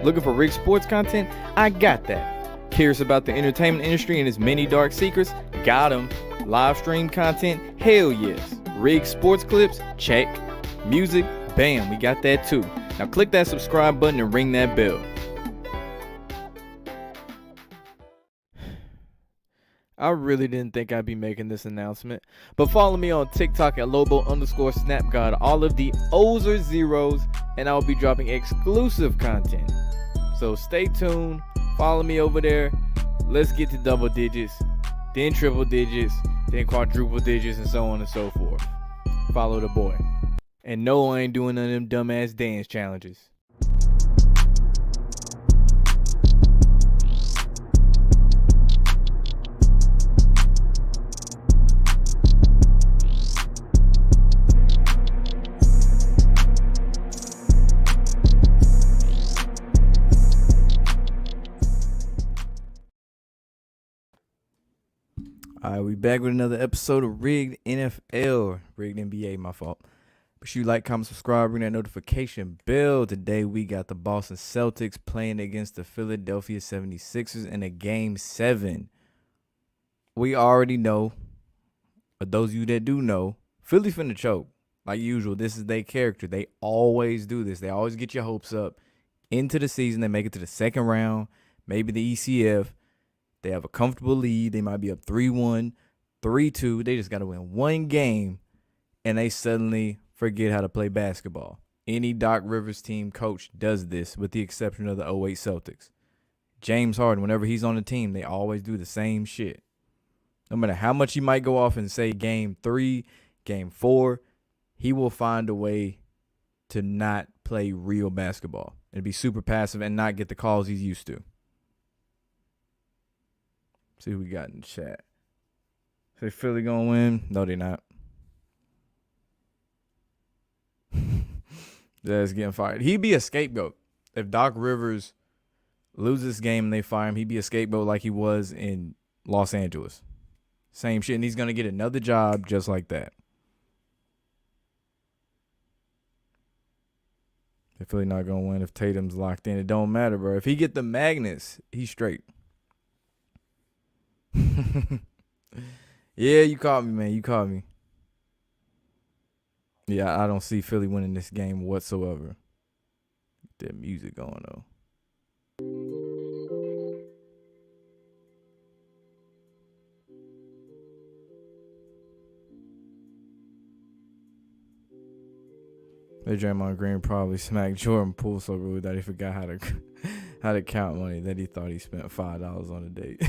Looking for Rig Sports content? I got that. Curious about the entertainment industry and its many dark secrets? Got 'em. Live stream content? Hell yes. Rig Sports clips? Check. Music? Bam, we got that too. Now click that subscribe button and ring that bell. I really didn't think I'd be making this announcement, but follow me on TikTok at Lobo_SnapGod. All of the O's are zeros, and I'll be dropping exclusive content. So stay tuned, follow me over there. Let's get to double digits, then triple digits, then quadruple digits, and so on and so forth. Follow the boy. And no, I ain't doing none of them dumbass dance challenges. Alright, we back with another episode of Rigged NFL. Rigged NBA, my fault. Be sure you like, comment, subscribe, ring that notification bell. Today we got the Boston Celtics playing against the Philadelphia 76ers in a Game 7. We already know, but those of you that do know, Philly finna choke. Like usual, this is their character. They always do this. They always get your hopes up into the season. They make it to the second round, maybe the ECF. They have a comfortable lead. They might be up 3-1, 3-2. They just got to win one game, and they suddenly forget how to play basketball. Any Doc Rivers team coach does this, with the exception of the 08 Celtics. James Harden, whenever he's on the team, they always do the same shit. No matter how much he might go off and say Game 3, Game 4, he will find a way to not play real basketball and be super passive and not get the calls he's used to. See who we got in the chat. Say Philly gonna win? No, they're not. That's getting fired. He'd be a scapegoat. If Doc Rivers loses this game and they fire him, he'd be a scapegoat like he was in Los Angeles. Same shit, and he's gonna get another job just like that. If Philly not gonna win, if Tatum's locked in, it don't matter, bro. If he get the magnets, he's straight. Yeah, you caught me, man. You caught me. Yeah, I don't see Philly winning this game whatsoever. Get that music going, though. Hey, Draymond Green probably smacked Jordan Poole so rude that he forgot how to count money, that he thought he spent $5 on a date.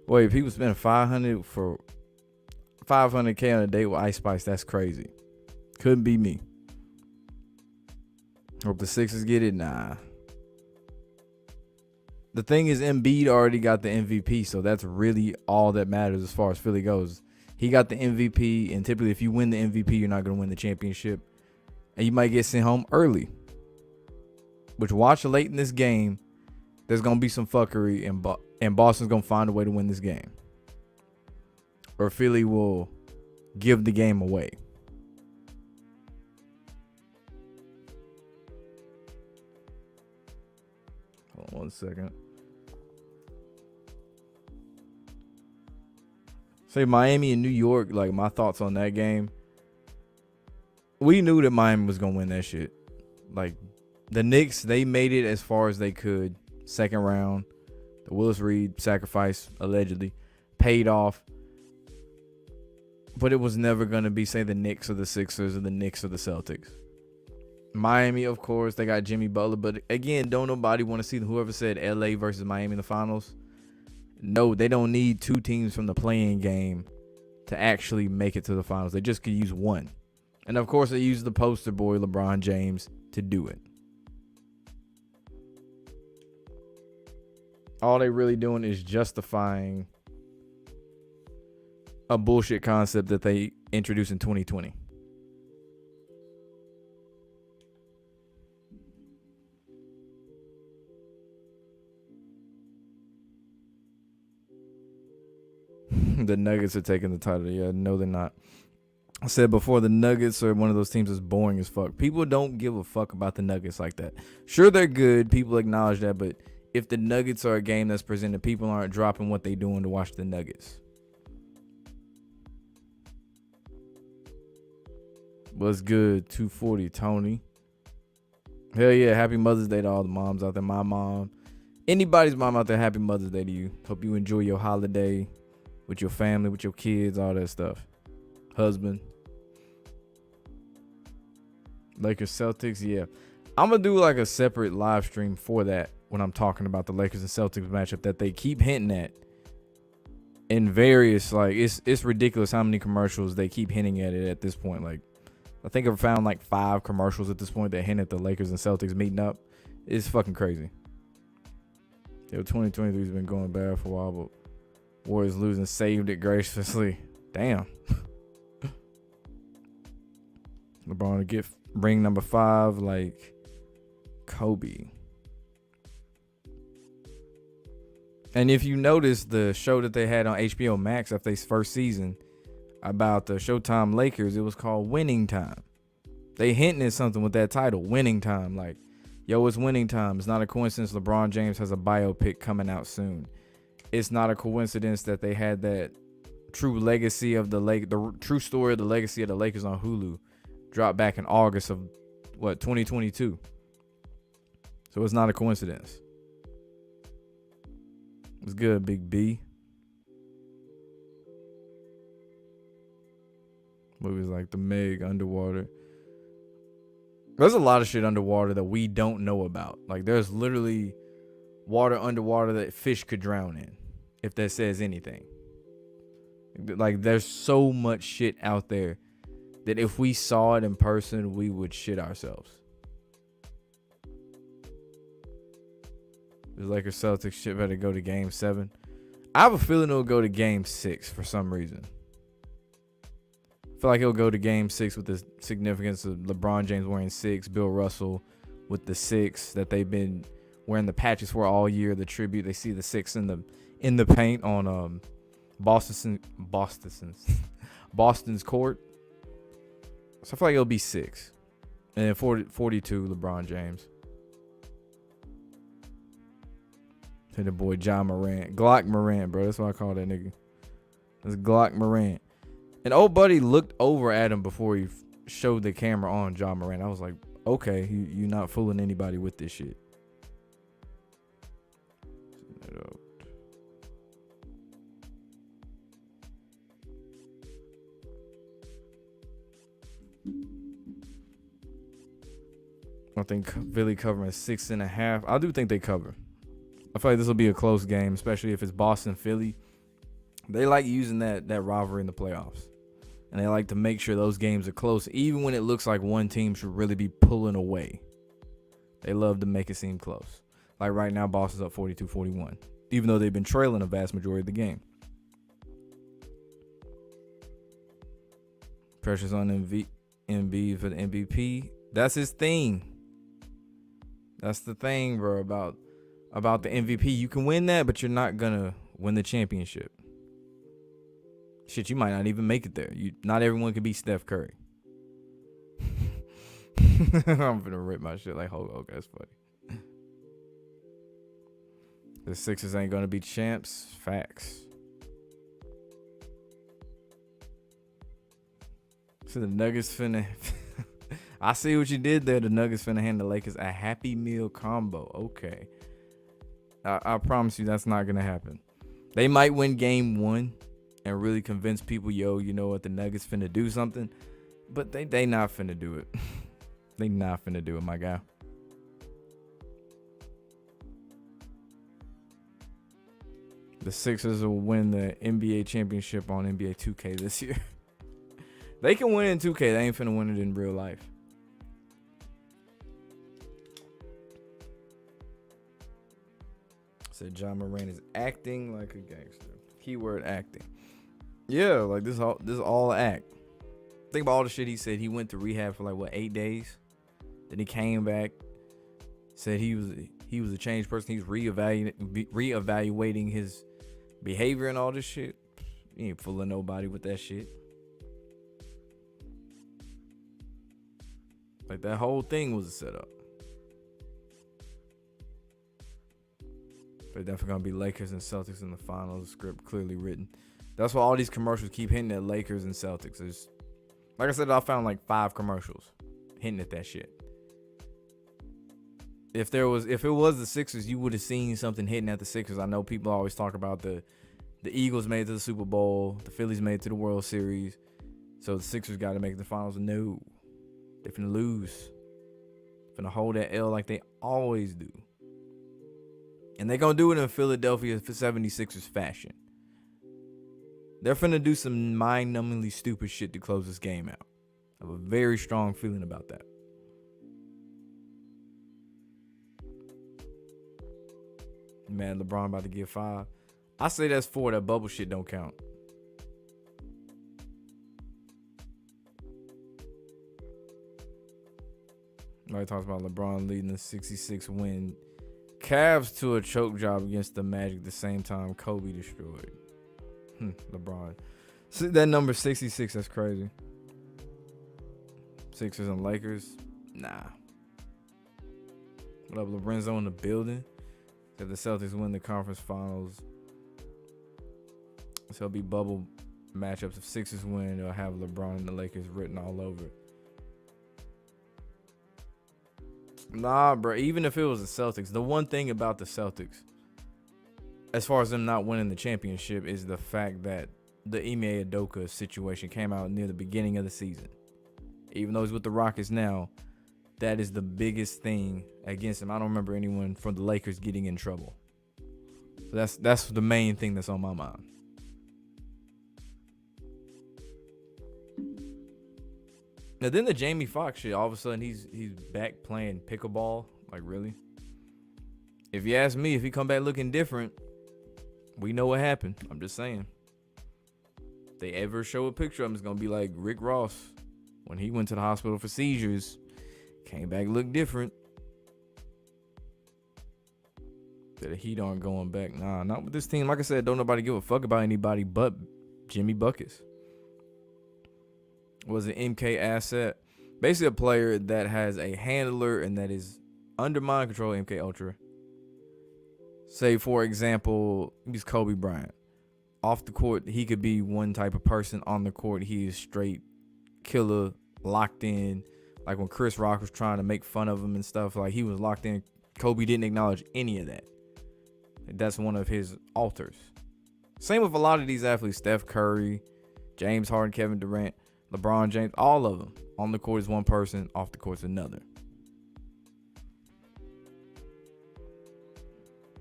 Wait, if he was spending $500K on a date with Ice Spice, that's crazy. Couldn't be me. Hope the Sixers get it. Nah. The thing is, Embiid already got the MVP, so that's really all that matters as far as Philly goes. He got the MVP, and typically if you win the MVP, you're not going to win the championship. And you might get sent home early. Which, watch late in this game, there's going to be some fuckery, and Boston's going to find a way to win this game. Or Philly will give the game away. Hold on 1 second. Say Miami and New York, like my thoughts on that game. We knew that Miami was going to win that shit. Like the Knicks, they made it as far as they could. Second round. The Willis Reed sacrifice, allegedly, paid off. But it was never going to be, say, the Knicks or the Sixers or the Knicks or the Celtics. Miami, of course, they got Jimmy Butler. But, again, don't nobody want to see whoever said LA versus Miami in the finals. No, they don't need two teams from the playing game to actually make it to the finals. They just could use one. And, of course, they used the poster boy, LeBron James, to do it. All they really doing is justifying a bullshit concept that they introduced in 2020. The Nuggets are taking the title. Yeah, no, they're not. I said before, the Nuggets are one of those teams that's boring as fuck. People don't give a fuck about the Nuggets like that. Sure, they're good. People acknowledge that. But if the Nuggets are a game that's presented, people aren't dropping what they doing to watch the Nuggets. What's good? 240, Tony. Hell yeah. Happy Mother's Day to all the moms out there. My mom. Anybody's mom out there, happy Mother's Day to you. Hope you enjoy your holiday with your family, with your kids, all that stuff. Husband. Lakers Celtics, yeah. I'm going to do like a separate live stream for that when I'm talking about the Lakers and Celtics matchup that they keep hinting at in various, like, it's ridiculous how many commercials they keep hinting at it at this point. Like, I think I've found like 5 commercials at this point that hint at the Lakers and Celtics meeting up. It's fucking crazy. Yo, 2023 has been going bad for a while, but Warriors losing saved it graciously. Damn. LeBron to get ring number 5 like Kobe. And if you notice the show that they had on HBO Max after their first season about the Showtime Lakers, it was called Winning Time. They hinting at something with that title, Winning Time. Like, yo, it's winning time. It's not a coincidence LeBron James has a biopic coming out soon. It's not a coincidence that they had that true legacy of the true story of the legacy of the Lakers on Hulu dropped back in August of 2022. So it's not a coincidence. It's good, Big B. Movies like The Meg, Underwater. There's a lot of shit underwater that we don't know about. Like, there's literally water underwater that fish could drown in, if that says anything. Like, there's so much shit out there that if we saw it in person, we would shit ourselves. There's Lakers Celtics shit better go to game 7. I have a feeling it'll go to game 6 for some reason. I feel like it'll go to game 6 with the significance of LeBron James wearing 6, Bill Russell with the 6 that they've been wearing the patches for all year, the tribute. They see the 6 in the paint on Boston's court. So I feel like it'll be 6. And then 42 LeBron James. To the boy John Morant. Glock Morant, bro. That's what I call that nigga. That's Glock Morant. And old buddy looked over at him before he showed the camera on John Morant. I was like, okay, you're not fooling anybody with this shit. I think Philly covering 6.5. I do think they cover. I feel like this will be a close game, especially if it's Boston, Philly. They like using that rivalry in the playoffs. And they like to make sure those games are close, even when it looks like one team should really be pulling away. They love to make it seem close. Like right now, Boston's up 42-41, even though they've been trailing a vast majority of the game. Pressure's on Embiid for the MVP. That's his thing. That's the thing, bro, about the MVP. You can win that, but you're not going to win the championship. Shit, you might not even make it there. Not everyone can be Steph Curry. I'm gonna rip my shit like Hulk Hogan. That's funny. The Sixers ain't gonna be champs. Facts. So the Nuggets finna. I see what you did there. The Nuggets finna hand the Lakers a Happy Meal combo. Okay. I promise you that's not gonna happen. They might win game 1. And really convince people, yo, you know what, the Nuggets finna do something. But they not finna do it. They not finna do it, my guy. The Sixers will win the NBA championship on NBA 2K this year. They can win in 2K. They ain't finna win it in real life. Said John Morant is acting like a gangster. Keyword acting. Yeah, like this is all act. Think about all the shit he said. He went to rehab for like 8 days. Then he came back, said he was a changed person. He's reevaluating his behavior and all this shit. He ain't fooling nobody with that shit. Like that whole thing was a setup. They're definitely gonna be Lakers and Celtics in the finals. Script clearly written. That's why all these commercials keep hitting at Lakers and Celtics. There's, like I said, I found like 5 commercials hitting at that shit. If it was the Sixers, you would have seen something hitting at the Sixers. I know people always talk about the Eagles made it to the Super Bowl, the Phillies made it to the World Series, so the Sixers got to make it to the finals. No, they're finna lose. Finna hold that L like they always do. And they're going to do it in Philadelphia 76ers fashion. They're finna do some mind-numbingly stupid shit to close this game out. I have a very strong feeling about that. Man, LeBron about to get 5. I say that's 4. That bubble shit don't count. Nobody talks about LeBron leading the 66 win Cavs to a choke job against the Magic at the same time Kobe destroyed. LeBron. See that number 66, that's crazy. Sixers and Lakers? Nah. What up, Lorenzo in the building? If the Celtics win the conference finals, so it'll be bubble matchups. If Sixers win, they'll have LeBron and the Lakers written all over it. Nah, bro. Even if it was the Celtics, the one thing about the Celtics, as far as them not winning the championship, is the fact that the Ime Udoka situation came out near the beginning of the season. Even though he's with the Rockets now, that is the biggest thing against him. I don't remember anyone from the Lakers getting in trouble. So that's the main thing that's on my mind. Now then the Jamie Foxx shit, all of a sudden he's back playing pickleball. Like, really? If you ask me, if he come back looking different, we know what happened. I'm just saying. If they ever show a picture of him, it's gonna be like Rick Ross when he went to the hospital for seizures. Came back look different. The Heat aren't going back. Nah, not with this team. Like I said, don't nobody give a fuck about anybody but Jimmy Buckets. Was an MK asset. Basically a player that has a handler and that is under mind control MK Ultra. Say, for example, he's Kobe Bryant. Off the court, he could be one type of person. On the court, he is straight killer, locked in. Like when Chris Rock was trying to make fun of him and stuff, like he was locked in. Kobe didn't acknowledge any of that. That's one of his alters. Same with a lot of these athletes. Steph Curry, James Harden, Kevin Durant, LeBron James, all of them. On the court is one person, off the court is another.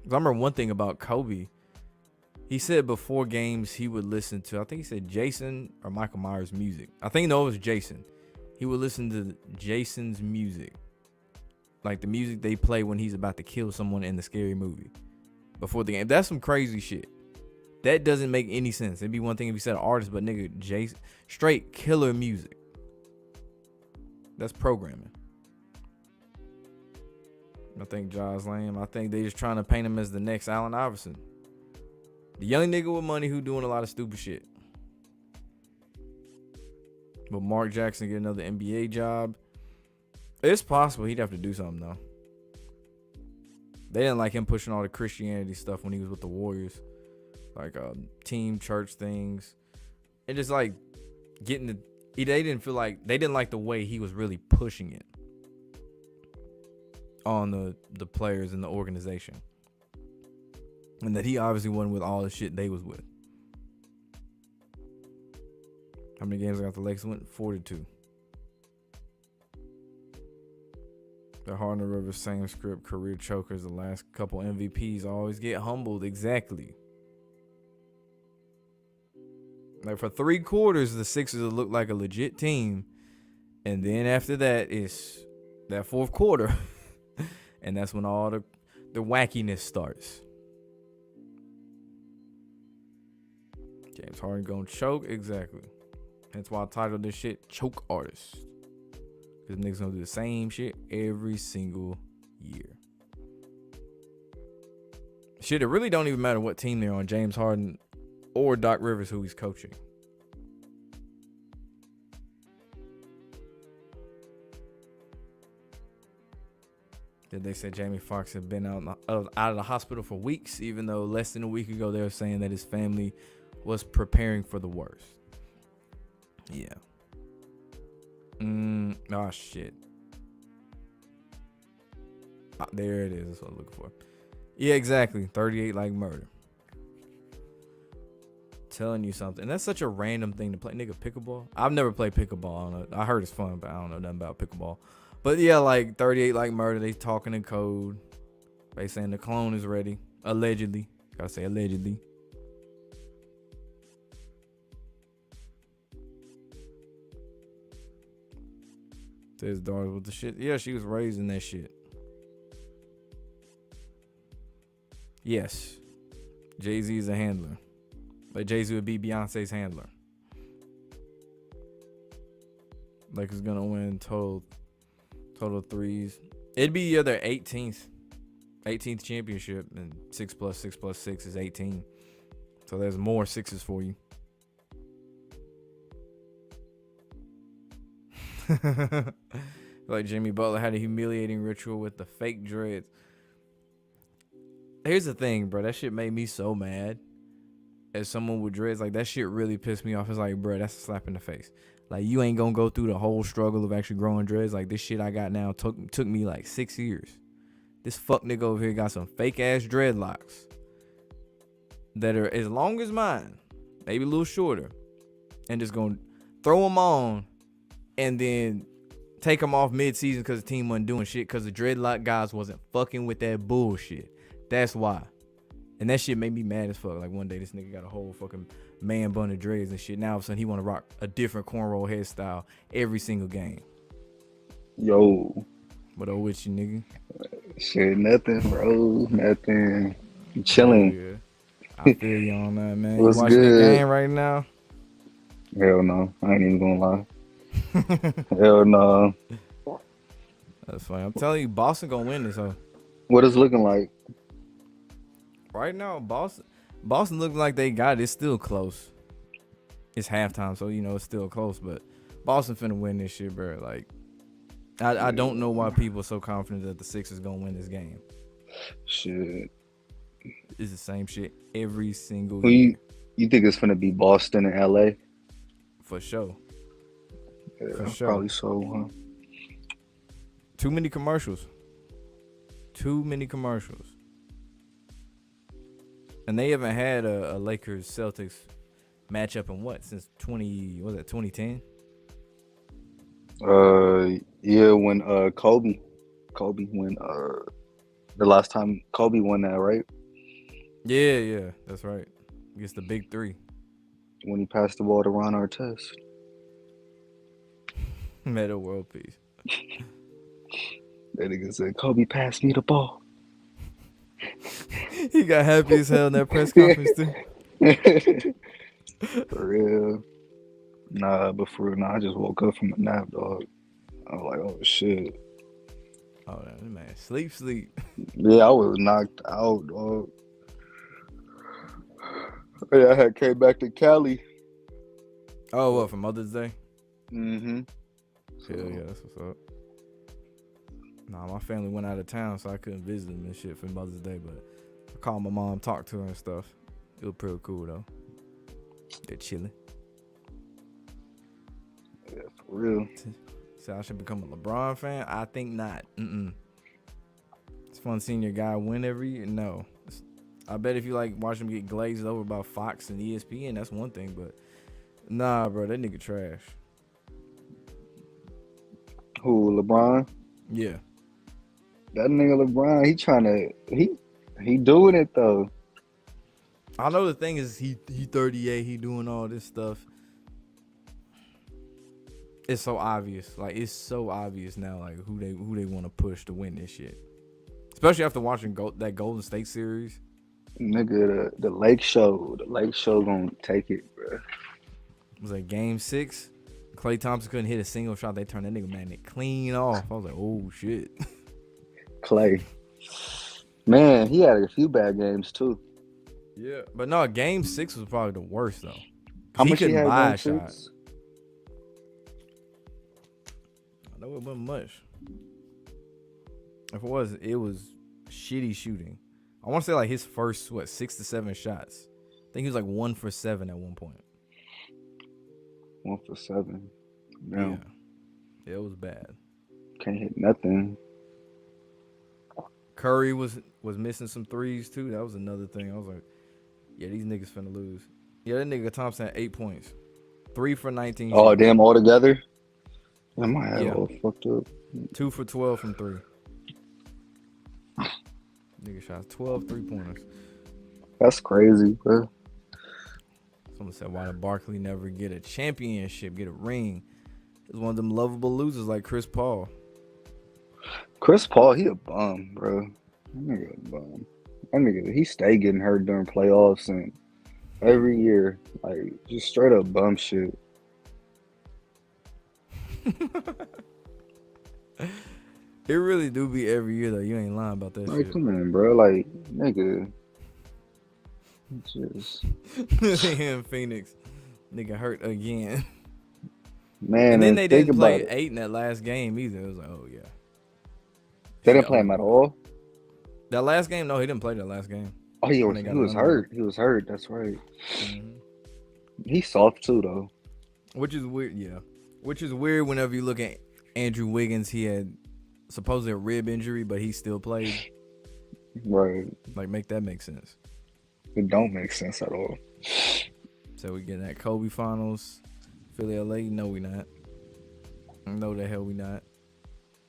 I remember one thing about Kobe. He said before games he would listen to, I think he said Jason or Michael Myers music. I think no, it was Jason. He would listen to Jason's music. Like the music they play when he's about to kill someone in the scary movie. Before the game. That's some crazy shit. That doesn't make any sense. It'd be one thing if you said artist, but nigga, Jason, straight killer music. That's programming. I think Josh Lamb, I think they just trying to paint him as the next Allen Iverson. The young nigga with money who doing a lot of stupid shit. But Mark Jackson get another NBA job. It's possible he'd have to do something though. They didn't like him pushing all the Christianity stuff when he was with the Warriors. Like team church things. And just like getting the, they didn't like the way he was really pushing it on the players and the organization. And that he obviously wasn't with all the shit they was with. How many games I got the Lakers win? 4-2. The Harden River, same script, career chokers. The last couple MVPs always get humbled. Exactly. Like for 3 quarters, the Sixers look like a legit team. And then after that, it's that 4th quarter. And that's when all the wackiness starts. James Harden gonna choke? Exactly. That's why I titled this shit Choke Artist. Because niggas gonna do the same shit every single year. Shit, it really don't even matter what team they're on, James Harden or Doc Rivers, who he's coaching. That they said Jamie Foxx had been out of the hospital for weeks, even though less than a week ago they were saying that his family was preparing for the worst. Yeah. Oh shit. There it is. That's what I'm looking for. Yeah, exactly. 38 like murder. Telling you something. That's such a random thing to play. Nigga, pickleball? I've never played pickleball. I don't know. I heard it's fun, but I don't know nothing about pickleball. But yeah, like 38 like murder. They talking in code. They saying the clone is ready. Allegedly. Gotta say allegedly. His daughter with the shit. Yeah, she was raised in that shit. Yes. Jay-Z is a handler. Like Jay-Z would be Beyonce's handler. Lakers gonna win total threes. It'd be their 18th championship, and 6 plus 6 plus 6 is 18. So there's more sixes for you. Like Jimmy Butler had a humiliating ritual with the fake dreads. Here's the thing, bro. That shit made me so mad. As someone with dreads, like that shit really pissed me off. It's like, bro, that's a slap in the face. Like you ain't gonna go through the whole struggle of actually growing dreads. Like this shit I got now took me like 6 years. This fuck nigga over here got some fake ass dreadlocks that are as long as mine, maybe a little shorter, and just gonna throw them on and then take them off mid-season because the team wasn't doing shit because the dreadlock guys wasn't fucking with that bullshit. That's why. And that shit made me mad as fuck. Like one day this nigga got a whole fucking man bun of dreads and shit. Now all of a sudden he want to rock a different cornrow hairstyle every single game. Yo. What up with you, nigga? Shit, nothing, bro. Nothing. I'm chilling. Yeah. I feel you on that, man. What's you watching good? the game right now? Hell no. I ain't even gonna lie. Hell no. That's funny. I'm telling you, Boston gonna win this, huh? What is looking like? Right now, Boston looks like they got it. It's still close. It's halftime, so it's still close. But Boston finna win this shit, bro. Like, I don't know why people are so confident that the Sixers gonna win this game. Shit. It's the same shit every single Who year. you think it's finna be Boston and LA? For sure. Yeah, For sure. probably so, huh? Too many commercials. And they haven't had a Lakers Celtics matchup in what since 2010? Yeah, when Kobe when the last time Kobe won that, right? Yeah, that's right. Against the big three. When he passed the ball to Ron Artest. Meta world peace. That nigga said, Kobe passed me the ball. He got happy as hell in that press conference too. For real. Nah, but for real, I just woke up from a nap, dog. I was like, oh shit. Oh man, sleep. Yeah, I was knocked out, dog. Yeah, I had came back to Cali. Oh, what, for Mother's Day? Mm-hmm. Hell yeah, that's what's up. Nah, my family went out of town, so I couldn't visit them and shit for Mother's Day, but I called my mom, talked to her and stuff. It was pretty cool, though. They're chilling. Yeah, for real. So I should become a LeBron fan? I think not. It's fun seeing your guy win every year. No. I bet if you like watching him get glazed over by Fox and ESPN, that's one thing, but nah, bro, that nigga trash. Who, LeBron? Yeah. That nigga LeBron, he doing it though. I know the thing is he 38, he doing all this stuff. It's so obvious. Like, it's so obvious now, like who they want to push to win this shit. Especially after watching that Golden State series. Nigga, the Lake Show gonna take it, bro. Was that game 6? Klay Thompson couldn't hit a single shot. They turned that nigga magnet clean off. I was like, oh shit. Klay. Man, he had a few bad games too. Yeah. But no, game 6 was probably the worst though. How much he couldn't had buy game a shot. 6? I know it wasn't much. If it was shitty shooting. I want to say like his first 6 to 7 shots. I think he was like 1 for 7 at one point. 1 for 7. No, Yeah, it was bad. can't hit nothing. Curry was missing some threes too. That was another thing. I was like, yeah, these niggas finna lose. Yeah, that nigga Thompson had 8 points, 3 for 19. Oh shots. damn! All together. I might have Yeah. all fucked up. 2 for 12 from 3. Nigga shot 12 3-pointers. That's crazy, bro. Someone said, why did Barkley never get a championship, get a ring? He's one of them lovable losers like Chris Paul. Chris Paul, he a bum, bro. That nigga a bum. That nigga, he stay getting hurt during playoffs and every year, like just straight up bum shit. It really do be every year though. You ain't lying about that Like, shit. come on, bro. Like, nigga, just In Phoenix, nigga hurt again. man. And then they think didn't about play it. 8 in that last game either. It was like, oh yeah. They didn't play him at all. That last game, no, he didn't play that last game. Oh, he When was, they he got was eliminated. hurt. He was hurt. That's right. Mhm. He's soft too, though. Which is weird, yeah. Which is weird whenever you look at Andrew Wiggins. He had supposedly a rib injury, but he still played. Right. Like, make that make sense. It don't make sense at all. So we get that Kobe Finals, Philly, LA. No, we not. No, the hell we not.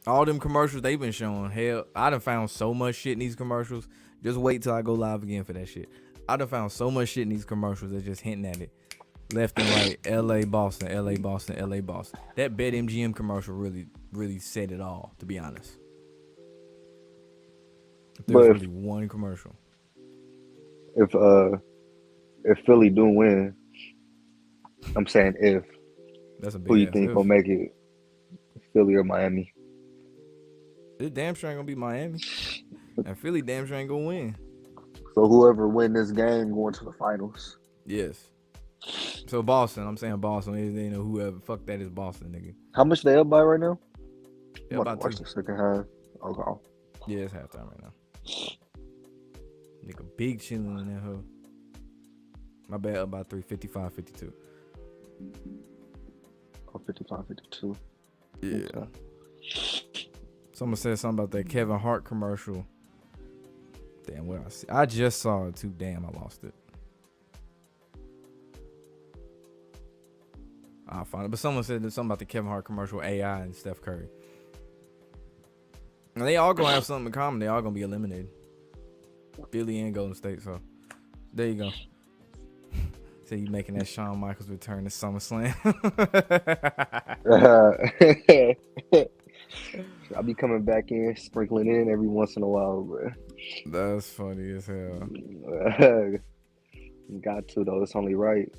All them commercials they've been showing. Hell, I done found so much shit in these commercials. Just wait till I go live again for that shit. I done found so much shit in these commercials that's just hinting at it. Left and right, LA, Boston, LA, Boston, LA, Boston. That BetMGM commercial really said it all, to be honest. There's But really one commercial. if Philly do win, I'm saying if, That's a big who you ass think if. will make it? Philly or Miami? It damn sure ain't gonna be Miami. And Philly damn sure ain't gonna win. So whoever win this game going to the finals. Yes. So Boston, I'm saying Boston. They know whoever. Fuck that is Boston, nigga. How much they up by right now? Yeah, I'm about watch 2. the second half. Okay. Yeah, it's halftime right now. Nigga, big chillin' in that hoe. My bad, up by 3, 55-52. Oh, 55-52. Yeah. Okay. Someone said something about that Kevin Hart commercial. Damn, what I see? I just saw it too. Damn, I lost it. I'll find it. But someone said there's something about the Kevin Hart commercial, AI and Steph Curry. And they all gonna have something in common. They all gonna be eliminated. Philly and Golden State. So there you go. So you making that Shawn Michaels return to SummerSlam? I'll be coming back in, sprinkling in every once in a while, bro. That's funny as hell. Got to though. It's only right.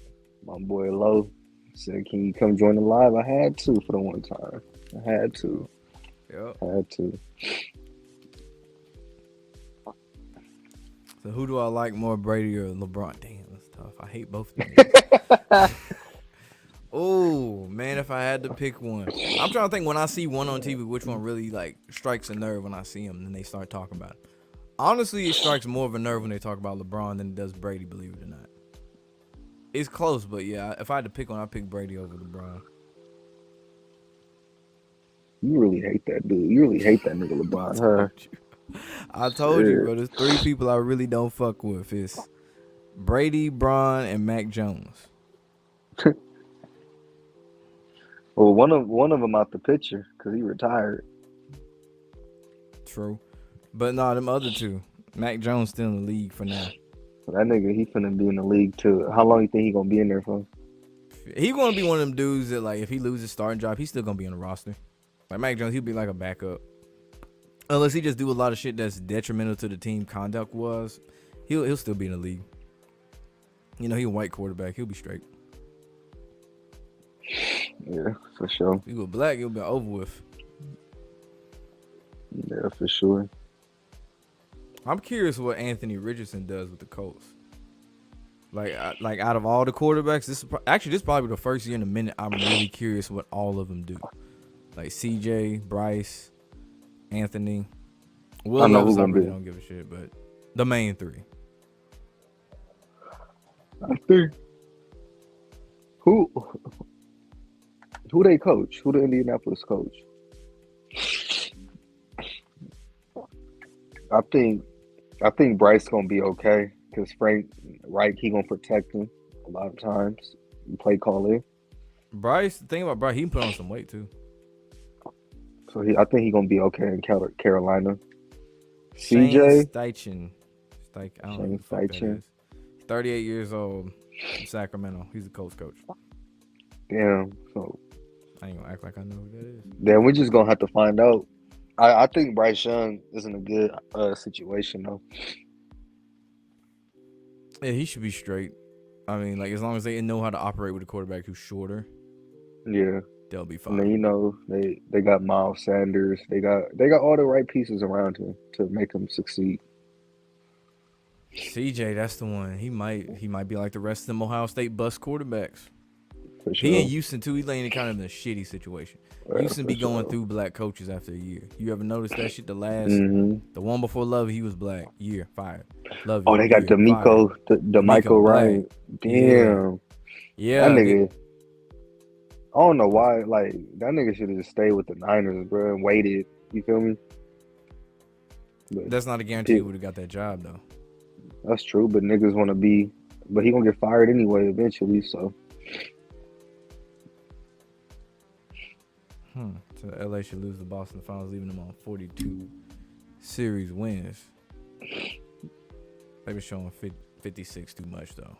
My boy Low said, "Can you come join the live?" I had to for the one time. I had to. Yep. I had to. So who do I like more, Brady or LeBron? Damn, that's tough. I hate both of them. Oh man, if I had to pick one, I'm trying to think when I see one on TV, which one really like strikes a nerve when I see them and they start talking about it. Honestly, it strikes more of a nerve when they talk about LeBron than it does Brady, believe it or not. It's close, but yeah, if I had to pick one, I'd pick Brady over LeBron. You really hate that dude. You really hate that nigga LeBron, huh? I told you, bro. There's 3 people I really don't fuck with. It's Brady, Bron, and Mac Jones. Well, one of them out the picture because he retired. True. But no, them other 2. Mac Jones still in the league for now. That nigga, he finna be in the league too. How long you think he gonna be in there for? He gonna be one of them dudes that like if he loses starting job, he's still gonna be on the roster. Like Mac Jones, he'll be like a backup. Unless he just do a lot of shit that's detrimental to the team conduct was, he'll still be in the league. You know, he a white quarterback, he'll be straight. Yeah, for sure. If he go black, he'll be over with. Yeah, for sure. I'm curious what Anthony Richardson does with the Colts. Like out of all the quarterbacks, this is probably the first year in a minute I'm really curious what all of them do. Like CJ, Bryce, Anthony. Will I know Levis, who I gonna really be. don't give a shit, but the main three. I think who they coach? Who the Indianapolis coach? I think Bryce gonna be okay because Frank Reich he gonna protect him a lot of times. Play calling, Bryce, the thing about Bryce, he can put on some weight too. so I think he gonna be okay in Carolina. Shane CJ, Steichen. I don't know who Shane the fuck that Steichen. is. 38 years old, from Sacramento. He's the coach. Damn. So I ain't gonna act like I know who that is. then we're just gonna have to find out. I think Bryce Young is in a good situation though. Yeah, he should be straight. I mean, like as long as they know how to operate with a quarterback who's shorter, Yeah. they'll be And then fine. they got Miles Sanders. They got all the right pieces around him to make him succeed. CJ, that's the one. He might be like the rest of them Ohio State bust quarterbacks. For He in sure. Houston too. He laying in kind of a shitty situation. Yeah, Houston for be going sure. through black coaches after a year. You ever notice that shit? hmm The one before Love, he was black. Year fired. Love Oh, you. they got Year fired. D'Amico Black. Ryan. Yeah. Damn. That Yeah. nigga. I don't know why. Like that nigga should have just stayed with the Niners, bro, and waited. You feel me? But That's not a guarantee he would have got that job though. that's true. But niggas want to be. But he gonna get fired anyway eventually. So So LA should lose the Boston Finals, leaving them on 42 series wins. They were showing 56 too much though.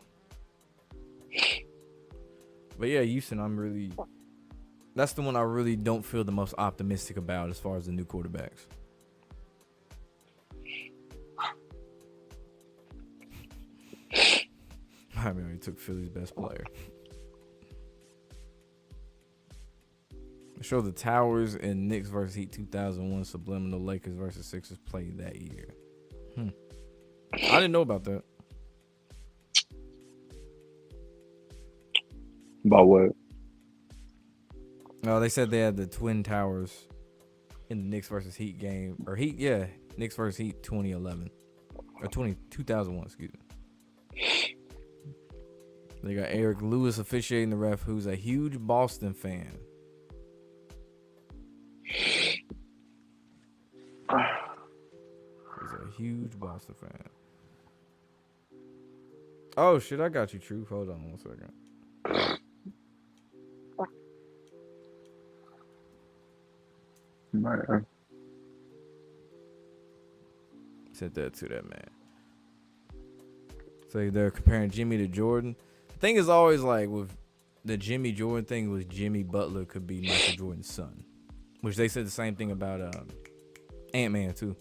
But yeah, Houston, that's the one I really don't feel the most optimistic about as far as the new quarterbacks. I mean, he took Philly's best player. Show the Towers and Knicks versus Heat 2001 subliminal Lakers versus Sixers played that year. I didn't know about that. about what? No, they said they had the Twin Towers in the Knicks versus Heat game. Or Heat, yeah. Knicks versus Heat 2011. Or 2001, excuse me. They got Eric Lewis officiating the ref, who's a huge Boston fan. He's a huge Boston fan. Oh, shit, I got you, Truth. Hold on 1 second. Man. Sent that to that man. So they're comparing Jimmy to Jordan. The thing is always like with the Jimmy Jordan thing was Jimmy Butler could be Michael Jordan's son. Which they said the same thing about Ant-Man too.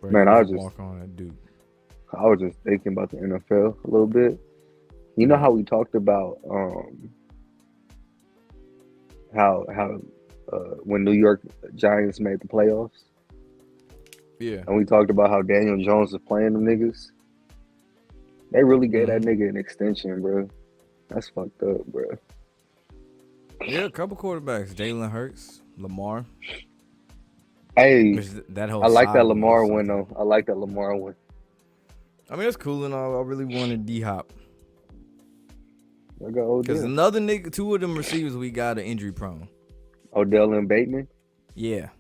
Bro, Man, you I just was just walk on that dude. I was just thinking about the NFL a little bit. You know how we talked about how when New York Giants made the playoffs, Yeah. and we talked about how Daniel Jones was playing them niggas. They really gave that nigga an extension, bro. That's fucked up, bro. Yeah, a couple quarterbacks. Jalen Hurts, Lamar. Hey, Which that whole I like that saga Lamar was win something. though. I like that Lamar win. I mean, it's cool and all. I really wanted D-Hop. I got Because Odell. another nigga, two of them receivers we got are injury prone. Odell and Bateman. Yeah.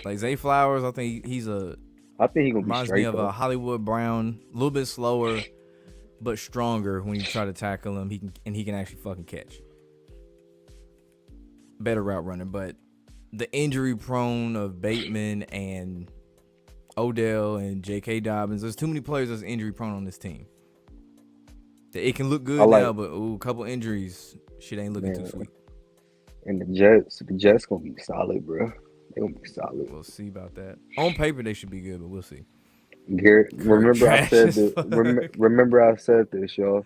Like Zay Flowers, I think he's I think he gonna be reminds straight me of though. a Hollywood Brown, a little bit slower, but stronger when you try to tackle him. He can actually fucking catch. Better route runner, but the injury prone of Bateman and Odell and J.K. Dobbins, there's too many players that's injury prone on this team. It can look good now, but a couple injuries, shit ain't looking too sweet. And the Jets gonna be solid, bro. They gonna be solid. We'll see about that. On paper, they should be good, but we'll see. Garrett, remember I trash said as that. fuck. Remember I said this, y'all.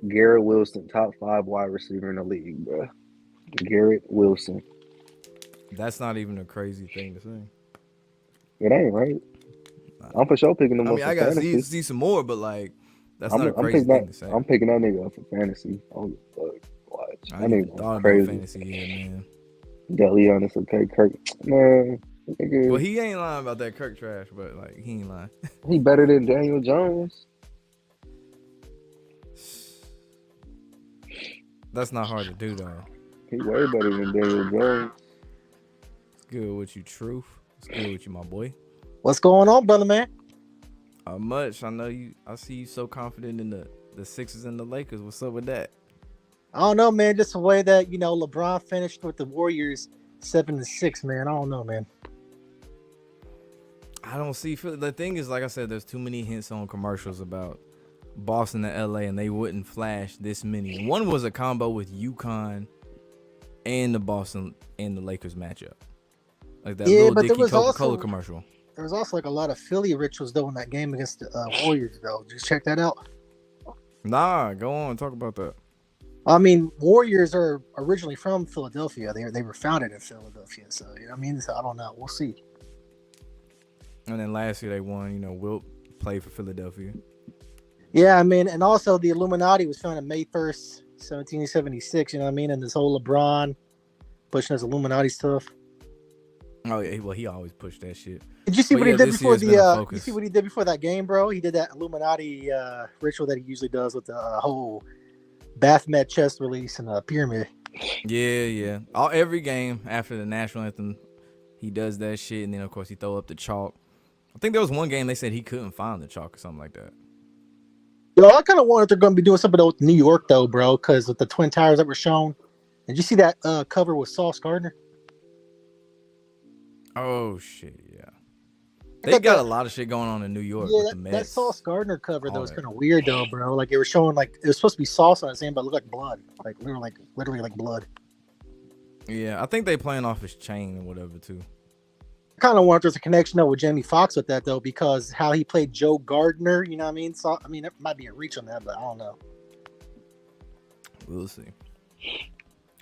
Garrett Wilson, top 5 wide receiver in the league, bro. Garrett Wilson. That's not even a crazy thing to say. It ain't right. I'm for sure picking him I up mean, for I got fantasy. see some more, but like That's I'm not a I'm crazy picking that thing to say. I'm picking that nigga up for fantasy. Oh fuck, watch I that ain't even nigga going thought about crazy. fantasy yet, man. Got Leonis okay, Kirk. Man, Well, nigga, he ain't lying about that Kirk trash, but like he ain't lying. he better than Daniel Jones. That's not hard to do though. He way better than Daniel Jones. It's good with you, Truth. It's good with you, my boy. What's going on, brother man? Much. I know you. I see you so confident in the Sixers and the Lakers. What's up with that? I don't know, man. Just the way that LeBron finished with the Warriors 7-6, man. I don't know, man. I don't see. The thing is, like I said, there's too many hints on commercials about Boston and LA, and they wouldn't flash this many. One was a combo with UConn and the Boston and the Lakers matchup, like that Yeah, little but there Dicky was Coca-Cola also commercial. there was also like a lot of Philly rituals though in that game against the Warriors though. Did you check that out? Nah, go on, talk about that. I mean, Warriors are originally from Philadelphia. They were founded in Philadelphia, so you know what I mean. So I don't know. We'll see. And then last year they won. Wilt played for Philadelphia. Yeah, I mean, and also the Illuminati was founded May 1st, 1776. You know what I mean? And this whole LeBron pushing his Illuminati stuff. Oh yeah, well he always pushed that shit. Did you see But what yeah, he did this before year's been a the? You focus. see what he did before that game, bro? He did that Illuminati ritual that he usually does with the whole Baphomet chest release and a pyramid. Yeah. Every game after the national anthem, he does that shit, and then of course he throw up the chalk. I think there was one game they said he couldn't find the chalk or something like that. Yo, I kind of wonder if they're going to be doing something with New York though, bro, because with the Twin Towers that were shown. Did you see that cover with Sauce Gardner? Oh shit, yeah. I They got that- a lot of shit going on in New York Yeah, with the that Mets. Sauce Gardner cover that all was that. kind of weird though, bro. Like it was showing like it was supposed to be sauce on his hand, but it looked like blood, like literally like blood. Yeah, I think they playing off his chain or whatever too. I kind of wonder if there's a connection though with Jamie Foxx with that though, because how he played Joe Gardner, you know what I mean? So I mean, it might be a reach on that, but I don't know. We'll see.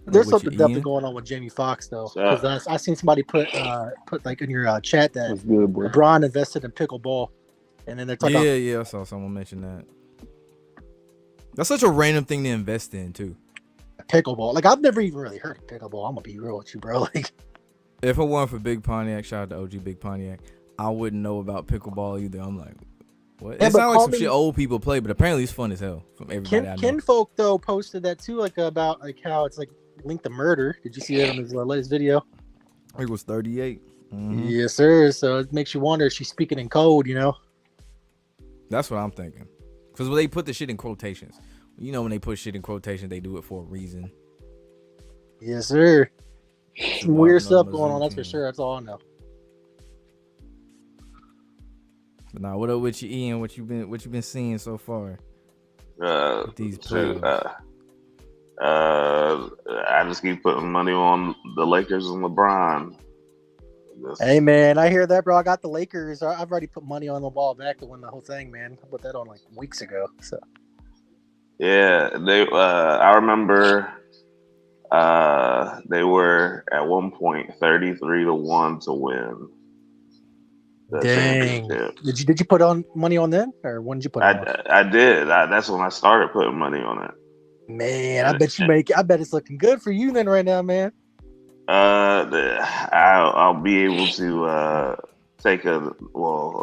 There's What something you definitely eating? going on with Jamie Foxx though, Yeah. because I seen somebody put like in your chat that That's good, boy. LeBron invested in pickleball, and then they're talking about Yeah, I saw someone mention that. That's such a random thing to invest in too. pickleball. Like I've never even really heard of pickleball. I'm gonna be real with you, bro. Like If it weren't for Big Pontiac, shout out to OG Big Pontiac, I wouldn't know about pickleball either. I'm like, what? Yeah, It but sounds like call some me- shit old people play, but apparently it's fun as hell from everybody I know. Kinfolk though posted that too, like about like how it's like linked to murder. Did you see that on his latest video? He was 38. Mhm. Yes, sir. So it makes you wonder if she's speaking in code, you know? That's what I'm thinking. Because when they put the shit in quotations, when they put shit in quotations, they do it for a reason. Yes, sir. Some Marvin weird stuff Mizzou going on, that's for team. sure. That's all I know. But now, what up with you, Ian? What you been seeing so far? With these Shoot, playoffs? I just keep putting money on the Lakers and LeBron. Hey man, I hear that, bro. I got the Lakers. I've already put money on the ball back to win the whole thing, man. I put that on like weeks ago. So Yeah, they. I remember they were at one point 33-1 to win the dang. championship. Did you put on money on them, or when did you put it on? I did. That's when I started putting money on it. Man, I bet you make it. I bet it's looking good for you then right now, man. I'll be able to at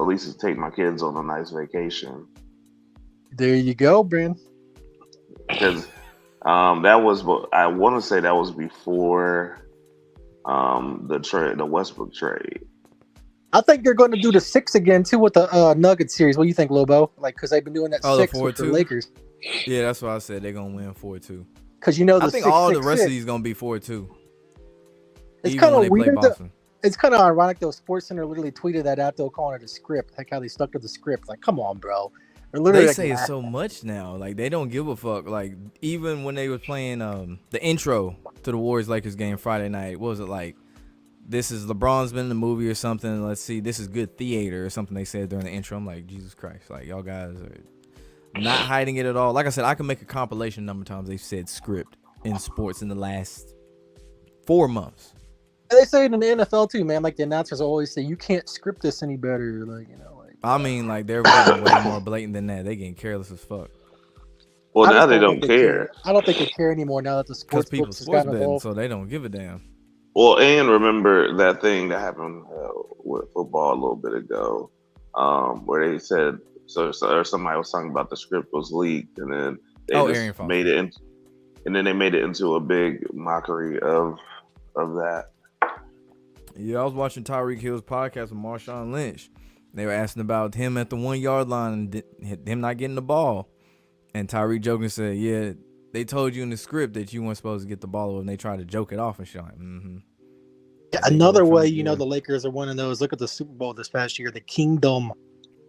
least take my kids on a nice vacation. There you go, Bryn. Because that was, I want to say that was before the Westbrook trade. I think they're going to do the 6 again too with the Nuggets series. What do you think, Lobo? Like, because they've been doing that Oh, the 6 with the 4-2? Lakers. Yeah, that's what I said. They're gonna win 4-2. Because the I think all the rest of 6-6-6. these gonna be 4-2. It's even kind when of they play weird. Boston. It's kind of ironic though. SportsCenter literally tweeted that out though, calling it a script. Like how they stuck to the script. Like, come on, bro. They're literally They like, say it nah. so much now. Like they don't give a fuck. Like even when they were playing the intro to the Warriors Lakers game Friday night, what was it like? This is LeBron's been in the movie or something. Let's see, this is good theater or something they said during the intro. I'm like, Jesus Christ, like y'all guys are not hiding it at all. Like I said, I can make a compilation number of times they've said script in sports in the last 4 months. They say it in the NFL too, man. Like the announcers always say, you can't script this any better. Like I mean, like they're getting way more blatant than that. They getting careless as fuck. Well, I now just they think don't care. I don't think they care anymore now that the Because sports people books has sports gotten betting, involved. so they don't give a damn. Well, and remember that thing that happened with football a little bit ago, where they said or somebody was talking about the script was leaked, and then they Arian just Foster. made it, and then they made it into a big mockery of that. Yeah, I was watching Tyreek Hill's podcast with Marshawn Lynch. They were asking about him at the 1 yard line and him not getting the ball. And Tyreek joking said, "Yeah, they told you in the script that you weren't supposed to get the ball, and they tried to joke it off and shit." Mm-hmm. Yeah, another way, the Lakers are one of those. Look at the Super Bowl this past year, the Kingdom.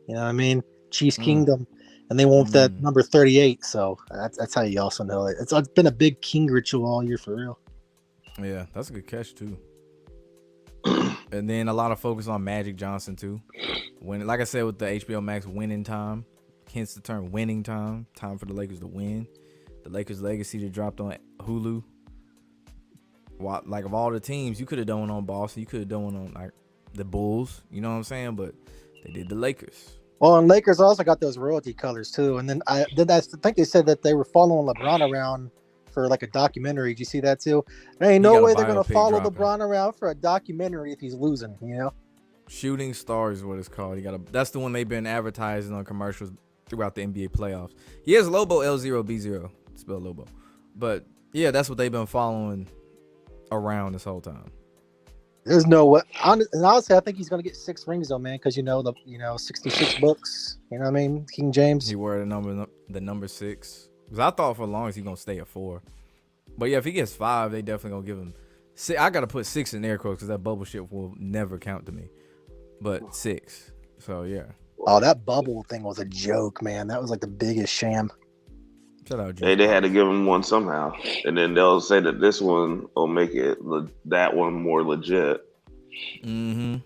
You know what I mean? Chiefs Kingdom. And they won with that number 38. So that's how you also know it. It's been a big king ritual all year for real. Yeah, that's a good catch, too. And then a lot of focus on Magic Johnson, too. When, like I said, with the HBO Max winning time, hence the term winning time for the Lakers to win. The Lakers' legacy that dropped on Hulu. Like, of all the teams, you could have done one on Boston. You could have done one on, like, the Bulls. You know what I'm saying? But they did the Lakers. Well, and Lakers also got those royalty colors, too. And then I think they said that they were following LeBron around for, like, a documentary. Did you see that, too? There ain't no way they're going to follow LeBron around for a documentary if he's losing, you know? Shooting Stars is what it's called. That's the one they've been advertising on commercials throughout the NBA playoffs. He has Lobo L0B0. Spell Lobo. But, yeah, that's what they've been following around this whole time. There's no way. And honestly, I think he's gonna get 6 rings though, man. Because 66 books. You know what I mean? King James. He wore the number 6. Because I thought for the longest he's gonna stay at 4. But yeah, if he gets 5, they definitely gonna give him 6. I gotta put 6 in air quotes because that bubble shit will never count to me. But 6. So yeah. Oh, that bubble thing was a joke, man. That was like the biggest sham. Shout out, They had to give him one somehow, and then they'll say that this one will make it that one more legit. Mm-hmm.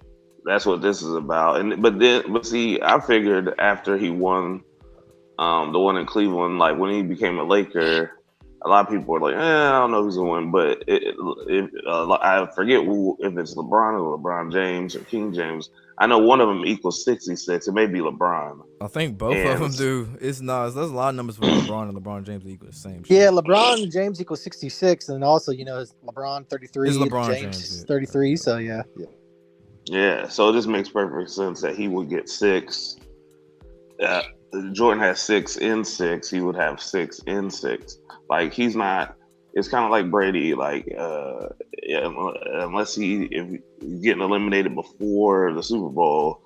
That's what this is about. But see, I figured after he won, the one in Cleveland, like when he became a Laker, a lot of people were like, I don't know who's gonna win, but I forget if it's LeBron or LeBron James or King James. I know one of them equals 66. It may be LeBron. I think both of them do. There's a lot of numbers for LeBron and LeBron James equal the same shit. Yeah, LeBron James equals 66, and also his LeBron 33, it's LeBron James 33. So yeah. Yeah, so it just makes perfect sense that he would get 6. Jordan has 6 in 6. He would have 6 in 6. Like he's not. It's kind of like Brady. Like unless if he's getting eliminated before the Super Bowl,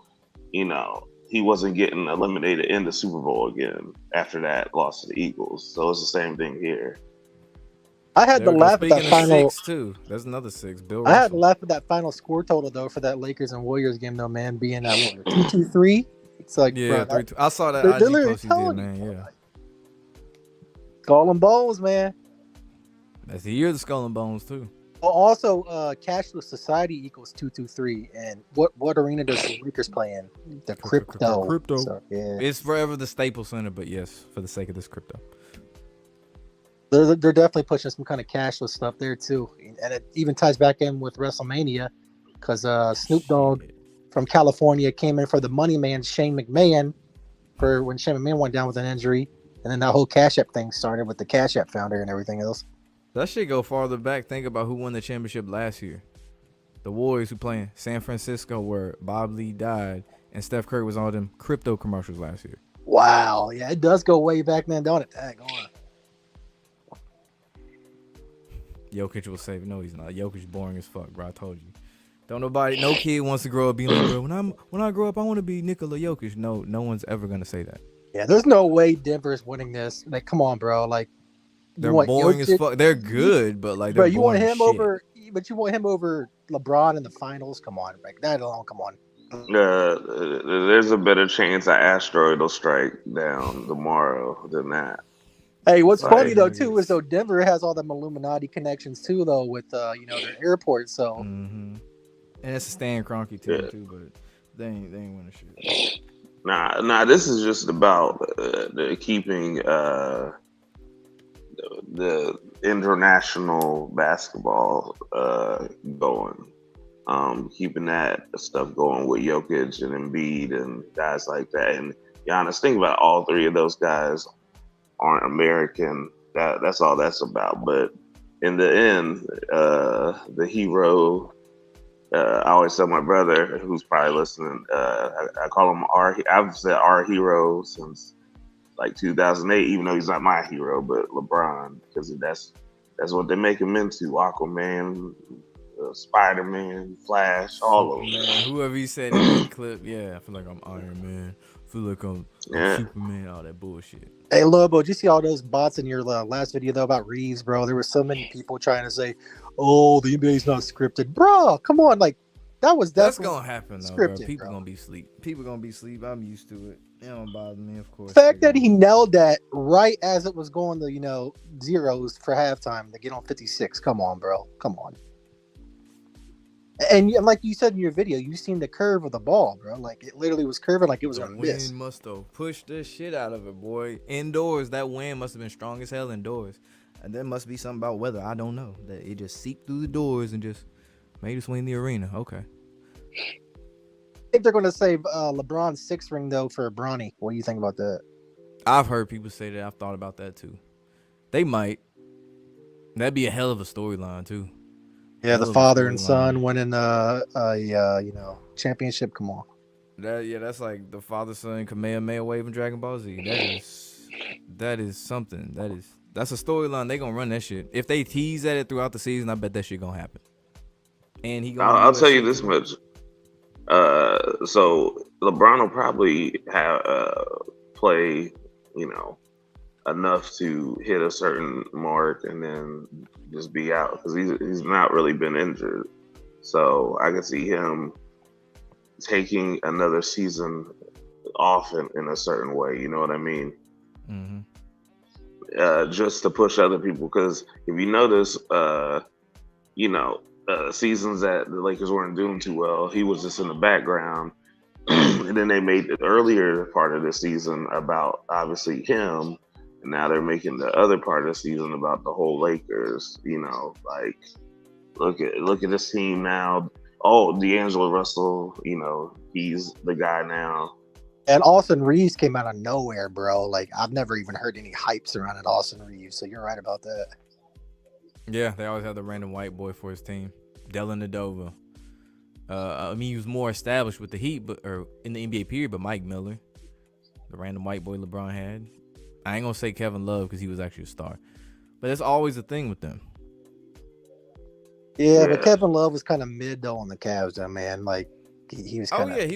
he wasn't getting eliminated in the Super Bowl again after that loss to the Eagles. So it's the same thing here. I had to laugh at that final 6 too. There's another 6. Bill. I had to laugh at that final score total though for that Lakers and Warriors game though, man, being at 2-3. It's like, yeah, bro, 3-2. I saw that they're IG post you did, man. Yeah, Skull and Bones, man. That's the year of the Skull and Bones too. Well, also, Cashless Society equals 223, and what arena does the Lakers play in? The Crypto. Crypto. So, yeah. It's forever the Staples Center, but yes, for the sake of this crypto. They're definitely pushing some kind of cashless stuff there too, and it even ties back in with WrestleMania because Snoop Dogg from California came in for the Money Man Shane McMahon for when Shane McMahon went down with an injury, and then that whole Cash App thing started with the Cash App founder and everything else. That shit go farther back. Think about who won the championship last year. The Warriors who playing San Francisco where Bob Lee died and Steph Curry was on them crypto commercials last year. Wow. Yeah, it does go way back, man, don't it? Dang on. Jokic will say, no, he's not. Jokic boring as fuck, bro. I told you. No kid wants to grow up being like, bro, when I grow up, I want to be Nikola Jokic. No one's ever going to say that. Yeah, there's no way Denver's winning this. Like, come on, bro. Like, they're boring as fuck. They're good, but like, bro, you want him over, but you want him over LeBron in the finals? Come on, like that alone. Come on. There's a better chance an asteroid will strike down tomorrow than that. Hey, what's funny though too is Denver has all them Illuminati connections too though with their airport. So, and it's a Stan Kroenke team too, but they ain't winning shit. Nah. This is just about keeping the international basketball going. keeping that stuff going with Jokic and Embiid and guys like that. And Giannis, think about all three of those guys aren't American. That's all that's about. But in the end, the hero. I always tell my brother, who's probably listening, I call him I've said our hero since like 2008, even though he's not my hero, but LeBron, because that's what they make him into. Aquaman, Spider-Man, Flash, all of them. Man, whoever he said in that clip, yeah, I feel like I'm Iron Man. I feel like I'm Superman, all that bullshit. Hey, Lobo, did you see all those bots in your last video though about Reeves, bro? There were so many people trying to say, "Oh, the NBA's not scripted, bro." Come on, like that's gonna happen though, scripted, bro. People bro. gonna be asleep. People gonna be asleep. I'm used to it. It don't bother me, of course. The fact that he nailed that right as it was going to zeros for halftime to get on 56. Come on, bro. Come on. And like you said in your video, you seen the curve of the ball, bro. Like it literally was curving like it was the gonna miss. wind must have pushed the shit out of it, boy. Indoors, that wind must have been strong as hell indoors. And there must be something about weather. I don't know. That it just seeped through the doors and just made it swing the arena. Okay. I think they're gonna save LeBron's 6th ring though for Bronny. What do you think about that? I've heard people say that. I've thought about that too. They might. That'd be a hell of a storyline too. Yeah, the father and son winning a championship. Come on. That's like the father-son Kamehameha wave in Dragon Ball Z. That is something. That's a storyline. They gonna run that shit. If they tease at it throughout the season, I bet that shit gonna happen. And I'll tell you this much. So LeBron will probably have play, enough to hit a certain mark and then just be out because he's not really been injured. So I can see him taking another season off in a certain way. You know what I mean? Mm-hmm. Just to push other people, because if you notice, seasons that the Lakers weren't doing too well, he was just in the background. And then they made the earlier part of the season about obviously him. And now they're making the other part of the season about the whole Lakers. Like look at this team now. Oh, D'Angelo Russell, he's the guy now. And Austin Reeves came out of nowhere, bro. Like I've never even heard any hype surrounding Austin Reeves. So you're right about that. Yeah, they always have the random white boy for his team, Dylan Nadova. He was more established with the Heat, or in the NBA period, but Mike Miller, the random white boy LeBron had. I ain't gonna say Kevin Love because he was actually a star, but that's always the thing with them. Yeah, but Kevin Love was kind of mid though on the Cavs, though, man. Like he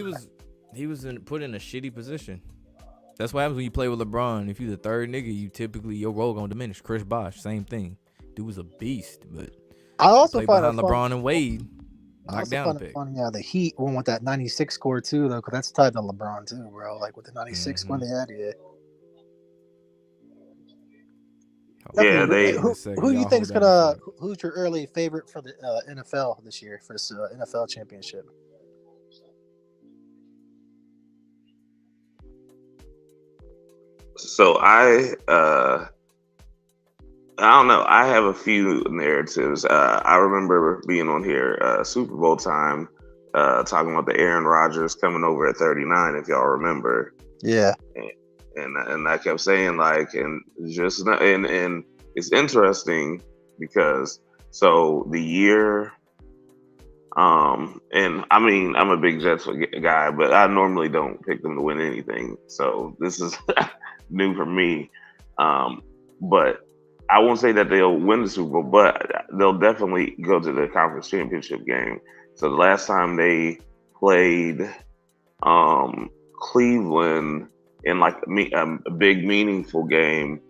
was. He was put in a shitty position. That's what happens when you play with LeBron. If you're the third nigga, your role gonna diminish. Chris Bosh, same thing. Dude was a beast, but I also find behind LeBron and Wade. Knocked down a pick. Funny, the Heat won with that 96 score too, though, because that's tied to LeBron too, bro. Like with the 96 score they had, Yeah, who do you think's gonna? Who's your early favorite for the NFL this year for this NFL championship? So I don't know. I have a few narratives. I remember being on here Super Bowl time, talking about the Aaron Rodgers coming over at 39. If y'all remember, yeah. And I kept saying and it's interesting because the year, and I mean I'm a big Jets guy, but I normally don't pick them to win anything. So this is new for me, but I won't say that they'll win the Super Bowl, but they'll definitely go to the conference championship game. So the last time they played Cleveland in a big meaningful game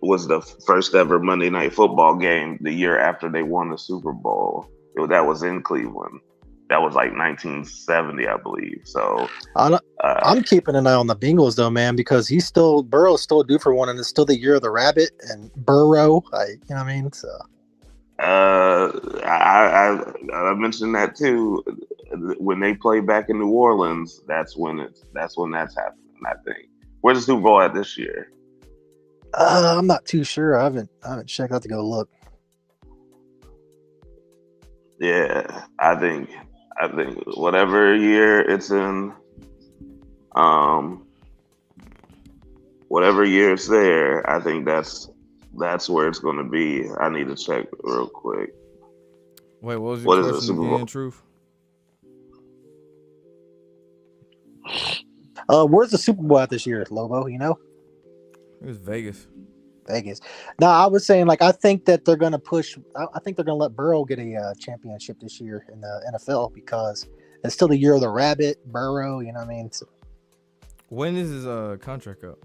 was the first ever Monday Night Football game the year after they won the Super Bowl. That was in Cleveland. That was like 1970, I believe. So I'm keeping an eye on the Bengals though, man, because Burrow's still due for one, and it's still the year of the rabbit and Burrow. You know what I mean? So I mentioned that too. When they play back in New Orleans, that's when that's happening. I think. Where's the Super Bowl at this year? I'm not too sure. I haven't checked. I have to go look. Yeah, I think I think whatever year it's in, um, whatever year it's there, I think that's where it's going to be. I need to check real quick. Wait, what was your What is it, question Super again, Bowl? Truth? Where's the Super Bowl at this year, Lobo? You know, It was Vegas. Vegas. No, I was saying like I think that they're gonna push. I think they're gonna let Burrow get a championship this year in the NFL because it's still the year of the rabbit. Burrow, you know what I mean? So, When is his contract up?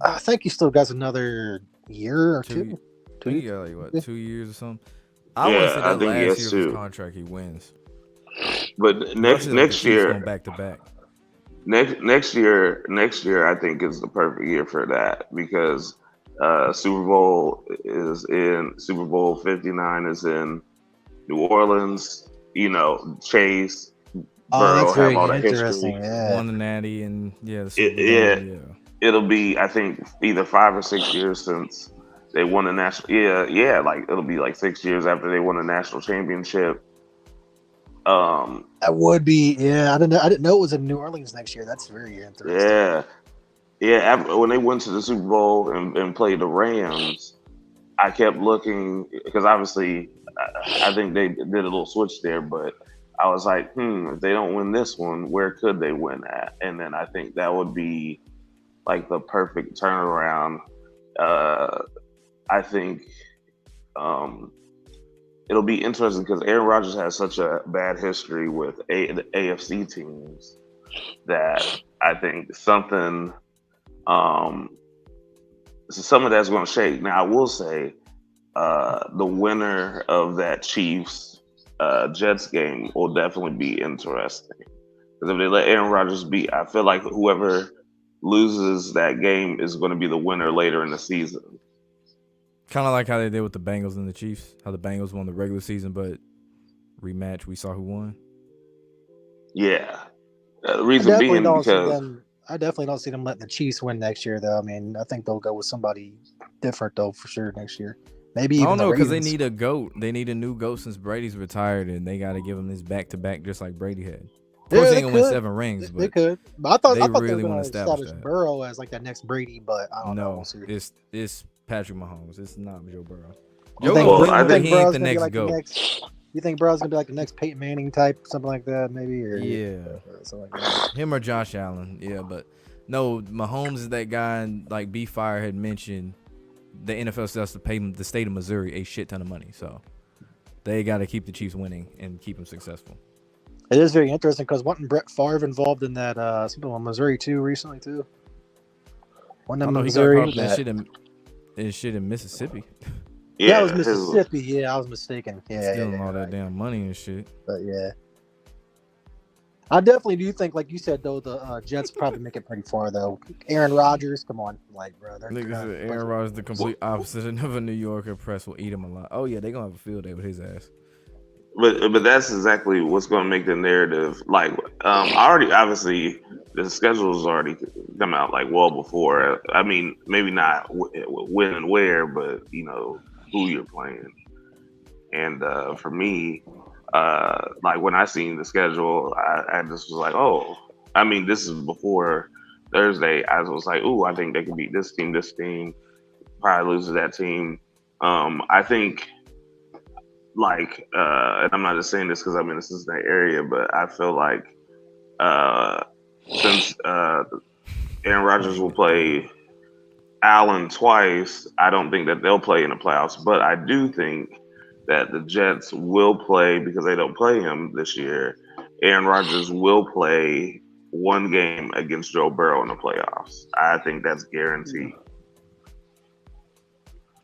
I think he still got another year or Two. two. I think he got like what, 2 years or something. I Yeah, want to say I that think he last has year of two. his contract he wins. But Especially, next like, next the Chiefs year, going back to back. next year, I think is the perfect year for that because Super Bowl 59 is in New Orleans. You know, Chase, Oh, Burrow that's have very all the interesting. history. Yeah. Won the Natty and the Super Yeah, Bowl. Yeah. it'll be I think either 5 or 6 years since they won a national. Yeah, like it'll be like 6 years after they won a national championship. That would be, yeah. I didn't know it was in New Orleans next year. That's very interesting. Yeah, yeah. When they went to the Super Bowl and played the Rams, I kept looking because obviously I think they did a little switch there, but I was like, if they don't win this one, where could they win at? And then I think that would be like the perfect turnaround. I think um, it'll be interesting because Aaron Rodgers has such a bad history with the AFC teams that I think um, some of that's going to shake. Now, I will say the winner of that Chiefs Jets game will definitely be interesting because if they let Aaron Rodgers beat, I feel like whoever loses that game is going to be the winner later in the season. Kind of like how they did with the Bengals and the Chiefs. How the Bengals won the regular season, but rematch, we saw who won. Yeah. The I reason definitely being don't see because them. I definitely don't see them letting the Chiefs win next year, though. I mean, I think they'll go with somebody different, though, for sure next year. Maybe I even don't know the because they Ravens. need a GOAT. They need a new GOAT since Brady's retired, and they got to give him this back-to-back just like Brady had. Of course, Yeah, they they ain't gonna win could. 7 rings, They but could. But I thought they they were really going want to to establish establish that. Burrow as like the next Brady, but I don't know. No, We'll see. it's Patrick Mahomes. It's not Joe Burrow. You Joe think, gonna Well, I win, but think he ain't Burrow's the gonna be next like the GOAT. next? You think Burrow's gonna be like the next Peyton Manning type, something like that, maybe? Or Yeah, something like that. him or Josh Allen. Yeah, but no, Mahomes is that guy. And like B Fire had mentioned, the NFL still has to pay the state of Missouri a shit ton of money, so they got to keep the Chiefs winning and keep them successful. It is very interesting because wasn't Brett Favre involved in that something in Missouri too recently too? Wasn't I that know he got Missouri? caught up in shit in Mississippi, Yeah, it was his- Mississippi. Yeah, I was mistaken. Yeah, stealing all right. that damn money and shit. But yeah, I definitely do think, like you said, though, the Jets probably make it pretty far though. Aaron Rodgers, come on, like bro, they're Niggas gonna- said Aaron Rodgers the complete opposite of a New Yorker. Press will eat him alive. Oh yeah, they gonna have a field day with his ass. But that's exactly what's going to make the narrative. Like, already obviously the schedule's already come out like well before. I mean, maybe not when and where, but you know who you're playing. And for me, like when I seen the schedule, I just was like, oh, I mean, this is before Thursday. I was like, ooh, I think they can beat this team, probably lose to that team. I think. Like, and I'm not just saying this because I'm in the Cincinnati area, but I feel like since Aaron Rodgers will play Allen twice, I don't think that they'll play in the playoffs. But I do think that the Jets will play because they don't play him this year. Aaron Rodgers will play one game against Joe Burrow in the playoffs. I think that's guaranteed.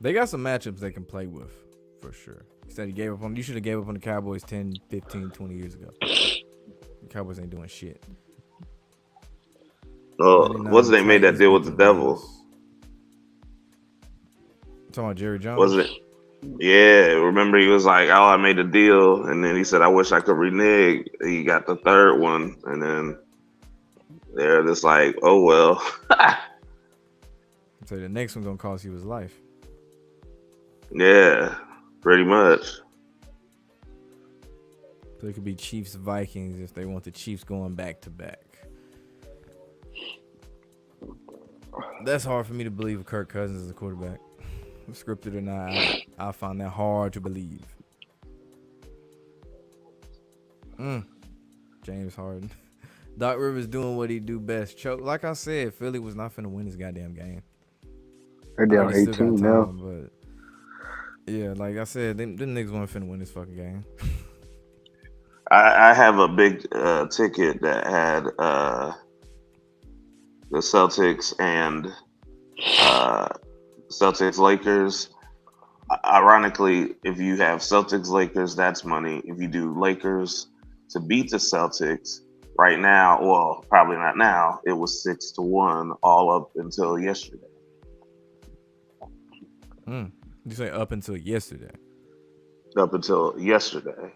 They got some matchups they can play with, for sure. He said he gave up on. You should have gave up on the Cowboys 10, 15, 20 years ago. The Cowboys ain't doing shit. What's they made that deal with the devil? Talking about Jerry Jones? Was it? Yeah, remember he was like, "Oh, I made a deal," and then he said, "I wish I could renege." He got the third one, and then they're just like, "Oh well." So the next one gonna cost you his life. Yeah, pretty much. So it could be Chiefs Vikings if they want the Chiefs going back to back. That's hard for me to believe Kirk Cousins is a quarterback. Scripted or not, I find that hard to believe. James Harden. Doc Rivers doing what he do best. Choke. Like I said, Philly was not finna win this goddamn game. They're down They still got 18 now. time, but yeah, like I said, them niggas weren't finna win this fucking game. I have a big ticket that had the Celtics and Celtics Lakers. Ironically, if you have Celtics Lakers, that's money. If you do Lakers to beat the Celtics right now, well, probably not now, it was 6-1 all up until yesterday. You say up until yesterday. Up until yesterday.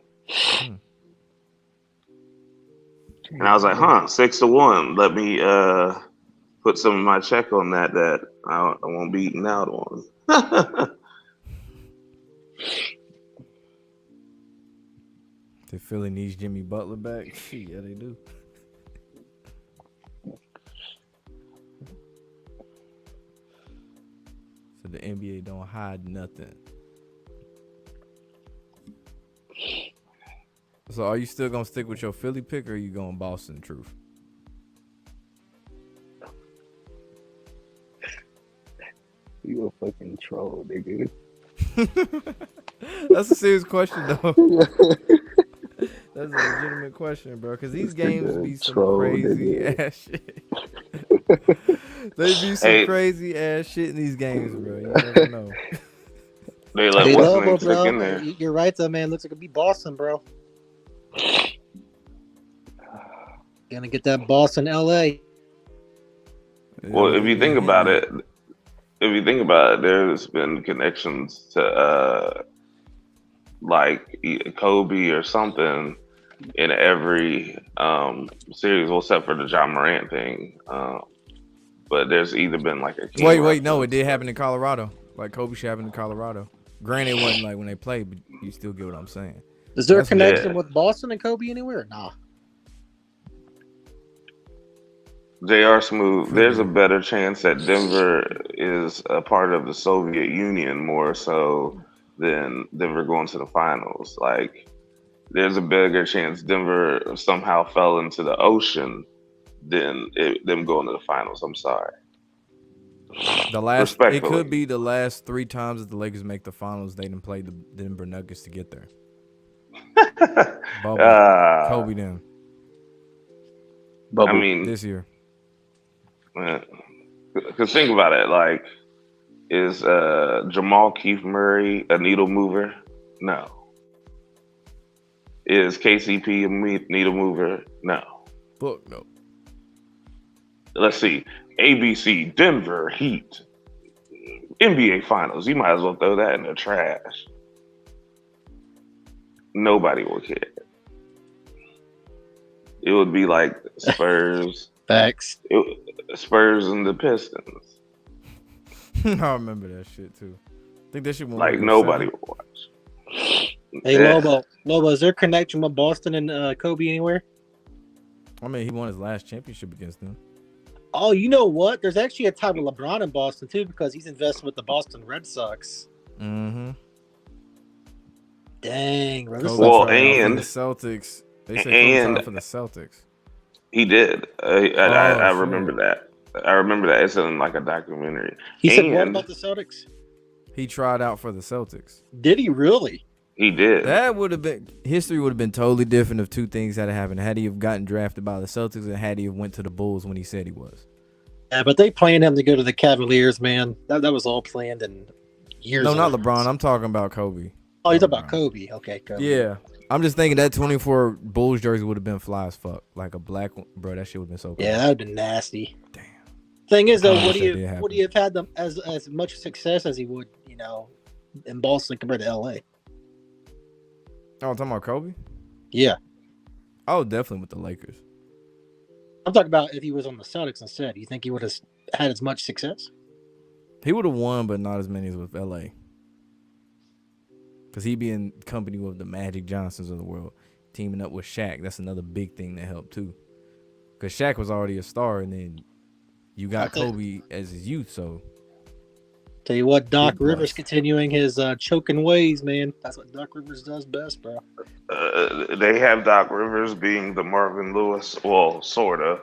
And I was like, 6-1. Let me put some of my check on that I won't be eating out on. The Philly needs Jimmy Butler back. Yeah, they do. So the NBA don't hide nothing. So are you still gonna stick with your Philly pick, or are you going Boston Truth? You a fucking troll, nigga. That's a serious question, though. That's a legitimate question, bro. Because these games be some Troll, crazy nigga. ass shit. They be some crazy ass shit in these games, bro. You never know. They let Hey, what's Lobo, name stick bro. in there. You're right, though, man. Looks like it'll be Boston, bro. Gonna get that Boston, LA. Well, if you think about it, there's been connections to like Kobe or something in every series, well, except for the John Morant thing. But there's either been like a Wait, no, it did happen in Colorado. Like Kobe shit happened in Colorado. Granted, it wasn't like when they played, but you still get what I'm saying. Is there a That's connection bad. with Boston and Kobe anywhere? Nah. JR Smooth, there's a better chance that Denver is a part of the Soviet Union more so than Denver going to the finals. Like, there's a bigger chance Denver somehow fell into the ocean than them going to the finals. I'm sorry. It could be the last 3 times that the Lakers make the finals, they didn't play the Denver Nuggets to get there. Bubble. Kobe them. Bubble. I mean, This year. because think about it, like, is Jamal Keith Murray a needle mover? No. Is KCP a needle mover? No. Fuck no. Let's see. ABC, Denver Heat, NBA Finals. You might as well throw that in the trash. Nobody will care. It would be like Spurs. Facts. Spurs and the Pistons. I remember that shit too. I think that shit went Like nobody would watch. Hey, Yeah. Lobo, is there a connection with Boston and Kobe anywhere? I mean, he won his last championship against them. Oh, you know what? There's actually a tie with LeBron in Boston too because he's invested with the Boston Red Sox. Mm-hmm. Dang, bro. This is Well, For the and- Celtics. They said and- Kobe for the Celtics. He did. I shit. remember that. I remember that. It's in like a documentary. He said what And- about the Celtics? He tried out for the Celtics. Did he really? He did. That would have been history. Would have been totally different if 2 things had happened. Had he have gotten drafted by the Celtics, and had he have went to the Bulls when he said he was. Yeah, but they planned him to go to the Cavaliers, man. That was all planned in years. No, not in LeBron. advance. I'm talking about Kobe. Oh, you're talking about LeBron. Kobe. Okay, Kobe. Yeah, I'm just thinking that 24 Bulls jersey would have been fly as fuck. Like a black one, bro. That shit would have been so cool. Yeah, that would have been nasty. Damn. Thing is, though, I wish that did would he have had them as much success as he would, in Boston compared to LA? Oh, I'm talking about Kobe. Yeah, Oh, definitely with the Lakers. I'm talking about if he was on the Celtics instead. Do you think he would have had as much success? He would have won, but not as many as with LA. Because he'd be in company with the Magic Johnsons of the world. teaming up with Shaq. That's another big thing that helped too. Because Shaq was already a star, and then you got Kobe as his youth. So tell you what, Doc Big Rivers plus. continuing his choking ways, man. That's what Doc Rivers does best, bro. They have Doc Rivers being the Marvin Lewis, well, sorta.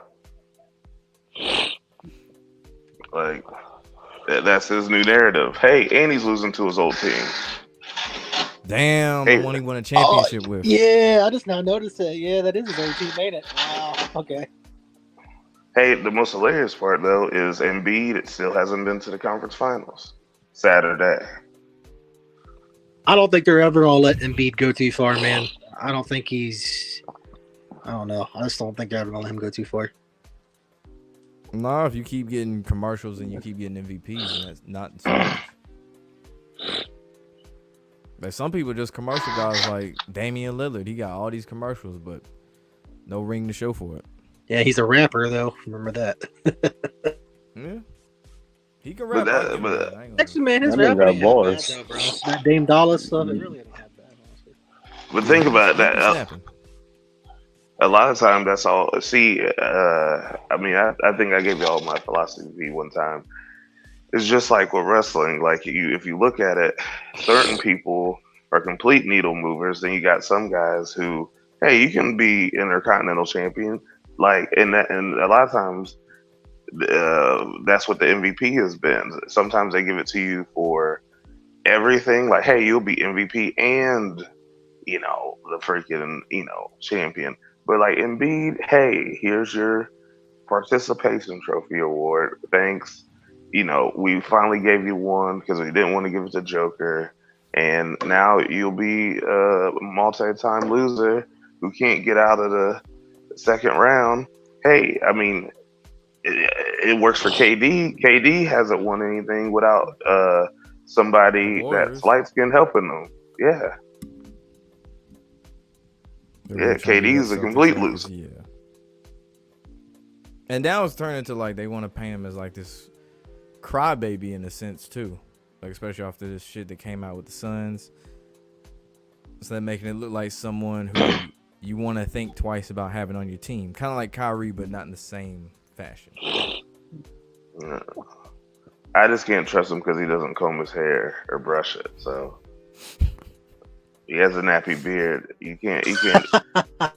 Like that's his new narrative. Hey, and he's losing to his old team. damn, Hey. the one he won a championship with. Yeah, I just now noticed that. Yeah, that is his old team, ain't it? Wow. Okay. Hey, the most hilarious part though is Embiid still hasn't been to the conference finals. Saturday. I don't think they're ever gonna let Embiid go too far, man. I don't think he's. I don't know. I just don't think they're ever gonna let him go too far. Nah, if you keep getting commercials and you keep getting MVPs, and that's not so much. Like some people just commercial guys like Damian Lillard. He got all these commercials, but no ring to show for it. Yeah, he's a rapper though. Remember that. Yeah, he can rap. that- I give him but- that. I ain't gonna- Actually, man, his That nigga rapping got ain't that bad bars. though, bro. That Dame Dollar stuff, it really ain't that bad, honestly. But think about He that. be snapping. A lot of time, that's all. See, I mean, I think I gave you all my philosophy one time. It's just like with wrestling. Like if you look at it, certain people are complete needle movers. Then you got some guys who, hey, you can be intercontinental champion. Like, and a lot of times, that's what the MVP has been. Sometimes they give it to you for everything. Like, hey, you'll be MVP and the freaking champion. But like Embiid, hey, here's your participation trophy award. Thanks. We finally gave you one because we didn't want to give it to Joker. And now you'll be a multi-time loser who can't get out of the second round. Hey, I mean, it works for KD. KD hasn't won anything without somebody Warriors. that's light skinned helping them. Yeah. They're Yeah, really trying to get KD's a Celtics complete records, loser. Yeah. And now it's turning to like they want to paint him as like this crybaby in a sense too, like especially after this shit that came out with the Suns. So they're making it look like someone who you want to think twice about having on your team, kind of like Kyrie, but not in the same fashion. Yeah. I just can't trust him because he doesn't comb his hair or brush it. So he has a nappy beard. You can't.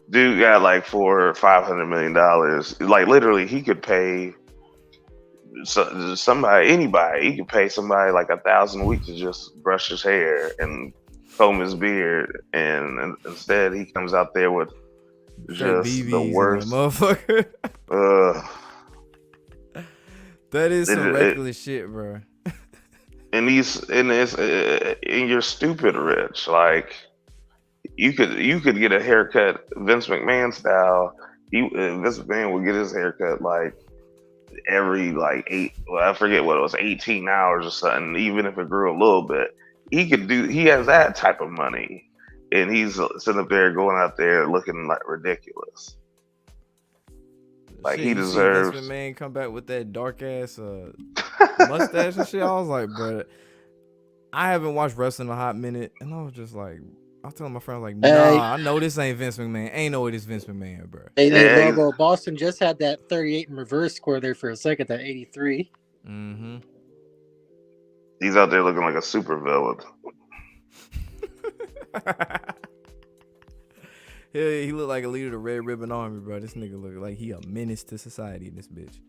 Dude got like $400 or $500 million. Like literally, he could pay anybody. He could pay somebody like $1,000 a week to just brush his hair and comb his beard. And instead, he comes out there with Straight just BBs the in worst. motherfucker. That is some It- reckless shit, bro. And you're stupid rich. Like you could get a haircut Vince McMahon style. Vince McMahon would get his haircut like every I forget what it was, 18 hours or something. Even if it grew a little bit, he has that type of money, and he's sitting up there going out there looking like ridiculous. Like, he you see deserves- Vince McMahon come back with that dark ass mustache and shit. I was like, bro, I haven't watched wrestling in a hot minute, and I was just like, I was telling my friend, like, Hey. nah, I know this ain't Vince McMahon. Ain't no way this Vince McMahon, bro. Hey, Yeah, Logo, Boston just had that 38 in reverse score there for a second, that 83. Mm-hmm. He's out there looking like a super villain. He looked like a leader of the Red Ribbon Army, bro. This nigga look like he a menace to society. This bitch.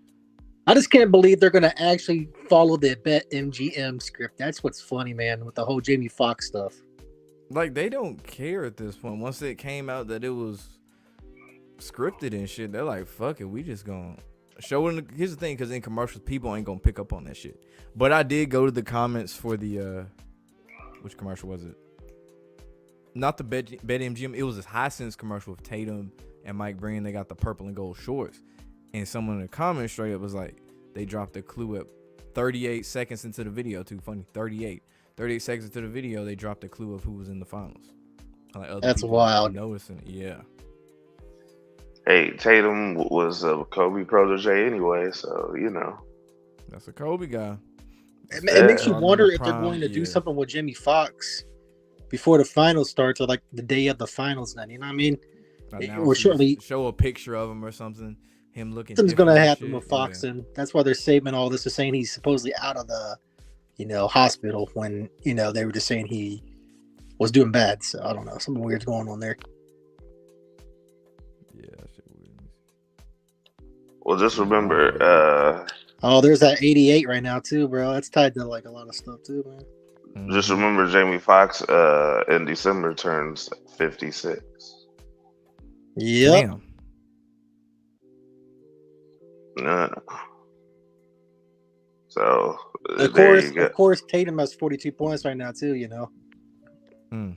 I just can't believe they're going to actually follow the Bet MGM script. That's what's funny, man, with the whole Jamie Foxx stuff. Like, they don't care at this point. Once it came out that it was scripted and shit, they're like, fuck it, we just gonna show it. Here's the thing, because in commercials, people ain't gonna pick up on that shit. But I did go to the comments for the which commercial was it? Not the BetMGM. It was this Hisense commercial with Tatum and Mike Breen. They got the purple and gold shorts, and someone in the comments straight up was like, they dropped a clue at 38 seconds into the video. Too funny, 38 seconds into the video, they dropped a clue of who was in the finals. Like, other That's people wild. noticing it. Yeah. Hey, Tatum was a Kobe protege anyway, so That's a Kobe guy. It makes you Yeah. wonder On the if they're prime, going to do yeah. something with Jimmy Fox before the finals starts, or like the day of the finals. Then, you know what I mean? Or shortly, show a picture of him or something. Him looking. something's going to different and happen shit. with Fox, and that's why they're saving all this. Is saying he's supposedly out of the, hospital when they were just saying he was doing bad. So I don't know, something weird's going on there. Yeah, that shit weird. Well, just remember, There's that 88 right now too, bro. That's tied to like a lot of stuff too, man. just remember Jamie Foxx in December turns 56. Yep. Damn. So Of there you go. course, Tatum has 42 points right now too. Mm.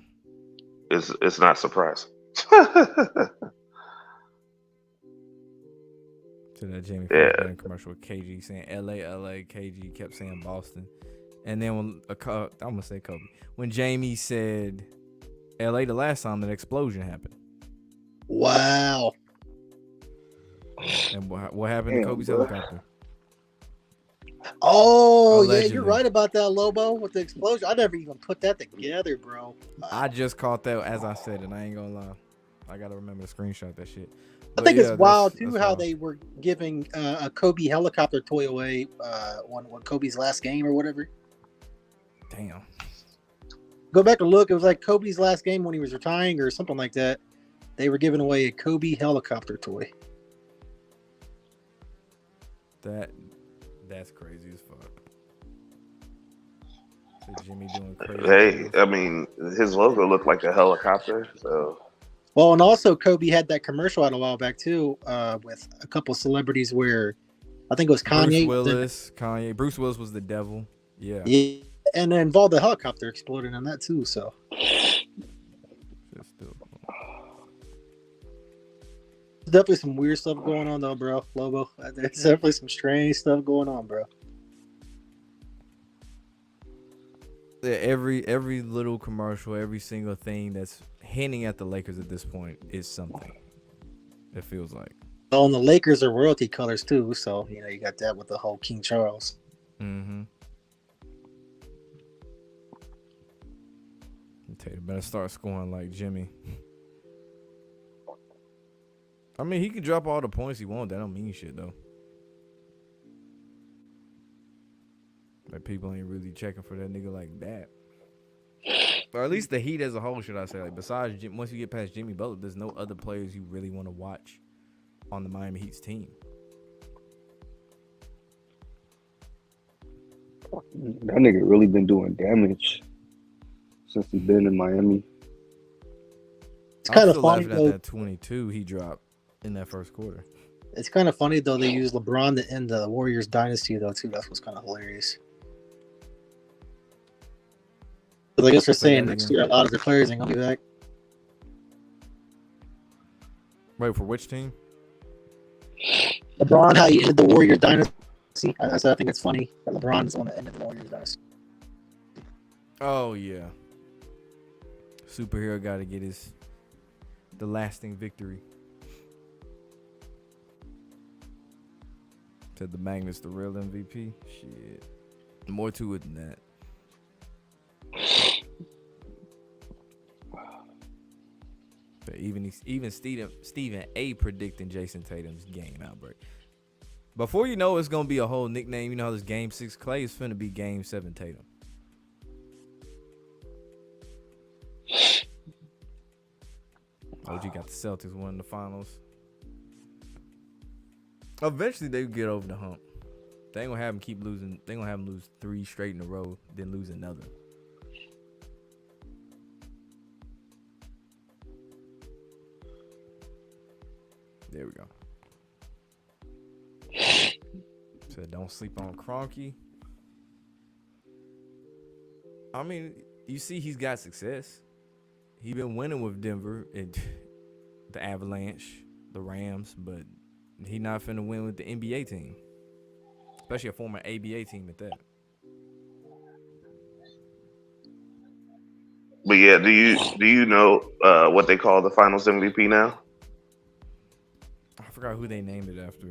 It's not surprising. To that Jamie Yeah. Foxx commercial with KG saying LA, KG kept saying Boston. And then when I'm gonna say Kobe. When Jamie said LA the last time that explosion happened. Wow. And what happened to Damn, Kobe's bro. helicopter? Oh, yeah, Allegedly. you're right about that, Lobo, with the explosion. I never even put that together, bro. I just caught that as I said it. I ain't gonna lie. I gotta remember to screenshot that shit. I But think yeah, it's wild too that's how wild. they were giving a Kobe helicopter toy away on Kobe's last game or whatever. Damn. Go back and look. It was like Kobe's last game when he was retiring or something like that. They were giving away a Kobe helicopter toy. That's crazy as fuck. So Jimmy doing crazy. Hey, stuff. I mean, his logo looked like a helicopter. So Well, and also Kobe had that commercial out a while back too, with a couple celebrities where I think it was Kanye. Kanye. Bruce Willis was the devil. Yeah. Yeah, and it involved a helicopter exploding on that too. So Just still- definitely some weird stuff going on though, bro. Lobo, there's definitely some strange stuff going on, bro. Yeah, every little commercial, every single thing that's hinting at the Lakers at this point is something. It feels like. Oh, and the Lakers are royalty colors too, so you got that with the whole King Charles. Mm-hmm. Tatum better start scoring like Jimmy. I mean, he can drop all the points he wants. That don't mean shit though. Like people ain't really checking for that nigga like that. Or at least the Heat as a whole, should I say? Like besides, once you get past Jimmy Butler, there's no other players you really want to watch on the Miami Heat's team. That nigga really been doing damage since he been in Miami. It's kind I'm of still funny laughing though. at that 22 he dropped in that first quarter. It's kind of funny though they use LeBron to end the Warriors dynasty though too. That's what's kind of hilarious. But I guess they're saying next year a lot of the players ain't gonna be back. Wait, for which team? LeBron, how he ended the Warriors dynasty. I think it's funny that LeBron is the one that ended the Warriors dynasty. Oh yeah. Superhero got to get the lasting victory. Said the Magnus the real MVP. Shit. More to it than that. But even Stephen A predicting Jason Tatum's game outbreak. Before you know it's gonna be a whole nickname. You know how this Game 6 Clay is finna be Game 7 Tatum. OG got the Celtics winning the finals. Eventually they get over the hump. They ain't gonna have them keep losing. They gonna have them lose 3 straight in a row, then lose another. There we go. Said don't sleep on Kroenke. I mean, you see he's got success. He been winning with Denver and the Avalanche, the Rams, but he not finna win with the NBA team. Especially a former ABA team at that. but yeah, do you know what they call the Finals MVP now? I forgot who they named it after.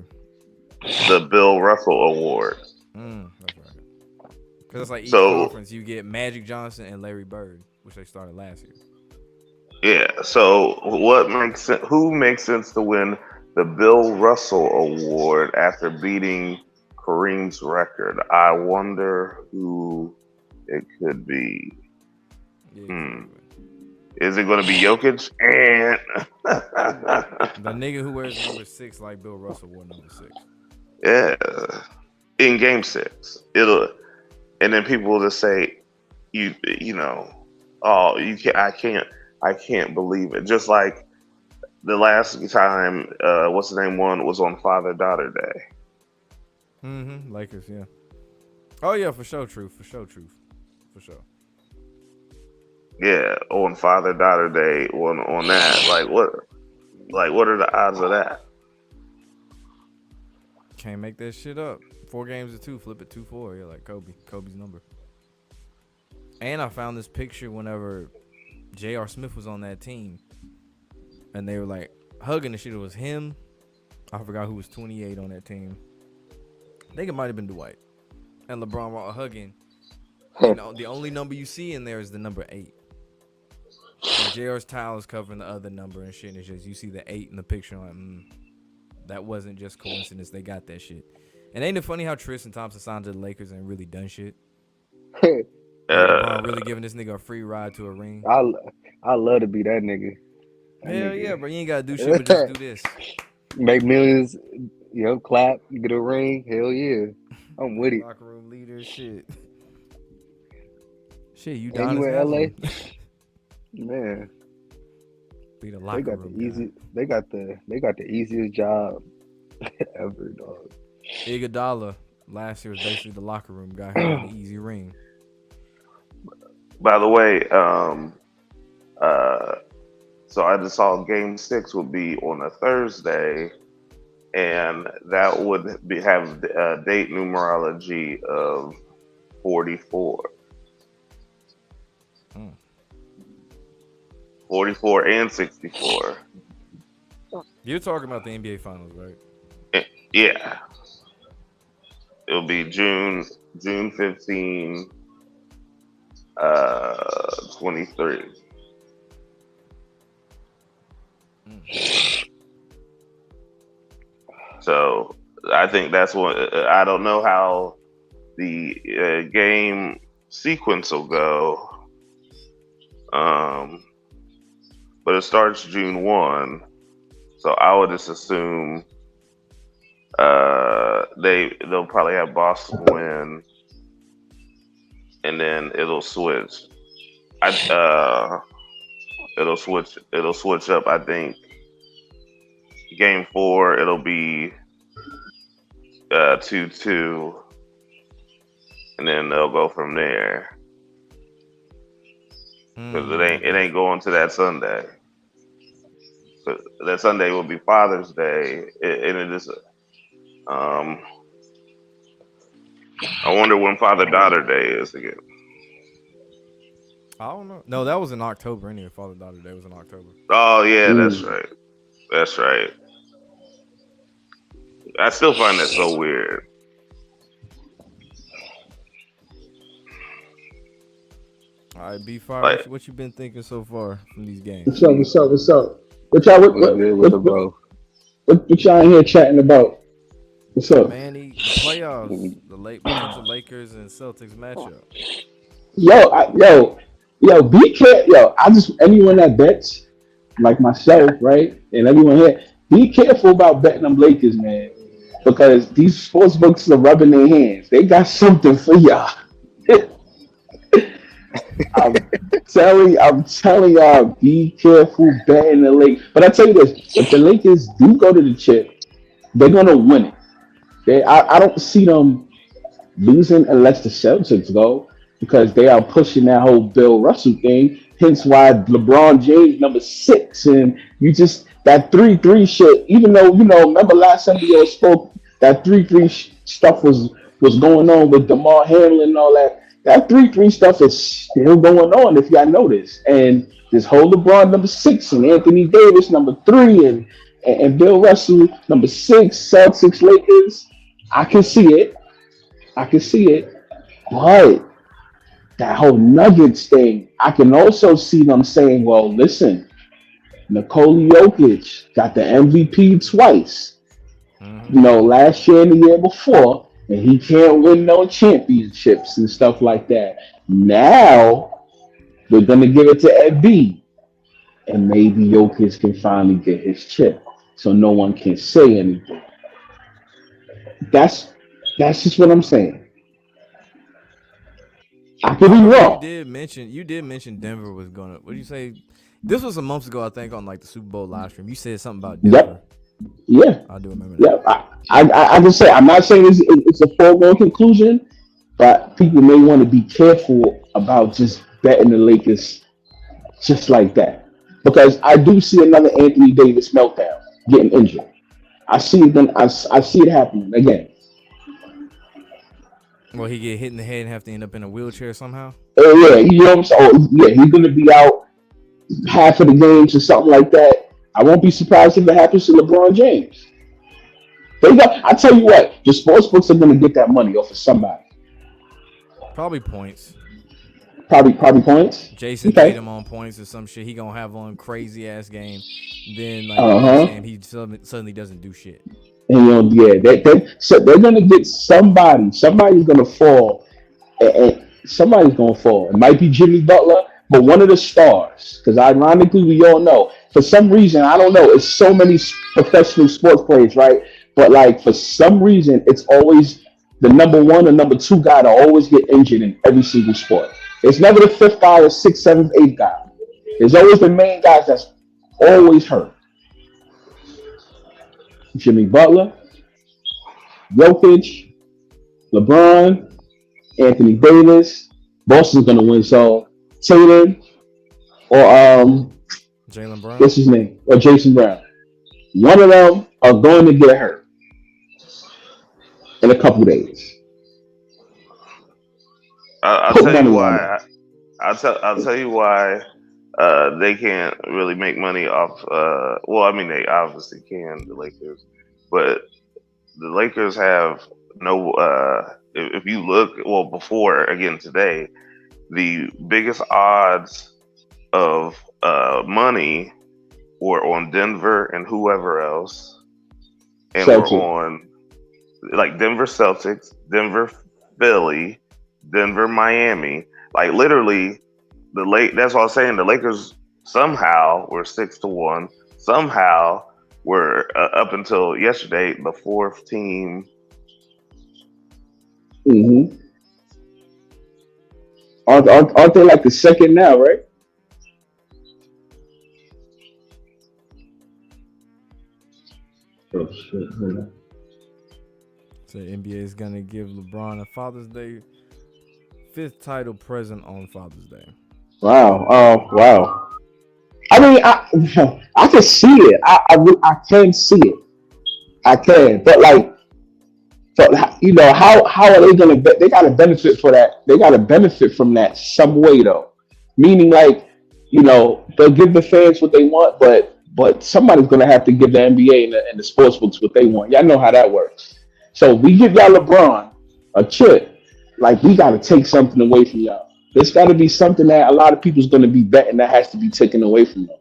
The Bill Russell Award. That's right. Because it's like each So- conference, you get Magic Johnson and Larry Bird, which they started last year. Yeah. So what makes sense? Who makes sense to win the Bill Russell Award after beating Kareem's record? I wonder who it could be. Yeah, Hmm. Is it going to be Jokic? And the nigga who wears number 6 like Bill Russell wore number 6. yeah, in Game 6, and then people will just say, you know, oh, you can't, I can't believe it. Just like the last time, what's the name one was on Father Daughter Day. Mm-hmm. Lakers, yeah. Oh yeah, for sure, truth. For sure. Yeah, on Father Daughter Day on that. What are the odds of that? Can't make that shit up. 4 games to 2, flip it 2-4. Yeah, like Kobe's number. And I found this picture whenever J.R. Smith was on that team, and they were like hugging the shit. It was him. I forgot who was 28 on that team. I think it might have been Dwight. And LeBron were all hugging. And the only number you see in there is the number 8. And JR's towel is covering the other number and shit. And it's just you see the 8 in the picture. Like, that wasn't just coincidence. They got that shit. And ain't it funny how Tristan Thompson signed to the Lakers and really done shit? LeBron really giving this nigga a free ride to a ring. I love to be that nigga. Hell yeah, bro. You ain't gotta do shit but just do this. Make millions, clap, get a ring. Hell yeah. I'm with it. Locker room leader, shit. Shit, you And down you as in hell. LA? Man, Be the they locker got room the easy. They got the easiest job ever, dog. Iguodala last year was basically the locker room guy who got an easy ring. By the way, so I just saw Game 6 would be on a Thursday, and that would have date numerology of 44. 44 and 64. You're talking about the NBA Finals, right? Yeah. It'll be June 15, 23. So I think that's what I don't know how the game sequence will go. But it starts June 1. So I would just assume they'll probably have Boston win, and then it'll switch. It'll switch up. I think Game 4 it'll be 2-2, and then they'll go from there. Because it ain't going to that Sunday. But that Sunday will be Father's Day, and it is. I wonder when Father-Daughter Day is again. I don't know. No, that was in October anyway. Father-Daughter Day was in October. Oh yeah, that's right. That's right. I still find that so weird. All right, B5, Like- what you been thinking so far from these games? What's up? What y'all What's good with the bro? what y'all in here chatting about? What's up? Man, the playoffs, the potential Lakers and Celtics matchup. Yo, be careful. Yo, anyone that bets, like myself, right, and everyone here, be careful about betting them Lakers, man, because these sports books are rubbing their hands. They got something for y'all. I'm telling y'all, be careful betting the Lakers. But I tell you this: if the Lakers do go to the chip, they're gonna win it. I don't see them losing unless the Celtics go, because they are pushing that whole Bill Russell thing. Hence why LeBron James number 6, and you just that 3-3 shit. Even though remember last time we all spoke, that 3-3 stuff was going on with DeMar Hamlin and all that. That 3-3 stuff is still going on, if y'all notice. And this whole LeBron number 6 and Anthony Davis number 3 and Bill Russell number 6, Celtics Lakers. I can see it. But that whole Nuggets thing, I can also see them saying, well, listen, Nikola Jokic got the MVP twice. Mhm. Last year and the year before, and he can't win no championships and stuff like that. Now we're gonna give it to Embiid, and maybe Jokic can finally get his chip, so no one can say anything. That's that's just what I'm saying. I could I be remember wrong. you did mention Denver was gonna. What did you say? This was some months ago, I think, on like the Super Bowl live stream. You said something about Denver. Yep. Yeah. I do remember that. Yep. I can say I'm not saying it's a foregone conclusion, but people may want to be careful about just betting the Lakers just like that. Because I do see another Anthony Davis meltdown getting injured. I see it I see it happening again. Well, he get hit in the head and have to end up in a wheelchair somehow. Yeah, he's gonna be out half of the games or something like that. I won't be surprised if it happens to LeBron James. I tell you what, the sports books are gonna get that money off of somebody. Probably points. Probably points. Jason Okay. Tatum on points or some shit. He gonna have on crazy ass game. Then Uh-huh. he suddenly doesn't do shit. And so they're gonna get somebody. Somebody's gonna fall, and somebody's gonna fall. It might be Jimmy Butler, but one of the stars. Because ironically, we all know for some reason, I don't know. It's so many professional sports players, right? But like for some reason, it's always the number one or number two guy to always get injured in every single sport. It's never the fifth guy or sixth, seventh, eighth guy. It's always the main guys that's always hurt. Jimmy Butler, Jokic, LeBron, Anthony Davis. Boston's gonna win. So Tatum or Jalen Brown. what's his name? Or Jason Brown. One of them are going to get hurt in a couple days. I'll Put tell money you on why. I'll tell you why they can't really make money off. Well, I mean they obviously can, the Lakers, but the Lakers have no. If you look, well, before again today, the biggest odds of money were on Denver and whoever else, and Celtics. we're on like Denver Celtics, Denver Philly, Denver Miami. Like literally, That's what I was saying. The Lakers somehow were 6-1. Somehow were up until yesterday the fourth team. Mm-hmm. Aren't they like the second now, right? Oh shit! Hold on. So the NBA is gonna give LeBron a Father's Day fifth title present on Father's Day. Wow! Oh wow! I mean, I can see it. I can see it. I can, but like, how are they gonna? They got to benefit for that. They got to benefit from that some way though. Meaning, like, they'll give the fans what they want, but somebody's gonna have to give the NBA and the sports books what they want. Y'all know how that works. So we give y'all LeBron a chip, like we got to take something away from y'all. There's got to be something that a lot of people's gonna be betting that has to be taken away from them.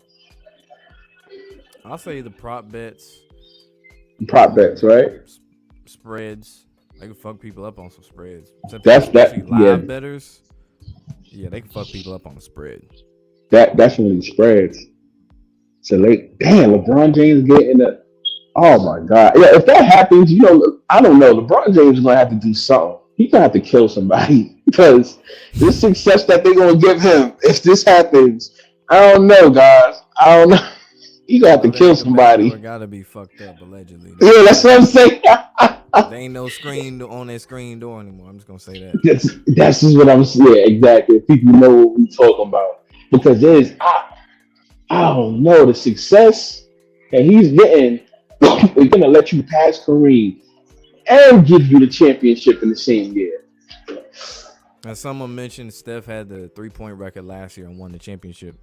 I'll say the prop bets, Prop bets, right? spreads. They can fuck people up on some spreads. That's live betters. Yeah, they can fuck people up on the spread. That definitely spreads. So damn, LeBron James getting a. Oh my God! Yeah, if that happens, I don't know. LeBron James is gonna have to do something. He's gonna have to kill somebody because this success that they're gonna give him, if this happens, I don't know, guys. I don't know. He gonna have to kill somebody. Gotta be fucked up allegedly. Yeah, that's what I'm saying. There ain't no screen on that screen door anymore. I'm just gonna say that. That's just what I'm saying. Yeah, exactly. People know what we talking about because I don't know the success that he's getting. They're gonna let you pass Kareem and give you the championship in the same year. And someone mentioned Steph had the 3-point record last year and won the championship.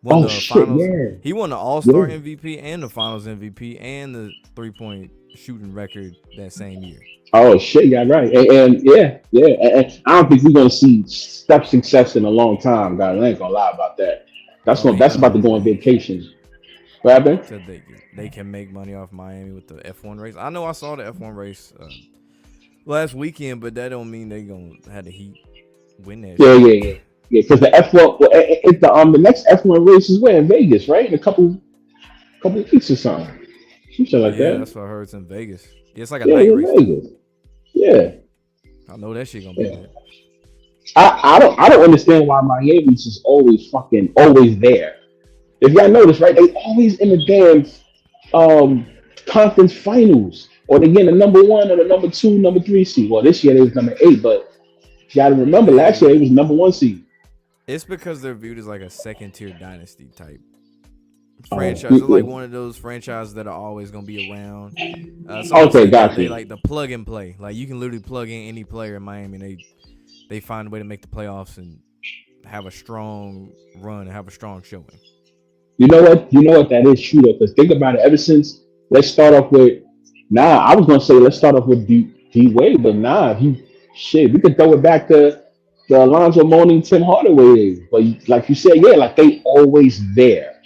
Oh shit! Yeah, he won the All-Star Yeah. MVP and the Finals MVP and the 3-point shooting record that same year. Oh shit! Yeah, right. And yeah. And I don't think we're gonna see Steph success in a long time, guys. I ain't gonna lie about that. That's about to go on vacation. What happened? Said they can make money off Miami with the F1 race. I know I saw the F1 race last weekend, but that don't mean they gonna have the Heat win that Yeah, shit. yeah, yeah. Yeah, because the F1, well, the next F1 race is where in Vegas, right? In a couple of weeks or something, something like Yeah, that. that's what I heard. It's in Vegas. Yeah, it's like a Yeah, night in race too. Vegas. Yeah, I know that shit gonna be yeah. lit. I don't understand why Miami's is always there. If y'all notice, right, they always in the damn conference finals, or they get the number one or the number two, number three seed. Well, this year they was number 8, but you got to remember last year They it was number one seed. It's because they're viewed as like a second tier dynasty type Oh, franchise. They're like one of those franchises that are always gonna be around. So I would okay, say got they you. like the plug and play. Like you can literally plug in any player in Miami, and they find a way to make the playoffs and have a strong run and have a strong showing. You know what? You know what? That is true though. Because think about it. Ever since let's start off with. Nah, I was gonna say let's start off with D Wade, but nah, he shit. We could throw it back to the Alonzo Mourning, Tim Hardaway days. But like you said, yeah, like they always there,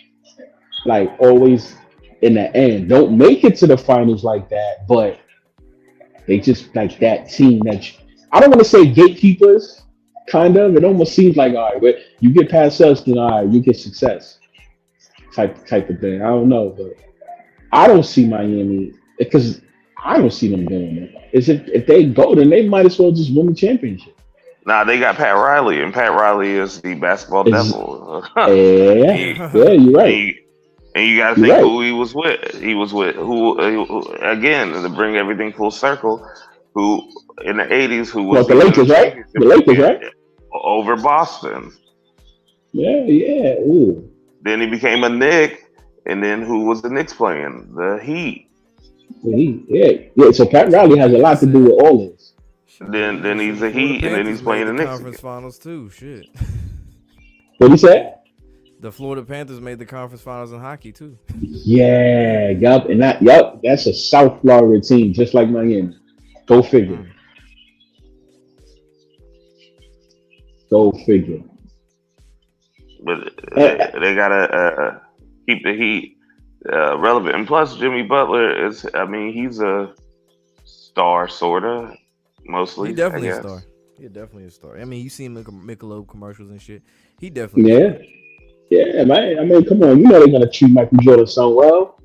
like always in the end. Don't make it to the finals like that, but they just like that team that I don't want to say gatekeepers. Kind of. It almost seems like all right, but you get past us, then all right, you get success type of thing. I don't know, but I don't see Miami because I don't see them doing it. Is if they go, then they might as well just win the championship. Nah, they got Pat Riley, and Pat Riley is the basketball It's, devil. yeah, he, yeah, you're and right. you, and you got to You're think right. who he was with. He was with who again to bring everything full circle. Who in the '80s who was What the the Lakers, right? championship The Lakers, again right? over Boston. Yeah, yeah. Ooh. Then he became a Knick, and then who was the Knicks playing? The Heat. Yeah. So Pat Riley has a Shit, he lot to do said with all this. Then shit, he's the a Florida Heat, and then Panthers he's made playing the the Knicks conference again. finals too. Shit. What he said? The Florida Panthers made the conference finals in hockey too. Yeah, yup, that's a South Florida team, just like Miami. Go figure. Mm. Go figure. But Eh, they gotta keep the Heat relevant. And plus, Jimmy Butler is. I mean, he's a star, sorta, He mostly, I definitely a star. guess. He definitely a star. I mean, you see him in Michelob commercials and shit. He definitely a star. yeah, yeah, man. I mean, come on, you know they're gonna treat Michael Jordan so well.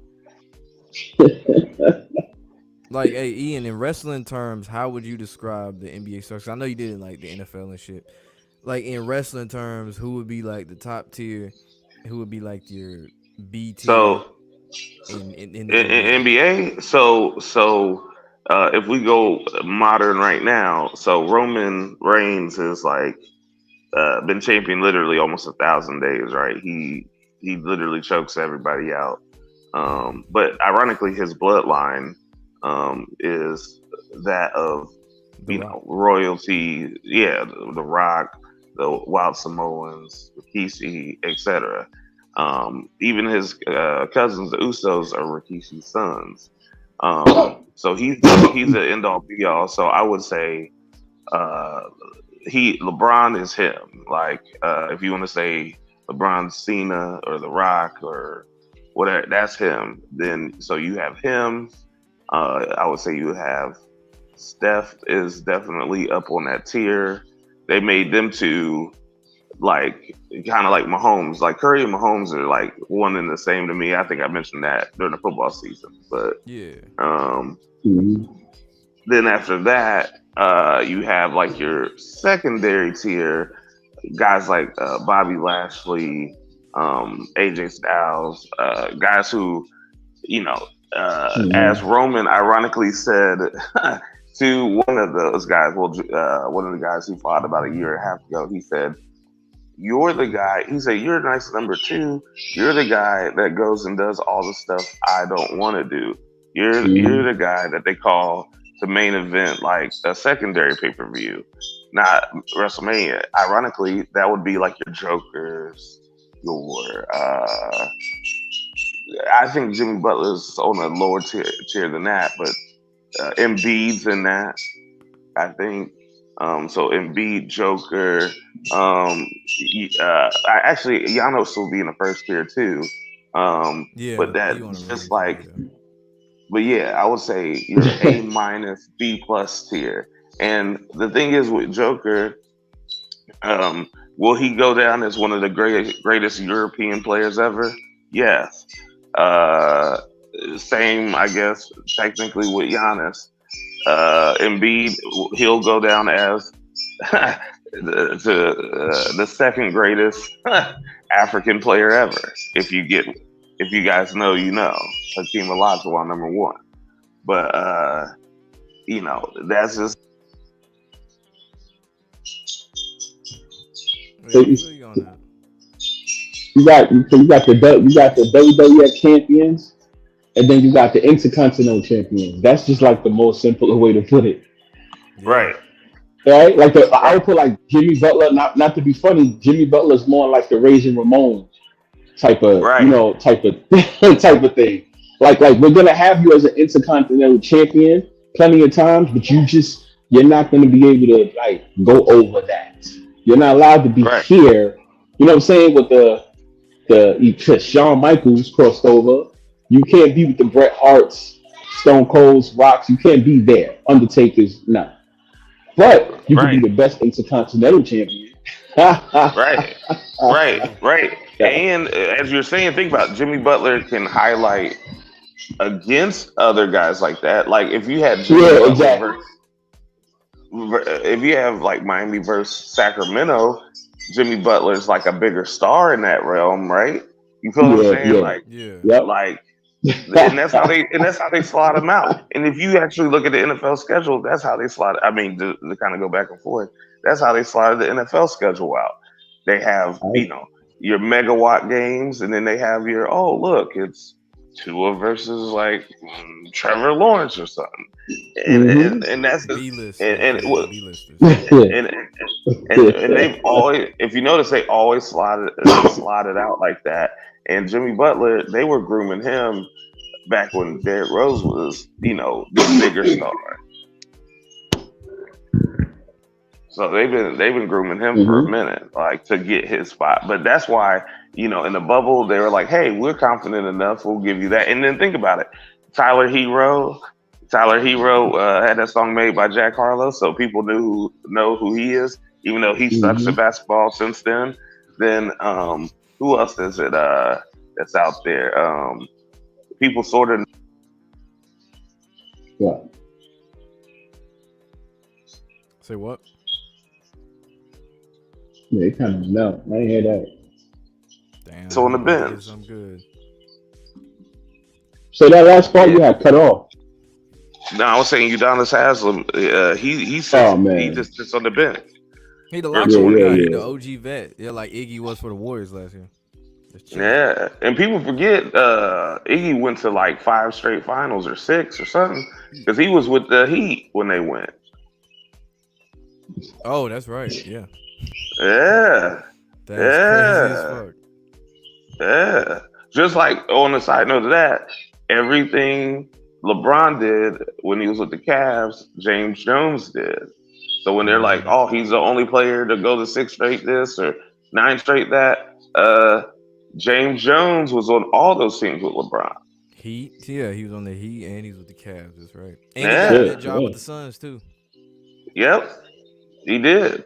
Like, hey, Ian, in wrestling terms, how would you describe the NBA stars? 'Cause I know you did it like the NFL and shit. Like in wrestling terms, who would be like the top tier? Who would be like your B tier So in the in NBA? NBA, if we go modern right now, so Roman Reigns is like been champion literally almost 1,000 days, right? He literally chokes everybody out. But ironically, his bloodline is that of The Rock. royalty. Yeah, the Rock, the Wild Samoans, Rikishi, etc. Even his cousins, the Usos, are Rikishi's sons. So he's an end all be all. So I would say uh, LeBron is him. Like if you want to say LeBron Cena or The Rock or whatever, that's him. Then so you have him. I would say you have Steph is definitely up on that tier. They made them two like kind of like Mahomes. Like Curry and Mahomes are like one and the same to me. I think I mentioned that during the football season. But Yeah. um, Mhm. then after that, you have like your secondary tier guys like Bobby Lashley, AJ Styles, guys who you know, as Mhm. Roman ironically said to one of those guys, well, one of the guys who fought about a year and a half ago, he said, "You're the guy." He said, "You're a nice number two. You're the guy that goes and does all the stuff I don't want to do. You're Mhm. the guy that they call the main event, like a secondary pay per view, not WrestleMania." Ironically, that would be like your Jokers, your I think Jimmy Butler's on a lower tier than that, but Embiid's in that. I think so. Embiid, Joker. I actually Giannis will be in the first tier too. Yeah, But he on that's a just really like, good. but yeah, I would say you're A minus, B plus tier. And the thing is with Joker, will he go down as one of the greatest European players ever? Yes. Uh, Same, I guess, technically with Giannis. Embiid, he'll go down as the second greatest African player ever. If you guys know, you know. Hakeem Olajuwon number one. But that's just Yeah, So I you, feel you on that. you got the WWF champions, and then you got the Intercontinental champions. That's just like the most simpler way to put it. Yeah. right, Right? Like I right, would put like Jimmy Butler, not to be funny, Jimmy Butler's more like the Raising Ramon type of, right, type of type of thing. Like we're gonna have you as an intercontinental champion plenty of times, but you're not gonna be able to like go over that. You're not allowed to be right, here. You know what I'm saying? With the Shawn Michaels crossed over. You can't be with the Bret Harts, Stone Colds, Rocks. You can't be there. Undertaker's not. But you could be right, the best intercontinental champion. Yeah. right, right, right. And as you're saying, think about it, Jimmy Butler can highlight against other guys like that. Like if you had Jimmy Yeah, Butler exactly. versus, if you have like Miami versus Sacramento, Jimmy Butler's like a bigger star in that realm, right? You feel what I'm Yeah, saying? yeah. Yeah. Yep. Like, and that's how they slot them out. And if you actually look at the NFL schedule, that's how they slot. I mean, to kind of go back and forth, that's how they slotted the NFL schedule out. They have I, your megawatt games, and then they have your look, it's Tua versus like Trevor Lawrence or something, and hmm and, and that's B listers, and it yeah, was B listers. and and they've always, if you notice, they always slotted out like that. And Jimmy Butler, they were grooming him back when Derrick Rose was, the bigger star. So they've been grooming him for a hmm minute, like to get his spot. But that's why, in the bubble, they were like, "Hey, we're confident enough. We'll give you that." And then think about it, Tyler Hero. Tyler Hero had that song made by Jack Harlow, so people know who he is, even though he sucks hmm at basketball since then. Then who else is it that's out there? People sort of Yeah. Say what? Yeah, it kind of no. I ain't hear that. Damn. so on the I'm about to get bench. some good. So that last part Yeah. you had cut off. No, I was saying Udonis Haslam. Oh he man. just sits on the bench. He the Or locker Yeah, room yeah, guy. He yeah. the OG vet. Yeah, like Iggy was for the Warriors last year. Just chilling. Yeah, and people forget Iggy went to like 5 straight finals or 6 or something because he was with the Heat when they went. Oh, that's right. Yeah. Yeah, That's crazy as yeah, fuck. yeah. Just like on the side note of that, everything LeBron did when he was with the Cavs, James Jones did. So when they're like, Mhm. "Oh, he's the only player to go to 6 straight this or 9 straight that," James Jones was on all those teams with LeBron. Heat. Yeah, he was on the Heat and he's with the Cavs. That's right. And he got Yeah, Shit. that job Yeah. with the Suns too. yep, he did.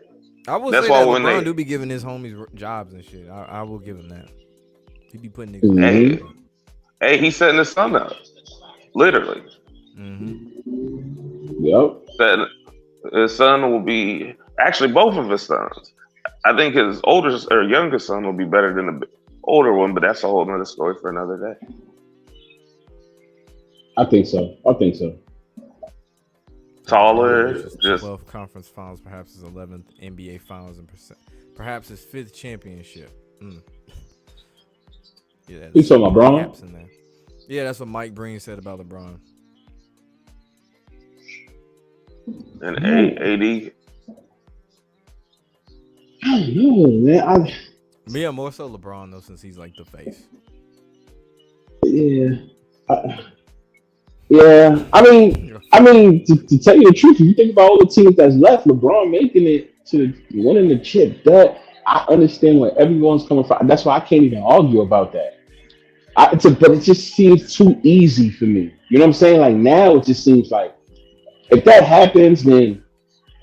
I will That's say why that when LeBron they, do be giving his homies jobs and shit. I will give him that. He be putting niggas hmm hey, hey, he's setting his son up, literally. Mm-hmm. Yep. That his son will be actually both of his sons. I think his older or younger son will be better than the older one, but that's a whole other story for another day. I think so. I think so. Taller, Reaches just 12th conference finals, perhaps his 11th NBA finals, and perhaps his 5th championship. Yeah, You talking about Braun? gaps in there. Yeah, that's what Mike Breen said about LeBron. an AD. I don't know, man. Me, I'm more so LeBron though, since he's like the face. Yeah. Yeah. To tell you the truth, if you think about all the teams that's left, LeBron making it to winning the chip, that I understand where everyone's coming from. That's why I can't even argue about that. But it just seems too easy for me. You know what I'm saying? Like now, it just seems like if that happens, then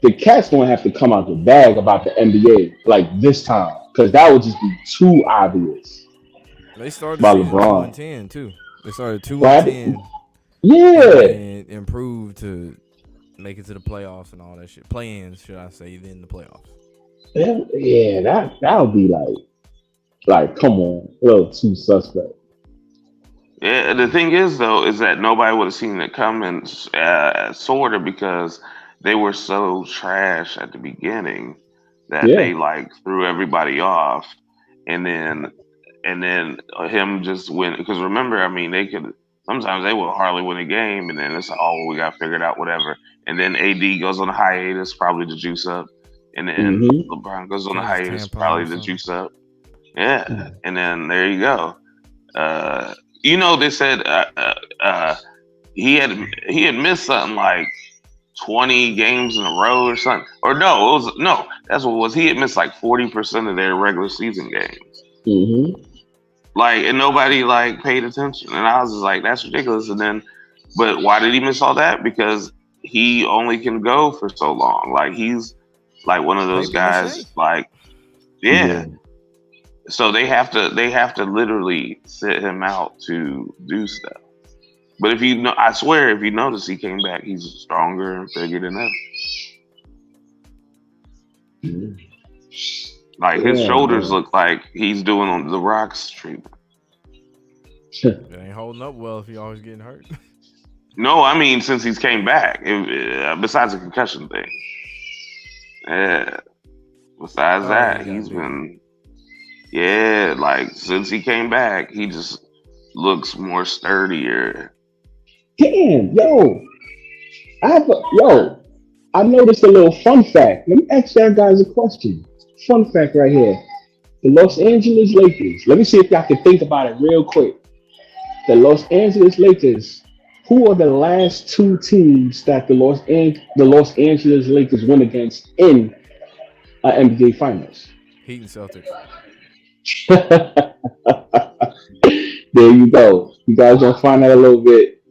the Cats gonna have to come out the bag about the NBA like this time because that would just be too obvious They started the by season LeBron. 2-10 too. They started Right? 2-10 Yeah, and improved to make it to the playoffs and all that shit. Play-ins, should I say, then the playoffs. yeah. That would be like come on, a little too suspect. Yeah, the thing is though, is that nobody would have seen it coming, sort of, because they were so trash at the beginning that Yeah. they like threw everybody off, and then him just win. Because remember, I mean, they could sometimes they will hardly win a game, and then it's oh we got figured out whatever, and then AD goes on a hiatus probably to juice up, and then Hmm. LeBron goes on a Change hiatus tampon or probably to something. juice up, yeah, and then there you go. Uh, they said he had missed something like 20 games in a row or something. Or no, it was no, that's what it was. He had missed like 40% of their regular season games. Hmm. Like, and nobody like paid attention. And I was just like, that's ridiculous. And then, but why did he miss all that? Because he only can go for so long. Like he's like one of those Paper mache. guys. Like, yeah. So they have to literally sit him out to do stuff. But if you know, I swear, if you notice, he came back. He's stronger and bigger than ever. Mhm. Like his Yeah, shoulders man. look like he's doing on the Rock's treatment. It ain't holding up well if he always getting hurt. No, I mean since he's came back. Besides the concussion thing, yeah. Besides Oh, that, he got he's bigger. been, yeah. Like since he came back, he just looks more sturdier. Damn, I noticed a little fun fact. Let me ask y'all guys a question. Fun fact right here. The Los Angeles Lakers. Let me see if y'all can think about it real quick. The Los Angeles Lakers. Who are the last two teams that the Los Angeles Lakers went against in NBA Finals? Heat and Celtics. There you go. You guys gonna find out a little bit.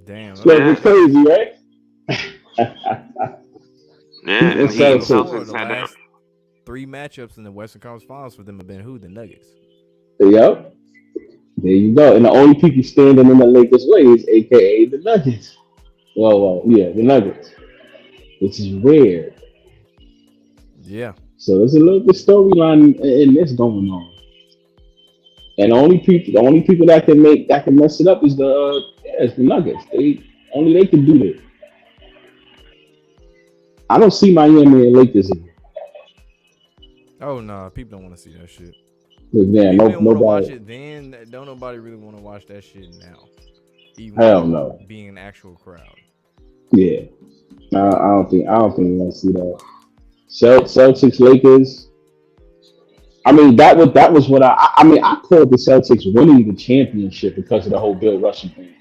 Damn. It's a little bit crazy, right? Yeah, and It's he and so- Celtics The had that. last 3 matchups in the Western Conference Finals for them have been who? The Nuggets. Yep. There you go. And the only people standing in the Lakers' way is AKA the Nuggets. Well, yeah, the Nuggets. Which is weird. Yeah. So there's a little bit storyline in this going on. And the only people that can mess it up is the Nuggets. Only they can do that. I don't see Miami and Lakers again. Oh no, people don't want to see that shit. But yeah, People didn't want to watch nobody. it then. Don't nobody really want to watch that shit now. Even Hell with no. being an actual crowd. Yeah, I don't think we want to see that. Celtics Lakers. I mean that was what I mean I called the Celtics winning the championship because of the whole Bill Russell thing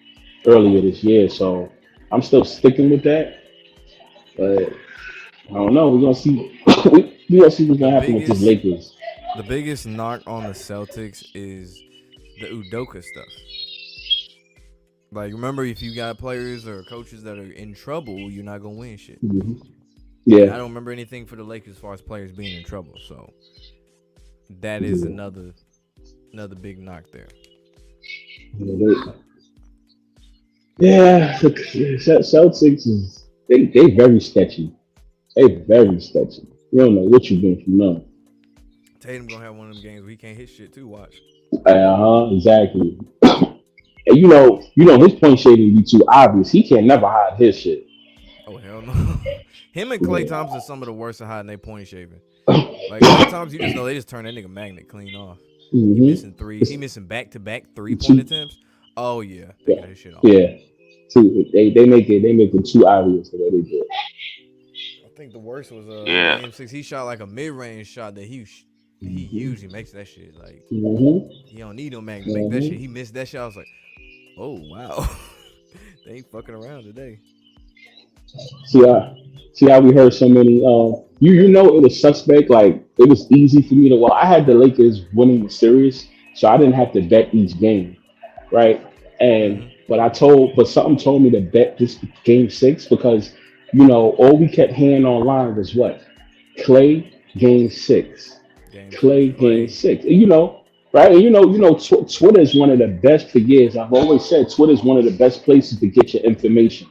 earlier this year. So I'm still sticking with that. But I don't know. We're gonna see. We're gonna see what's gonna happen with these Lakers. The biggest knock on the Celtics is the Udoka stuff. Like, remember, if you got players or coaches that are in trouble, you're not gonna win shit. Mhm. I Yeah, don't remember anything for the Lakers as far as players being in trouble. So that is another big knock there. yeah. The Celtics is they very sketchy. They very sketchy. You don't know what you're doing from them. Tatum gonna have one of them games where he can't hit shit too. Watch. Exactly. And you know his point shading be too obvious. He can never hide his shit. Oh hell no. Him and Klay Thompson some of the worst at hiding they point shaving. Like sometimes you just know they just turn that nigga magnet clean off. He Mhm. missing threes. He missing back-to-back 3-point attempts. Oh yeah, they got his shit off. Yeah. Too, they make it too obvious the way they do it. I think the worst was Yeah. Game 6. He shot like a mid-range shot that he usually makes that shit. Like Mm-hmm. he don't need no magnet to make that shit. He missed that shot. I was like, oh wow, they ain't fucking around today. See how we heard so many. You know it was suspect. Like it was easy for me to. Well, I had the Lakers winning the series so I didn't have to bet each game, right? And Hmm. but something told me to bet this game six because all we kept hearing online was what Clay game six, Game six, Clay game Clay. six. Right? And Twitter is one of the best for years. I've always said Twitter is one of the best places to get your information,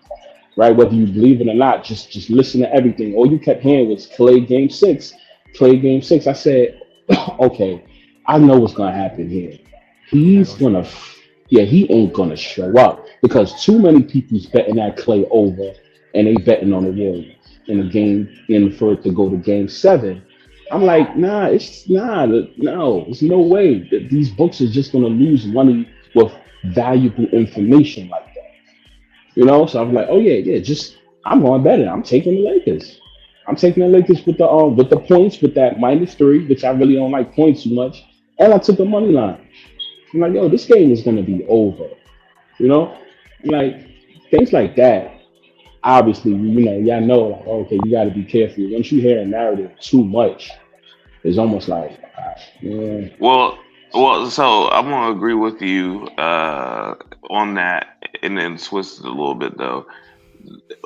right? Whether you believe it or not, just listen to everything. All you kept hearing was Clay game six, Clay game six. I said, okay, I know what's gonna happen here. He not He's gonna show gonna, up. yeah, he ain't gonna show up because too many people's betting that Clay over, and they betting on the Warriors in the game in for it to go to game seven. I'm like, nah, no, there's no way that these books are just gonna lose money with valuable information like that. So I'm like, oh yeah, yeah, just I'm going better. I'm taking the Lakers. I'm taking the Lakers with the points with that -3, which I really don't like points too much. And I took the money line. I'm like, yo, this game is gonna be over. You know, like things like that. Obviously, y'all know, like, okay, you got to be careful. Once you hear a narrative too much, it's almost like, yeah, So I'm gonna agree with you on that, and then twist it a little bit though.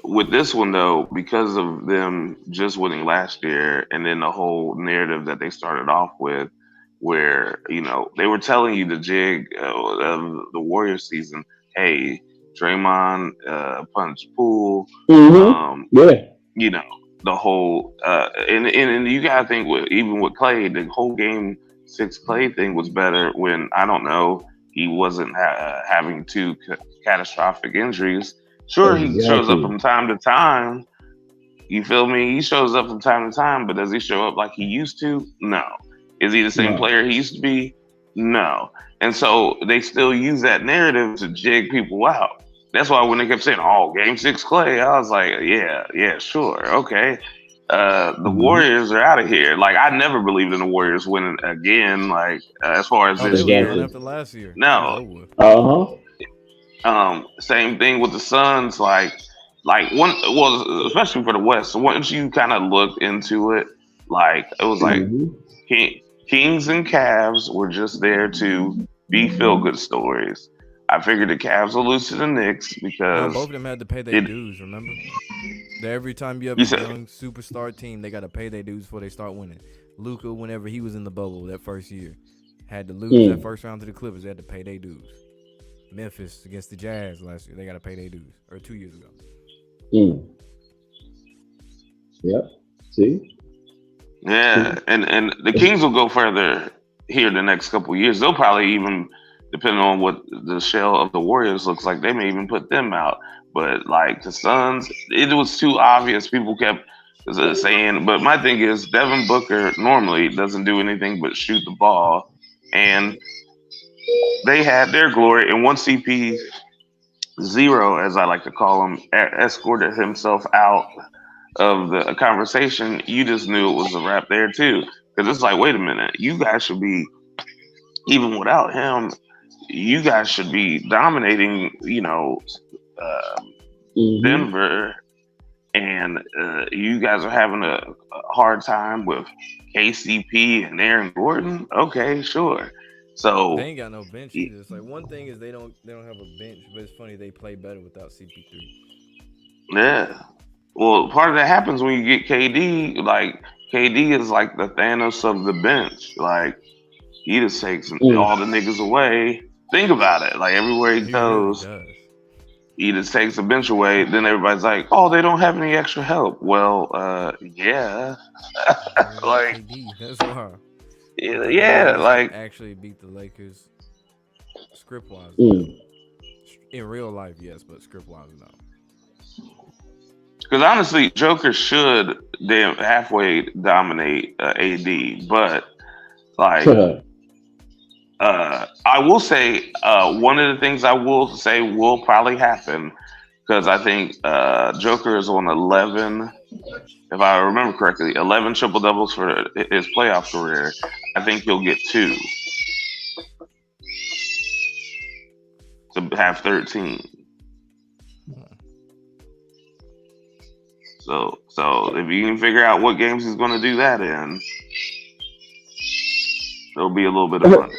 With this one though, because of them just winning last year, and then the whole narrative that they started off with, where they were telling you the jig of the Warriors season. Hey, Draymond punch Poole. mm-hmm, Um, yeah, you know the whole and you gotta think with even with Clay, the whole game six Clay thing was better when I don't know he wasn't having two catastrophic injuries. Sure, he shows up exactly. from time to time. You feel me? He shows up from time to time, but does he show up like he used to? No. Is he the same No, player he used to be? No. And so they still use that narrative to jig people out. That's why when they kept saying, "Oh, Game Six Clay," I was like, "Yeah, yeah, sure, okay." The mm-hmm. Warriors are out of here. Like I never believed in the Warriors winning again. Like as far as Oh, they this was Again, done year, after last year. It was no. over with. uh huh, Same thing with the Suns. Like one, well, especially for the West. So once you kind of looked into it, like it was like mm-hmm. Kings and Cavs were just there to be feel good stories. I figured the Cavs will lose to the Knicks No, both because of them had to pay their it. dues. Remember, that every time you have You a said, young superstar team, they got to pay their dues before they start winning. Luca, whenever he was in the bubble that first year, had to lose that Mm, first round to the Clippers. They had to pay their dues. Memphis against the Jazz last year, they got to pay their dues. Or 2 years ago. mm. Yep. See, yeah, see, and the it's, Kings will go further here the next couple of years. They'll probably even, depending on what the shell of the Warriors looks like, they may even put them out. But like the Suns, it was too obvious. People kept saying, but my thing is, Devin Booker normally doesn't do anything but shoot the ball, and they had their glory. And once CP zero, as I like to call him, escorted himself out of the conversation, you just knew it was a wrap there too. Because it's like, wait a minute, you guys should be, even without him, you guys should be dominating, uh, mm-hmm. Denver, and you guys are having a hard time with KCP and Aaron Gordon. Okay, sure. They So, ain't got no bench either. It's like one thing is they don't have a bench, but it's funny they play better without CP3. yeah. Well, part of that happens when you get KD. Like, KD is like the Thanos of the bench. Like, he just takes Mm, all the niggas away. Think about it. Like, everywhere he He really goes, does. he just takes the bench away. Then everybody's like, oh, they don't have any extra help. Well, yeah. They ain't got Like, KD. That's why. You think the yeah. Warriors can Like, actually beat the Lakers script wise? No. mm. In real life, yes, but script wise, no. because honestly, Joker should damn halfway dominate AD. But, like, I will say one of the things I will say will probably happen because I think Joker is on 11, if I remember correctly, 11 triple doubles for his playoff career. I think he'll get two to have 13. So if you can figure out what games he's going to do that in, there'll be a little bit of fun.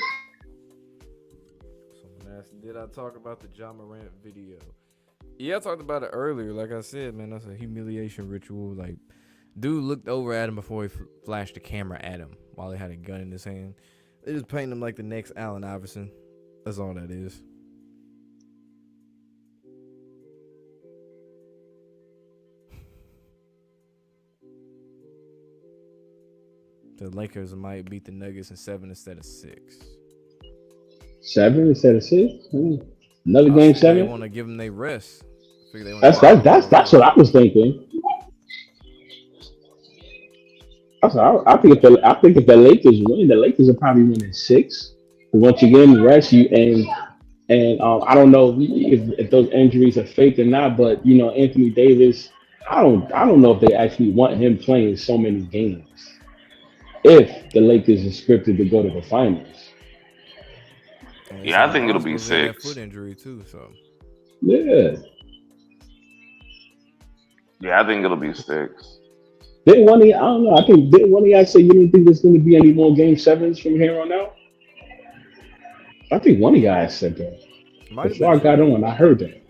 Did I talk about the John Morant video? Yeah, I talked about it earlier. Like I said, man, that's a humiliation ritual. Like, dude looked over at him before he flashed the camera at him while he had a gun in his hand. They just paint him like the next Allen Iverson. That's all that is. The Lakers might beat the Nuggets in 7 instead of 6. 7 instead of 6. Another game They 7. want to give them their rest. That's what I was thinking. I think if the Lakers win, the Lakers will probably win in 6. But once you get in rest, you and I don't know if those injuries are fake or not, but you know Anthony Davis, I don't know if they actually want him playing so many games. If the Lakers are scripted to go to the finals, Yeah, I think it'll be Bron's was in that 6. foot injury too, so yeah. Yeah, I think it'll be 6. Didn't one of I don't know. I think didn't one of y'all say you didn't think there's going to be any more game 7s from here on out? I think one of y'all said that. Before I got on, I heard that.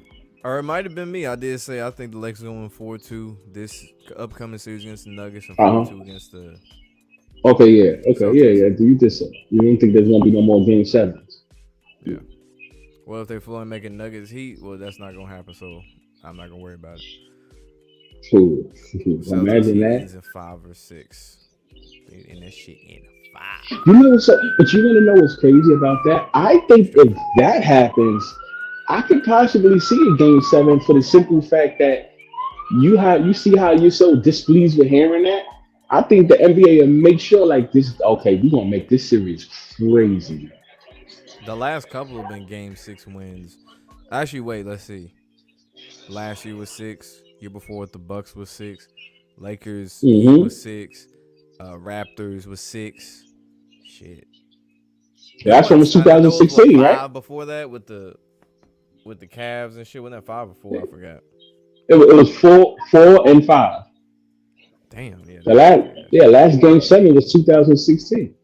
Or it might have been me. I did say I think the Lakers are going 4-2 this upcoming series against the Nuggets and 4-2 against the. Okay, yeah. You just said you didn't think there's going to be no more game 7s. Yeah. Well, if they fully make a Nuggets Heat, well, that's not going to happen. So I'm not going to worry about it. Cool. So Imagine that. In 5 or 6. And that shit in 5. You know what's up? But you want to know what's crazy about that? I think if that happens, I could possibly see a game 7 for the simple fact that you see how you're so displeased with hearing that. I think the NBA will make sure like this. Okay, we're gonna make this series crazy. The last couple have been game 6 wins. Actually, wait, let's see. Last year was 6. Year before with the Bucks was 6. Lakers was 6. Raptors was 6. Shit. Yeah, that's from 2016, right? Before that with the Cavs and shit. Wasn't that 5 or 4? I forgot. It was 4 and 5. Damn. Yeah. Last game 7 was 2016.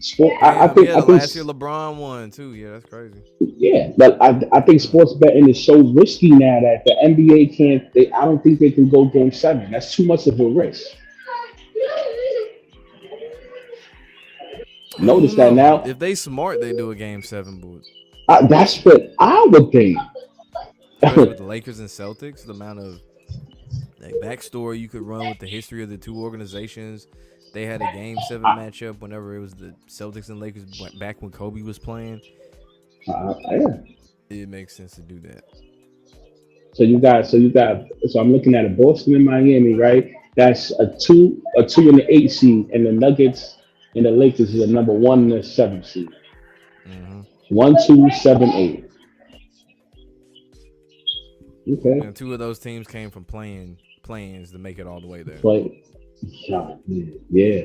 Shit. I think last year LeBron won too. Yeah, that's crazy. Yeah, but I think sports betting is so risky now that the NBA can't. I don't think they can go game 7. That's too much of a risk. Notice that now. If they smart, they do a game 7, but that's what I would think. with the Lakers and Celtics, the amount of like backstory you could run with the history of the two organizations. They had a game 7 matchup whenever it was the Celtics and Lakers back when Kobe was playing. Yeah. It makes sense to do that. So I'm looking at a Boston and Miami, right? That's a 2 and the 8 seed, and the Nuggets and the Lakers is a number 1 and the 7 seed. 1, 2, 7, 8. Okay. And 2 of those teams came from play-ins to make it all the way there. Yeah.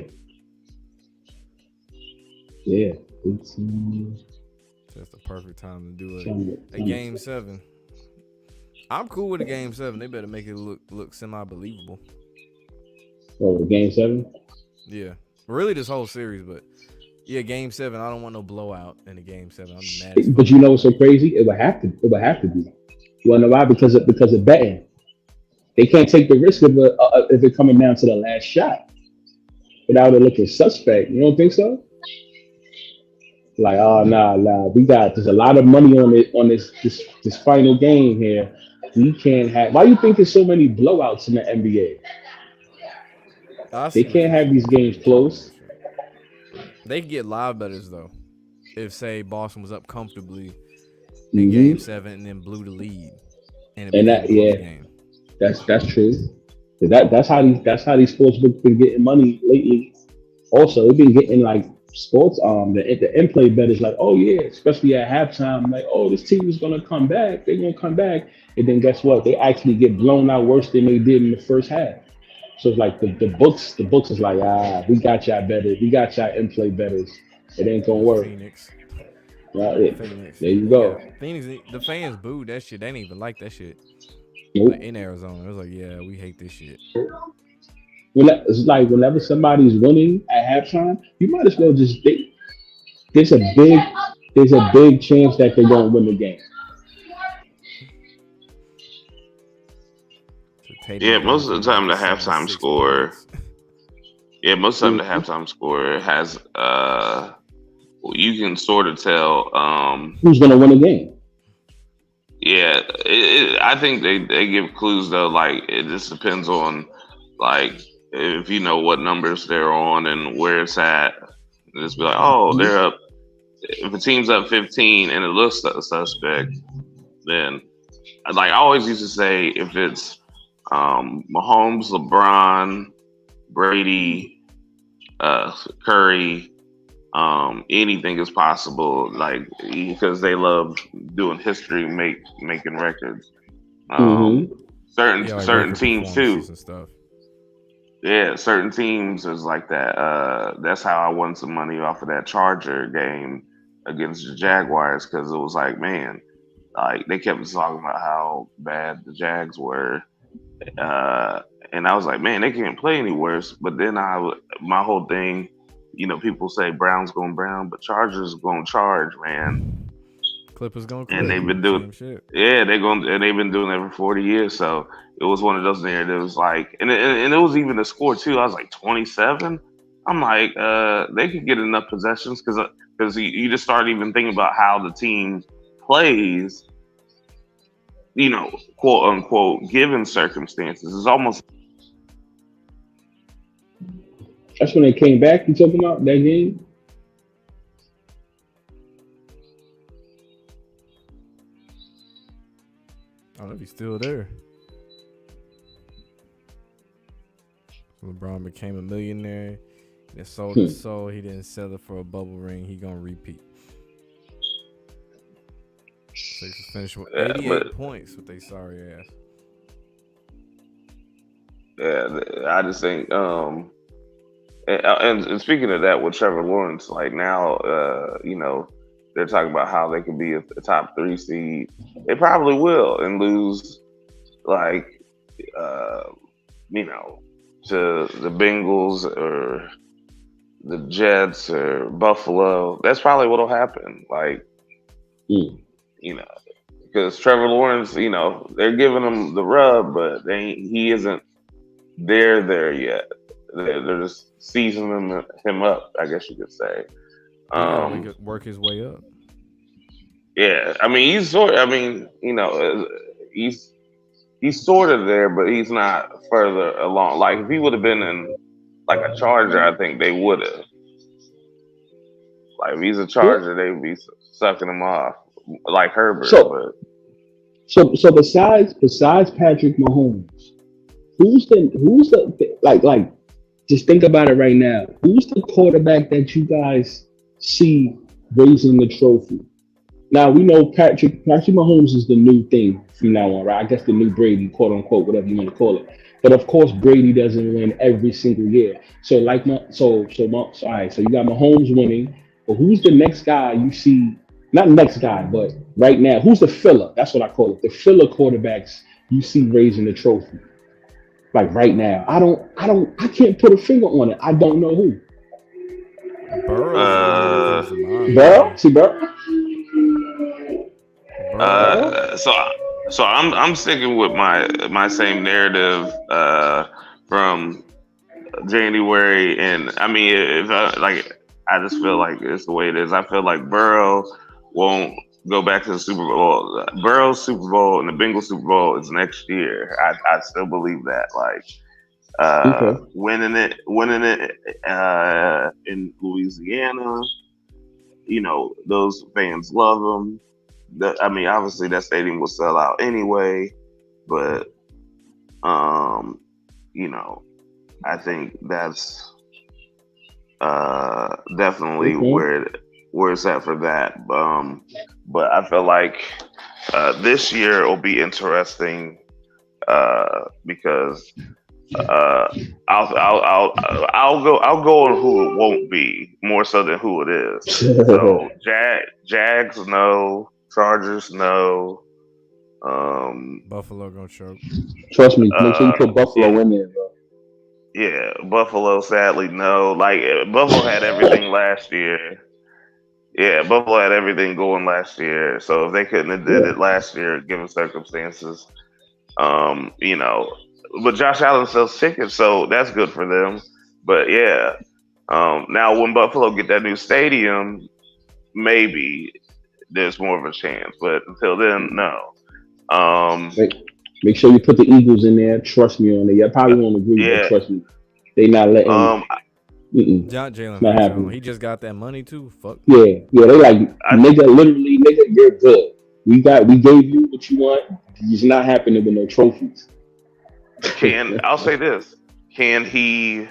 That's the perfect time to do a game 7. I'm cool with a game 7. They better make it look semi-believable. Oh, game 7? Yeah. Really this whole series, but yeah, game 7. I don't want no blowout in a game 7. I'm mad as fuck. But you know what's so crazy? It would have to be. You wanna know why? Because of betting. They can't take the risk of it coming down to the last shot without it looking suspect. You don't think so? Like, oh nah, there's a lot of money on this final game here. We can't have. Why do you think there's so many blowouts in the NBA? They can't have these games close. They could get live bettors though. If say Boston was up comfortably in game 7 and then blew the lead, and game. That's true. That's how these sports books been getting money lately. Also, they've been getting like sports the in-play bet is like, oh yeah, especially at halftime, like, oh, this team is gonna come back. They're gonna come back, and then guess what? They actually get blown out worse than they did in the first half. So it's like the books is like, we got y'all better. We got y'all in-play betters. It ain't gonna work. Phoenix. Phoenix. There you go. Yeah, Phoenix. The fans booed that shit. They didn't even like that shit. Nope. Like in Arizona, it was like, yeah, we hate this shit. It's like whenever somebody's winning at halftime, you might as well just there's a big chance that they won't win the game. So Tatum Yeah, is most of the time the averaging like halftime 76 score. points. Yeah, most of the Mhm. halftime score has you can sort of tell. Who's gonna win the game? Yeah, I think they give clues though. Like it just depends on like if you know what numbers they're on and where it's at. Just be like, oh, they're up. If a team's up 15 and it looks suspect, then like I always used to say, if it's Mahomes, LeBron, Brady, Curry, anything is possible. Like because they love doing history, making records. Mm-hmm. Yeah, like Certain record teams performances too. and stuff. Yeah, certain teams is like that. That's how I won some money off of that Charger game against the Jaguars because it was like, man, like they kept talking about how bad the Jags were, uh, and I was like, man, they can't play any worse. But then my whole thing, people say Brown's going Brown, but Chargers going Charge, man, Clippers gonna and clip. they've been Same doing, shit. yeah, they've been doing it for 40 years. So it was one of those narratives, like, and it was even a score too. I was like 27. I'm like, they could get enough possessions because you just start even thinking about how the team plays, quote unquote, given circumstances. It's almost That's when they came back. You talking about that game? I don't know if he's still there. LeBron became a millionaire. He sold his soul. He didn't sell it for a bubble ring. He gonna repeat. Sixers finished with 88 but points with they sorry ass. yeah, I just think, and speaking of that with Trevor Lawrence, like now, they're talking about how they could be a top 3 seed. They probably will and lose, like, uh, to the Bengals or the Jets or Buffalo. That's probably what'll happen. Like, Mm. Because Trevor Lawrence, they're giving him the rub, but he isn't there yet. They're just seasoning him up, I guess you could say. He gotta work his way up. Yeah, I mean he's sort of there, but he's not further along. Like if he would have been in like a Charger, I think they would have. Like if he's a Charger, they'd be sucking him off like Herbert. So, so besides Patrick Mahomes, who's the like just think about it right now. Who's the quarterback that you guys see raising the trophy? Now we know Patrick Mahomes is the new thing from now on, right? I guess the new Brady, quote unquote, whatever you want to call it. But of course, Brady doesn't win every single year. So all right. So you got Mahomes winning, but who's the next guy you see? Not next guy, but right now, who's the filler? That's what I call it. The filler quarterbacks you see raising the trophy. Like right now, I can't put a finger on it. I don't know who. Burrow's the only one that comes to mind. Burrow? See Burrow? So I'm sticking with my same narrative from January, and I mean if I just feel like it's the way it is. I feel like Burrow won't go back to the Super Bowl. Burrow's Super Bowl and the Bengals Super Bowl is next year. I still believe that. Like winning it in Louisiana, those fans love him. I mean, obviously that stadium will sell out anyway, but I think that's definitely where it's at for that. But I feel like this year will be interesting because I'll go on who it won't be more so than who it is. So Jags no. Chargers, no. Buffalo gonna choke. Trust me, make sure you put Buffalo in there, bro. Yeah, Buffalo, sadly, no. Like Buffalo had everything last year. Yeah, Buffalo had everything going last year. So if they couldn't have did Yeah. it last year, given circumstances, you know, but Josh Allen sells tickets, so that's good for them. But yeah, now when Buffalo get that new stadium, maybe there's more of a chance. But until then, no. Um, Make, make sure you put the Eagles in there. Trust me on it. I probably won't agree, but yeah. trust me, they not letting. Um, Mm-mm, Jalen it's not Hurts, happening. he just got that money too. Fuck. Yeah, yeah, they like I nigga, literally, nigga, you're good. We gave you what you want. It's not happening with no trophies. I'll say this: can he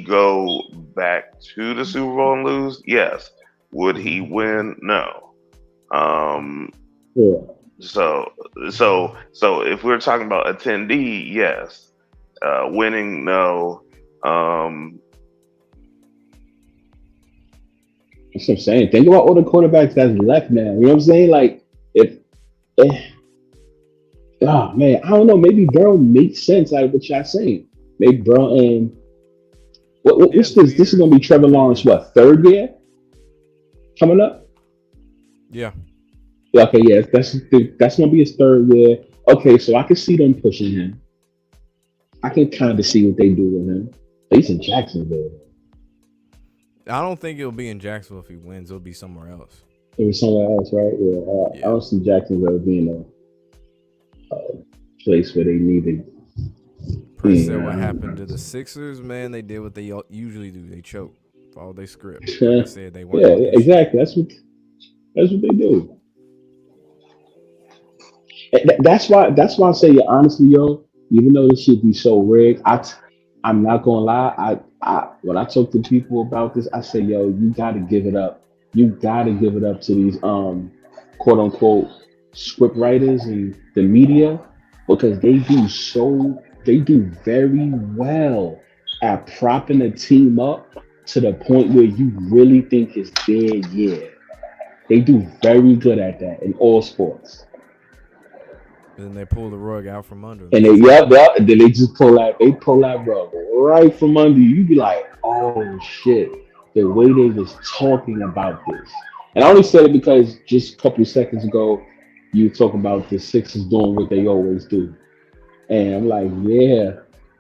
go back to the Super Bowl and lose? Yes. Would he win? No. Um, Yeah, so so if we're talking about attendee, yes. Winning, no. Um, that's what I'm saying. Think about all the quarterbacks that's left now. You know what I'm saying? Like, if, eh, oh man, I don't know. Maybe Burrow makes sense out of what y'all saying. Maybe Burrow and Yeah, what's this? This is gonna be Trevor Lawrence, what, third year coming up? Yeah. Yeah, okay, yeah, that's gonna be his third year. Okay, so I can see them pushing him. I can kind of see what they do with him. He's in Jacksonville. I don't think it'll be in Jacksonville if he wins. It'll be somewhere else. It was somewhere else, right? Yeah, I don't see Jacksonville being a place where they need to. Prince said what happened to the Sixers, man. They did what they usually do. They choke. Followed their script. Like I said, they weren't. Yeah, gonna do shit. exactly. That's what they do. That's why I say, honestly, yo, even though this should be so rigged, I'm not gonna lie. I when I talk to people about this, I say, yo, you gotta give it up. You gotta give it up to these quote unquote script writers and the media, because they do very well at propping a team up to the point where you really think it's their year. They do very good at that in all sports. And then they pull the rug out from under them. And and then they just pull that rug right from under you. You be like, oh shit, the way they was talking about this. And I only said it because just a couple of seconds ago, you were talking about the Sixers doing what they always do. And I'm like, yeah,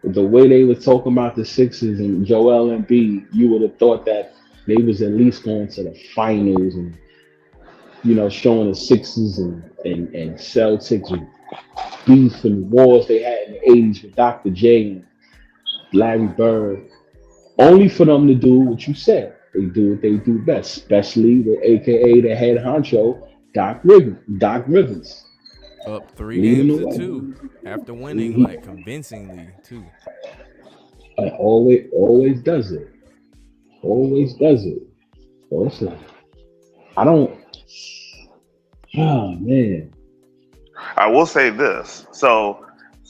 the way they were talking about the Sixers and Joel Embiid, you would have thought that they was at least going to the finals and, showing the Sixers and Celtics and beef and wars they had in the 80s with Dr. J and Larry Bird, only for them to do what you said. They do what they do best, especially with AKA the head honcho, Doc Rivers. Up 3 Leading games the to way. 2 after winning like convincingly too. Always does it. Always does it. So I don't. Oh man. I will say this. So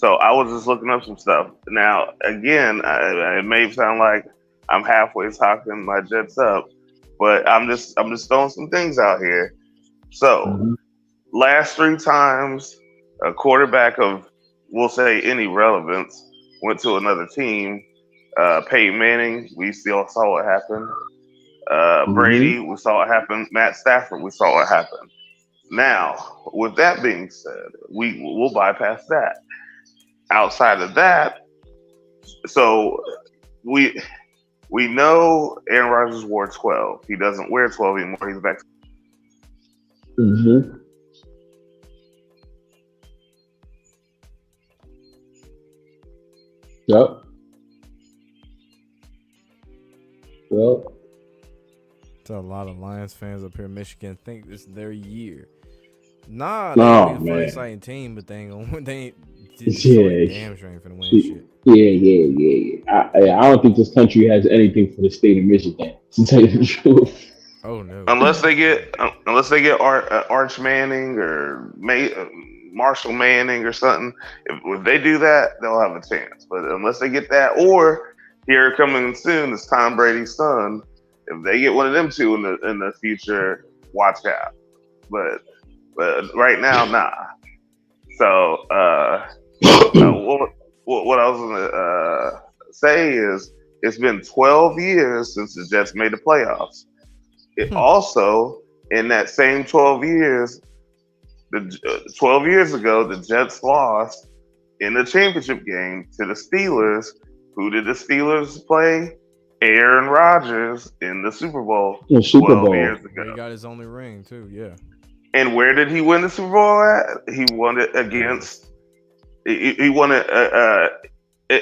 I was just looking up some stuff. Now, again, it may sound like I'm halfway talking my Jets up, but I'm just throwing some things out here. So, Mhm. last 3 times a quarterback of, we'll say, any relevance went to another team. Peyton Manning, we still saw it happen. Brady, we saw it happen. Matt Stafford, we saw it happen. Now, with that being said, we'll bypass that. Outside of that, so we know Aaron Rodgers wore 12. He doesn't wear 12 anymore. He's back. Mhm. Yep. Well, So a lot of Lions fans up here in Michigan think this is their year. Nah, Oh, they gonna be a fun, man. exciting team, but they ain't gonna. They ain't. Yeah. Damn sure ain't finna win Yeah, shit. yeah. I don't think this country has anything for the state of Michigan, to tell you the truth. Oh no. Unless they get Arch Manning or Marshall Manning or something. If they do that, they'll have a chance. But unless they get that, or here coming soon is Tom Brady's son. If they get one of them two in the future, watch out. But right now, nah. So what I was gonna say is, it's been 12 years since the Jets made the playoffs. it also in that same 12 years, 12 years ago, the Jets lost in the championship game to the Steelers. Who did the Steelers play? Aaron Rodgers in the Super Bowl In Super 12 Bowl. years He ago. got his only ring too. Yeah. And where did he win the Super Bowl at? He won it against. He won it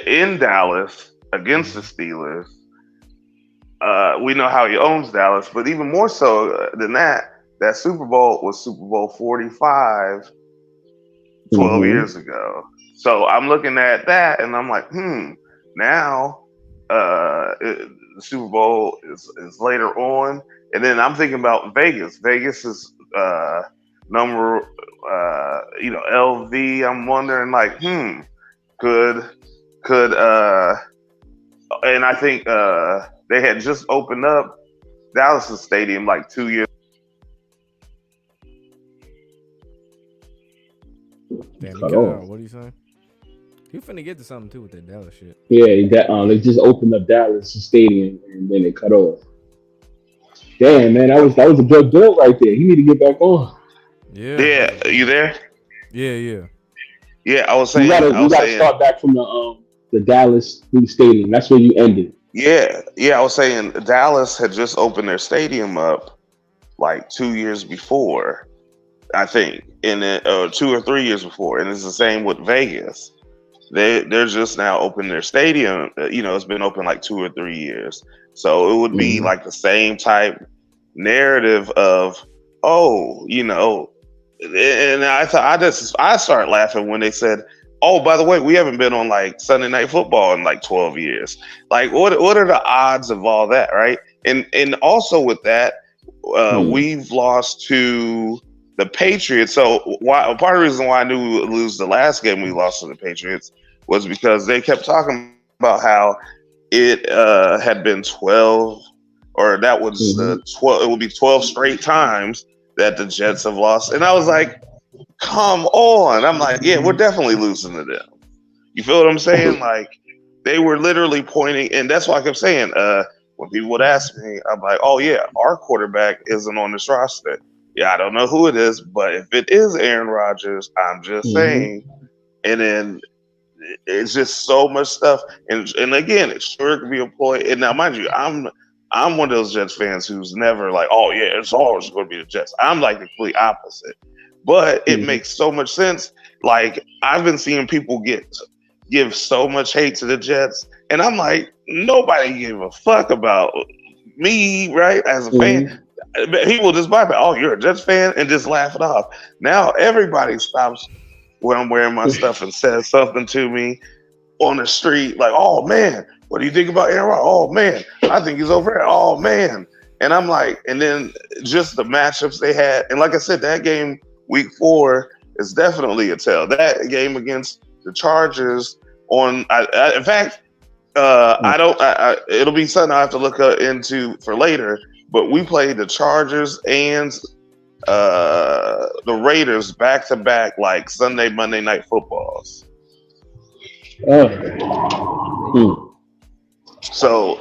in Dallas against the Steelers. We know how he owns Dallas, but even more so than that, that Super Bowl was Super Bowl 45 12 years ago. So I'm looking at that and I'm like, now the Super Bowl is later on. And then I'm thinking about Vegas. Vegas is number, LV. I'm wondering like, could, and I think they had just opened up Dallas' stadium like 2 years. Damn, he Cut got off. out. What are you saying? You finna get to something too with that Dallas shit. Yeah, they just opened up Dallas Stadium and then it cut off. Damn, man, that was a good build right there. He need to get back on. Yeah. Yeah, you there? Yeah. Yeah, I was saying. You gotta start back from the Dallas new stadium. That's where you ended. Yeah. I was saying Dallas had just opened their stadium up like 2 years before, I think, in 2 or 3 years before, and it's the same with Vegas. They're just now opening their stadium. It's been open like 2 or 3 years, so it would be like the same type narrative of, and I started laughing when they said, oh, by the way, we haven't been on like Sunday Night Football in like 12 years. Like, what are the odds of all that, right? And also with that, we've lost to the Patriots. So part of the reason why I knew we would lose the last game we lost to the Patriots was because they kept talking about how it had been 12, or that was 12. It would be 12 straight times that the Jets have lost, and I was like, come on. I'm like, yeah, we're definitely losing to them. You feel what I'm saying? Like, they were literally pointing, and that's why I kept saying, when people would ask me, I'm like, oh yeah, our quarterback isn't on this roster. Yeah, I don't know who it is, but if it is Aaron Rodgers, I'm just saying. And then it's just so much stuff, and again, it sure could be employed. And now, mind you, I'm one of those Jets fans who's never like, oh yeah, it's always going to be the Jets. I'm like the complete opposite. But it makes so much sense. Like, I've been seeing people give so much hate to the Jets, and I'm like, nobody gave a fuck about me, right? As a fan, people just bypass. Oh, you're a Jets fan, and just laugh it off. Now everybody stops when I'm wearing my stuff and says something to me on the street, like, "Oh man, what do you think about Aaron Rodgers? Oh man, I think he's over there. Oh man." And I'm like, and then just the matchups they had, and like I said, that game Week 4 is definitely a tell. That game against the Chargers in fact, it'll be something I have to look into for later. But we played the Chargers and the Raiders back to back, like Sunday, Monday night footballs. So,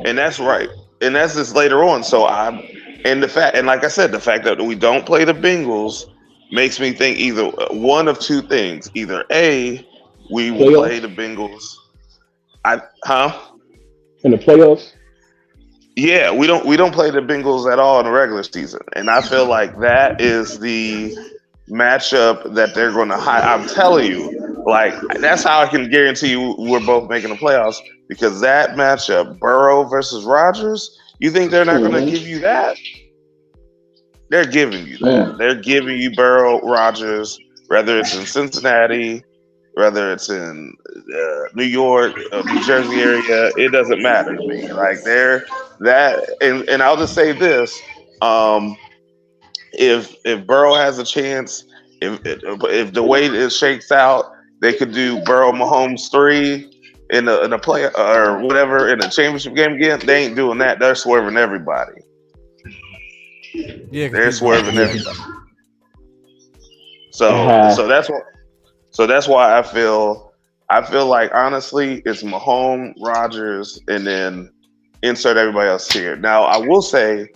and that's right, and that's just later on. So like I said, the fact that we don't play the Bengals makes me think either one of two things: either A, we will play the Bengals. In the playoffs? Yeah, we don't play the Bengals at all in the regular season, and I feel like that is the matchup that they're going to hide. I'm telling you, like, that's how I can guarantee you we're both making the playoffs, because that matchup, Burrow versus Rodgers, you think they're not going to give you that? They're giving you that. They're giving you Burrow, Rodgers, whether it's in Cincinnati, whether it's in New York, New Jersey area, it doesn't matter to me. Like, they're that, and I'll just say this: if Burrow has a chance, if the way it shakes out, they could do Burrow Mahomes 3 in a play or whatever in a championship game again. They ain't doing that. They're swerving everybody. Yeah, they're swerving everybody. So that's why I feel like, honestly, it's Mahomes, Rodgers, and then insert everybody else here. Now, I will say,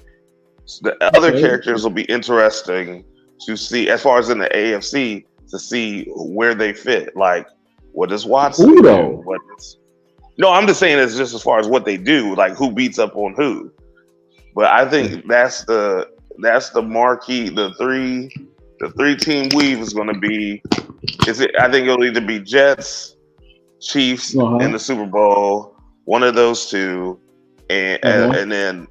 The other Okay. characters will be interesting to see, as far as in the AFC, to see where they fit. Like, what does Watson Who do? though? No, I'm just saying it's just as far as what they do, like who beats up on who. But I think that's the marquee. The three team weave is going to be. I think it'll either be Jets, Chiefs in the Super Bowl, one of those two, and then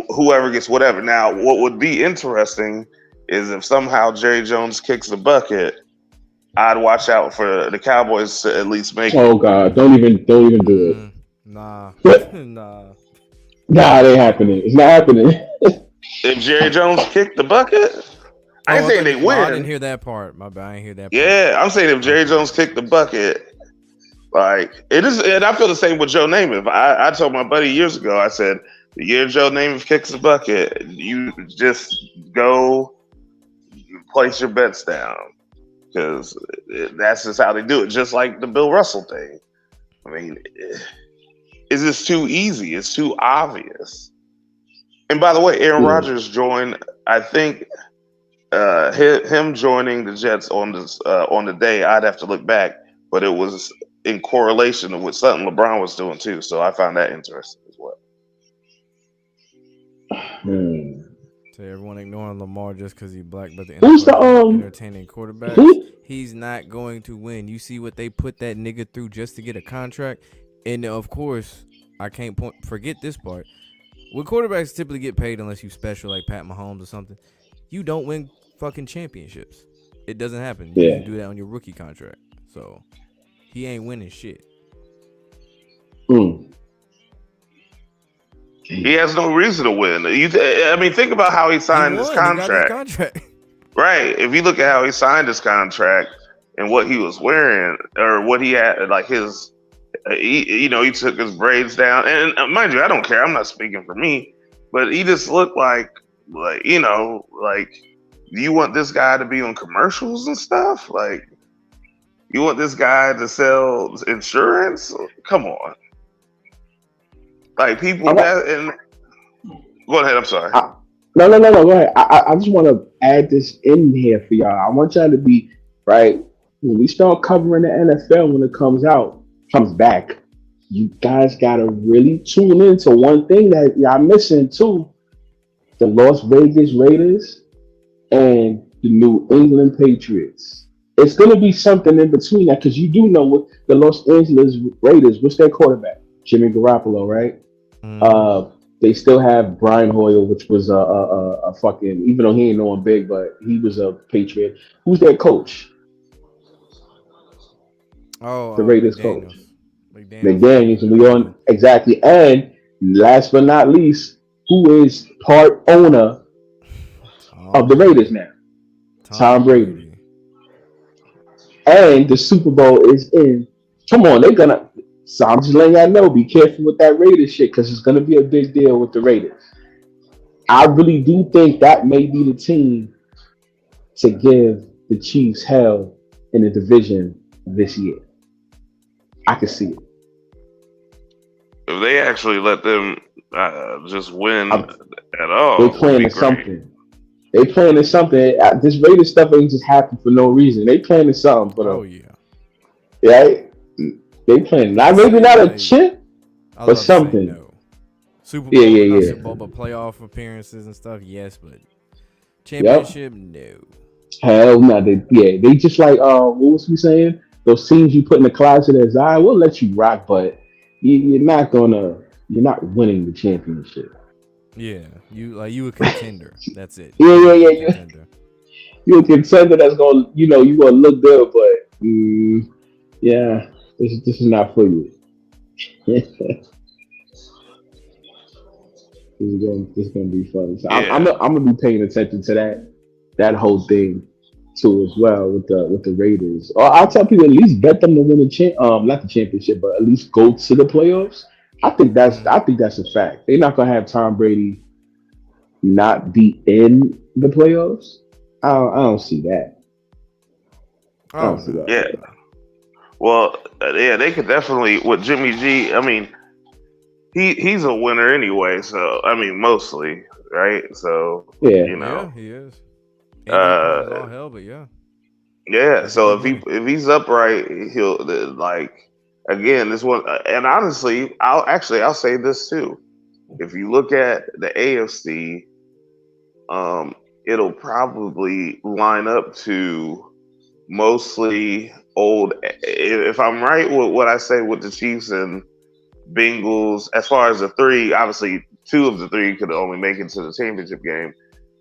whoever gets whatever. Now, what would be interesting is if somehow Jerry Jones kicks the bucket. I'd watch out for the Cowboys to at least make. Oh God! Don't even do it. Nah. Nah. Nah, it ain't happening. It's not happening. If Jerry Jones kicked the bucket, I ain't saying they win. I didn't hear that part. My bad, I didn't hear that part. Yeah, I'm saying if Jerry Jones kicked the bucket, like it is, and I feel the same with Joe Namath. I told my buddy years ago, I said, the year Joe Namath kicks the bucket, you just go place your bets down. Because that's just how they do it. Just like the Bill Russell thing. I mean, it's just too easy. It's too obvious. And by the way, Aaron Rodgers joined. I think him joining the Jets on the day. I'd have to look back, but it was in correlation with something LeBron was doing too. So I found that interesting as well. So everyone ignoring Lamar just because he's black, but the Who's the entertaining quarterback. He's not going to win. You see what they put that nigga through just to get a contract, and of course, I can't forget this part. When quarterbacks typically get paid unless you special like Pat Mahomes or something, you don't win fucking championships. It doesn't happen. You can do that on your rookie contract. So he ain't winning shit. He has no reason to win. I mean, think about how he signed his contract. Right. If you look at how he signed his contract and what he was wearing or what he had, like his, he took his braids down. And mind you, I don't care. I'm not speaking for me, but he just looked like you want this guy to be on commercials and stuff? Like, you want this guy to sell insurance? Come on. Like, people that, and go ahead. I'm sorry. No. Go ahead. I just want to add this in here for y'all. I want y'all to be right when we start covering the NFL when it comes back. You guys gotta really tune into one thing that y'all missing too: the Las Vegas Raiders and the New England Patriots. It's gonna be something in between that because you do know what the Los Angeles Raiders. What's their quarterback? Jimmy Garoppolo, right? They still have Brian Hoyer, which was a fucking, even though he ain't no one big, but he was a Patriot. Who's their coach? The Raiders coach. McDaniels. And we on exactly. And last but not least, who is part owner of the Raiders now? Tom Brady. And the Super Bowl is in. Come on, they're gonna. So I'm just letting y'all know, be careful with that Raiders shit because it's going to be a big deal with the Raiders. I really do think that may be the team to give the Chiefs hell in the division this year. I can see it. If they actually let them just win at all, they're planning something. They planning something. This Raiders stuff ain't just happen for no reason. They planning something. But yeah. They playing maybe not a chip, but something. No. Super Bowl, Super Bowl, but playoff appearances and stuff, yes, but championship, no. Hell no. They just like what was we saying? Those teams you put in the closet as we'll let you rock, but you're not winning the championship. Yeah, you a contender. That's it. Yeah. You're a contender that's gonna you gonna look good, but yeah. This is not for you. This is gonna be fun. So I'm gonna be paying attention to that whole thing too as well with the Raiders. Or I'll tell people at least bet them to win not the championship, but at least go to the playoffs. I think that's a fact. They're not gonna have Tom Brady not be in the playoffs. I don't see that. I don't see that. Yeah. Well, they could definitely with Jimmy G. I mean, he's a winner anyway. So I mean, mostly, right? So Yeah. you know, Yeah, he is. MVP is uh, all hell, but yeah, yeah. he's a So good winner. if he's upright, he'll like again this one. And honestly, I'll say this too. If you look at the AFC, it'll probably line up to mostly old. If I'm right with what I say with the Chiefs and Bengals, as far as the three, obviously two of the three could only make it to the championship game,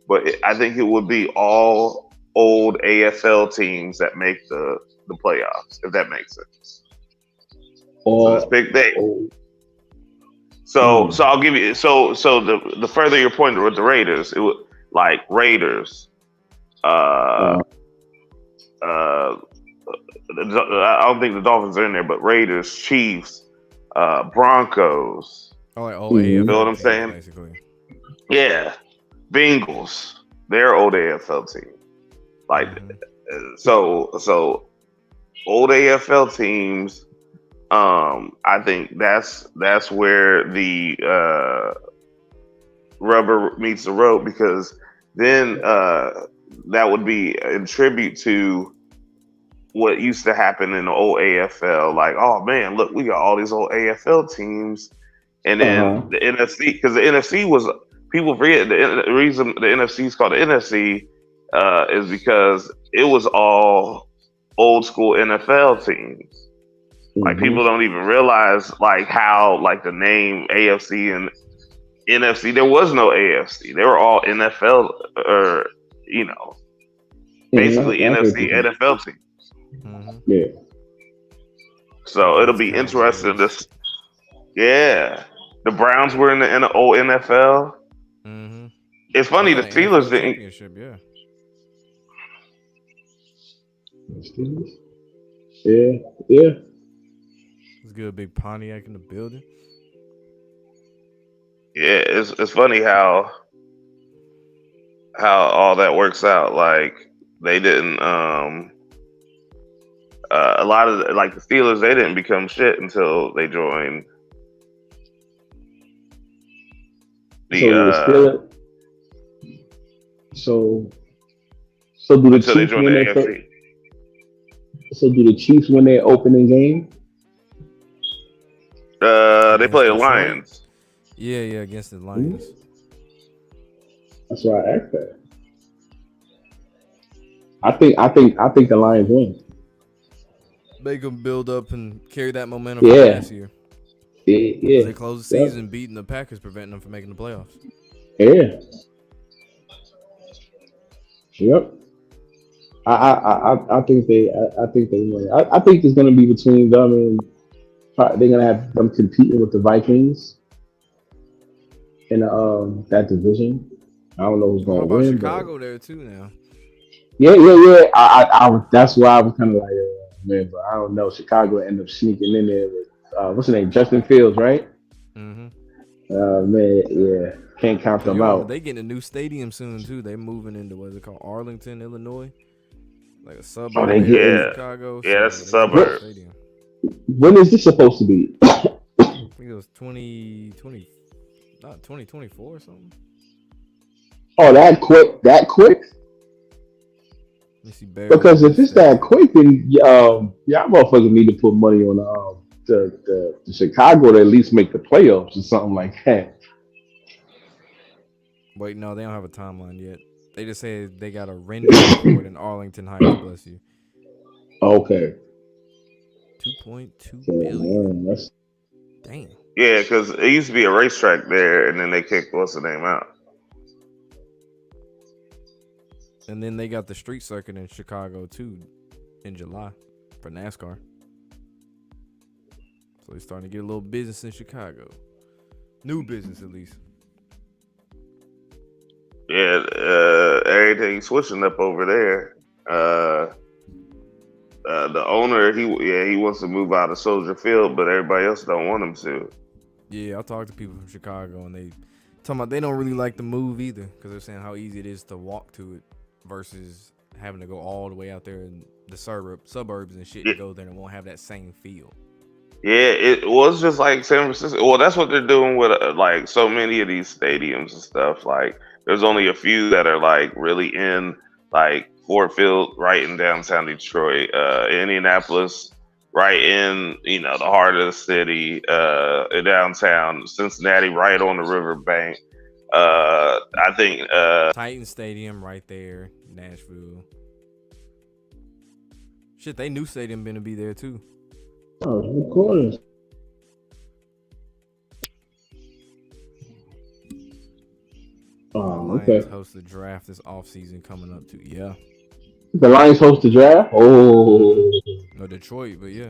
but I think it would be all old AFL teams that make the playoffs, if that makes sense. So this Or, big day. or So I'll give you so the further your point with the Raiders, it would like Raiders, uh, uh, I don't think the Dolphins are in there, but Raiders, Chiefs, Broncos. Oh, like old Mhm. Feel what AFL I'm teams, saying? basically. Yeah, Bengals, they're old AFL team. Like Mhm. so old AFL teams. I think that's where the rubber meets the road because then that would be in tribute to what used to happen in the old AFL. Like, oh man, look, we got all these old AFL teams, and then uh-huh. the NFC because the NFC was people forget the reason the NFC is called the NFC is because it was all old school NFL teams. Like Hmm. people don't even realize like how like the name AFC and NFC. There was no AFC. They were all NFL or you know Yeah, basically I get NFC you. NFL teams. Mhm. Yeah. So it'll Giants, be interesting. Cowboys. This yeah, the Browns were in the old NFL. Mhm. It's They funny got the an Steelers NFL didn't. championship. Yeah. Yeah. Yeah. It's good. Big Pontiac in the building. Yeah, it's funny how all that works out. Like they didn't. A lot of like the Steelers, they didn't become shit until they joined the So the Steelers. So so do the until they Chiefs joined the win their first? AFC. So do the Chiefs win their opening game? They Against play the Detroit. Lions. Yeah, against the Hmm? Lions. That's why I asked that. I think the Lions win. They can build up and carry that momentum from Yeah. last year. Yeah. Because Yeah. they closed the Yep. season beating the Packers, preventing them from making the playoffs. Yeah. Yep. I think they win. I think it's gonna be between them and they're gonna have them competing with the Vikings in that division. I don't know who's How gonna about win, but Chicago there too now? yeah. That's why I was kind of like, man, but I don't know. Chicago ended up sneaking in there with what's his name, Justin Fields, right? Mm-hmm. Man, yeah, can't count But them you remember out. they getting a new stadium soon too. They moving into what is it called, Arlington, Illinois, like a Oh, suburb they area of getting. Yeah, Chicago. yeah, So that's a they got a new What? suburb. stadium. When is this supposed to be? I think it was 2020, not 2024 or something. Oh, that quick? That quick? Let me see. Bear with Because me. if it's Stats. that quick, then y'all motherfuckers need to put money on the Chicago to at least make the playoffs or something like that. Wait, no, they don't have a timeline yet. They just say they got a rendezvous for it in Arlington Heights. Bless you. Okay. 2.2 So, billion. that's Damn. Yeah, because it used to be a racetrack there, and then they kicked what's the name out. And then they got the street circuit in Chicago too in July for NASCAR. So they're starting to get a little business in Chicago. New business at least. Yeah, everything switching up over there. The owner, he wants to move out of Soldier Field, but everybody else don't want him to. Yeah, I talked to people from Chicago and they talking about they don't really like the move either because they're saying how easy it is to walk to it versus having to go all the way out there in the suburbs and shit Yeah, to go there and won't have that same feel. Yeah, it was just like San Francisco. Well, that's what they're doing with like so many of these stadiums and stuff. Like, there's only a few that are like really in like Ford Field, right in downtown Detroit, Indianapolis, right in the heart of the city, downtown Cincinnati, right on the riverbank. I think Titan Stadium right there, Nashville. Shit, they new stadium gonna be there too. Oh, of course. Oh, Lions okay. host the draft this offseason coming up too. Yeah, The Lions host the draft. Oh, no Detroit, but yeah.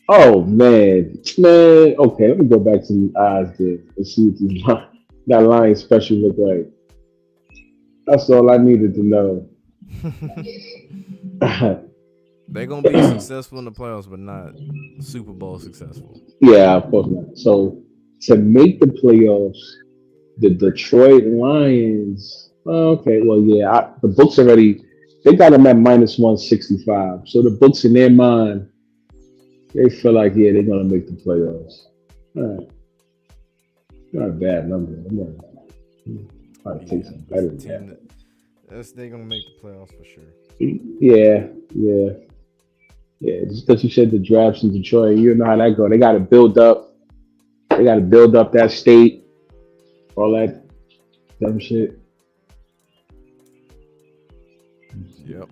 oh man. Okay, let me go back to the odds there and see what that Lions special look like. That's all I needed to know. They're gonna be successful in the playoffs, but not Super Bowl successful. Yeah, of course not. So to make the playoffs, the Detroit Lions. Okay, well, yeah, the books already they got them at -165. So the books in their mind, they feel like they're gonna make the playoffs. All right, not a bad number. I'm gonna try to take some better than that. They're gonna make the playoffs for sure. Yeah. Just because you said the drafts in Detroit, you know how that go. They got to build up. They got to build up that state, all that dumb shit. Yep.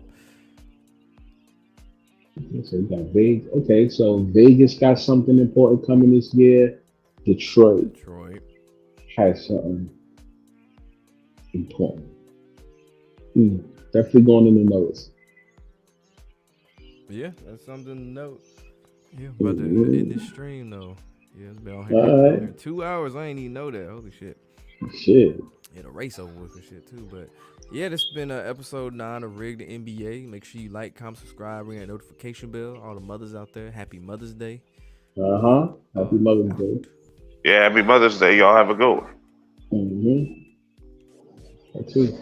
So we got Vegas. Okay, so Vegas got something important coming this year. Detroit has something important. Definitely going in the notes. Yeah, that's something to note. Yeah, about to end this stream though. Yeah, it's been on here, All right. here 2 hours. I ain't even know that. Holy shit. Shit. Yeah, the race over with and shit too. But yeah, this has been episode 9 of Rigged the NBA. Make sure you like, comment, subscribe, ring that notification bell. All the mothers out there, happy Mother's Day. Happy Mother's Day. yeah, happy Mother's Day. Y'all have a good one. That's it.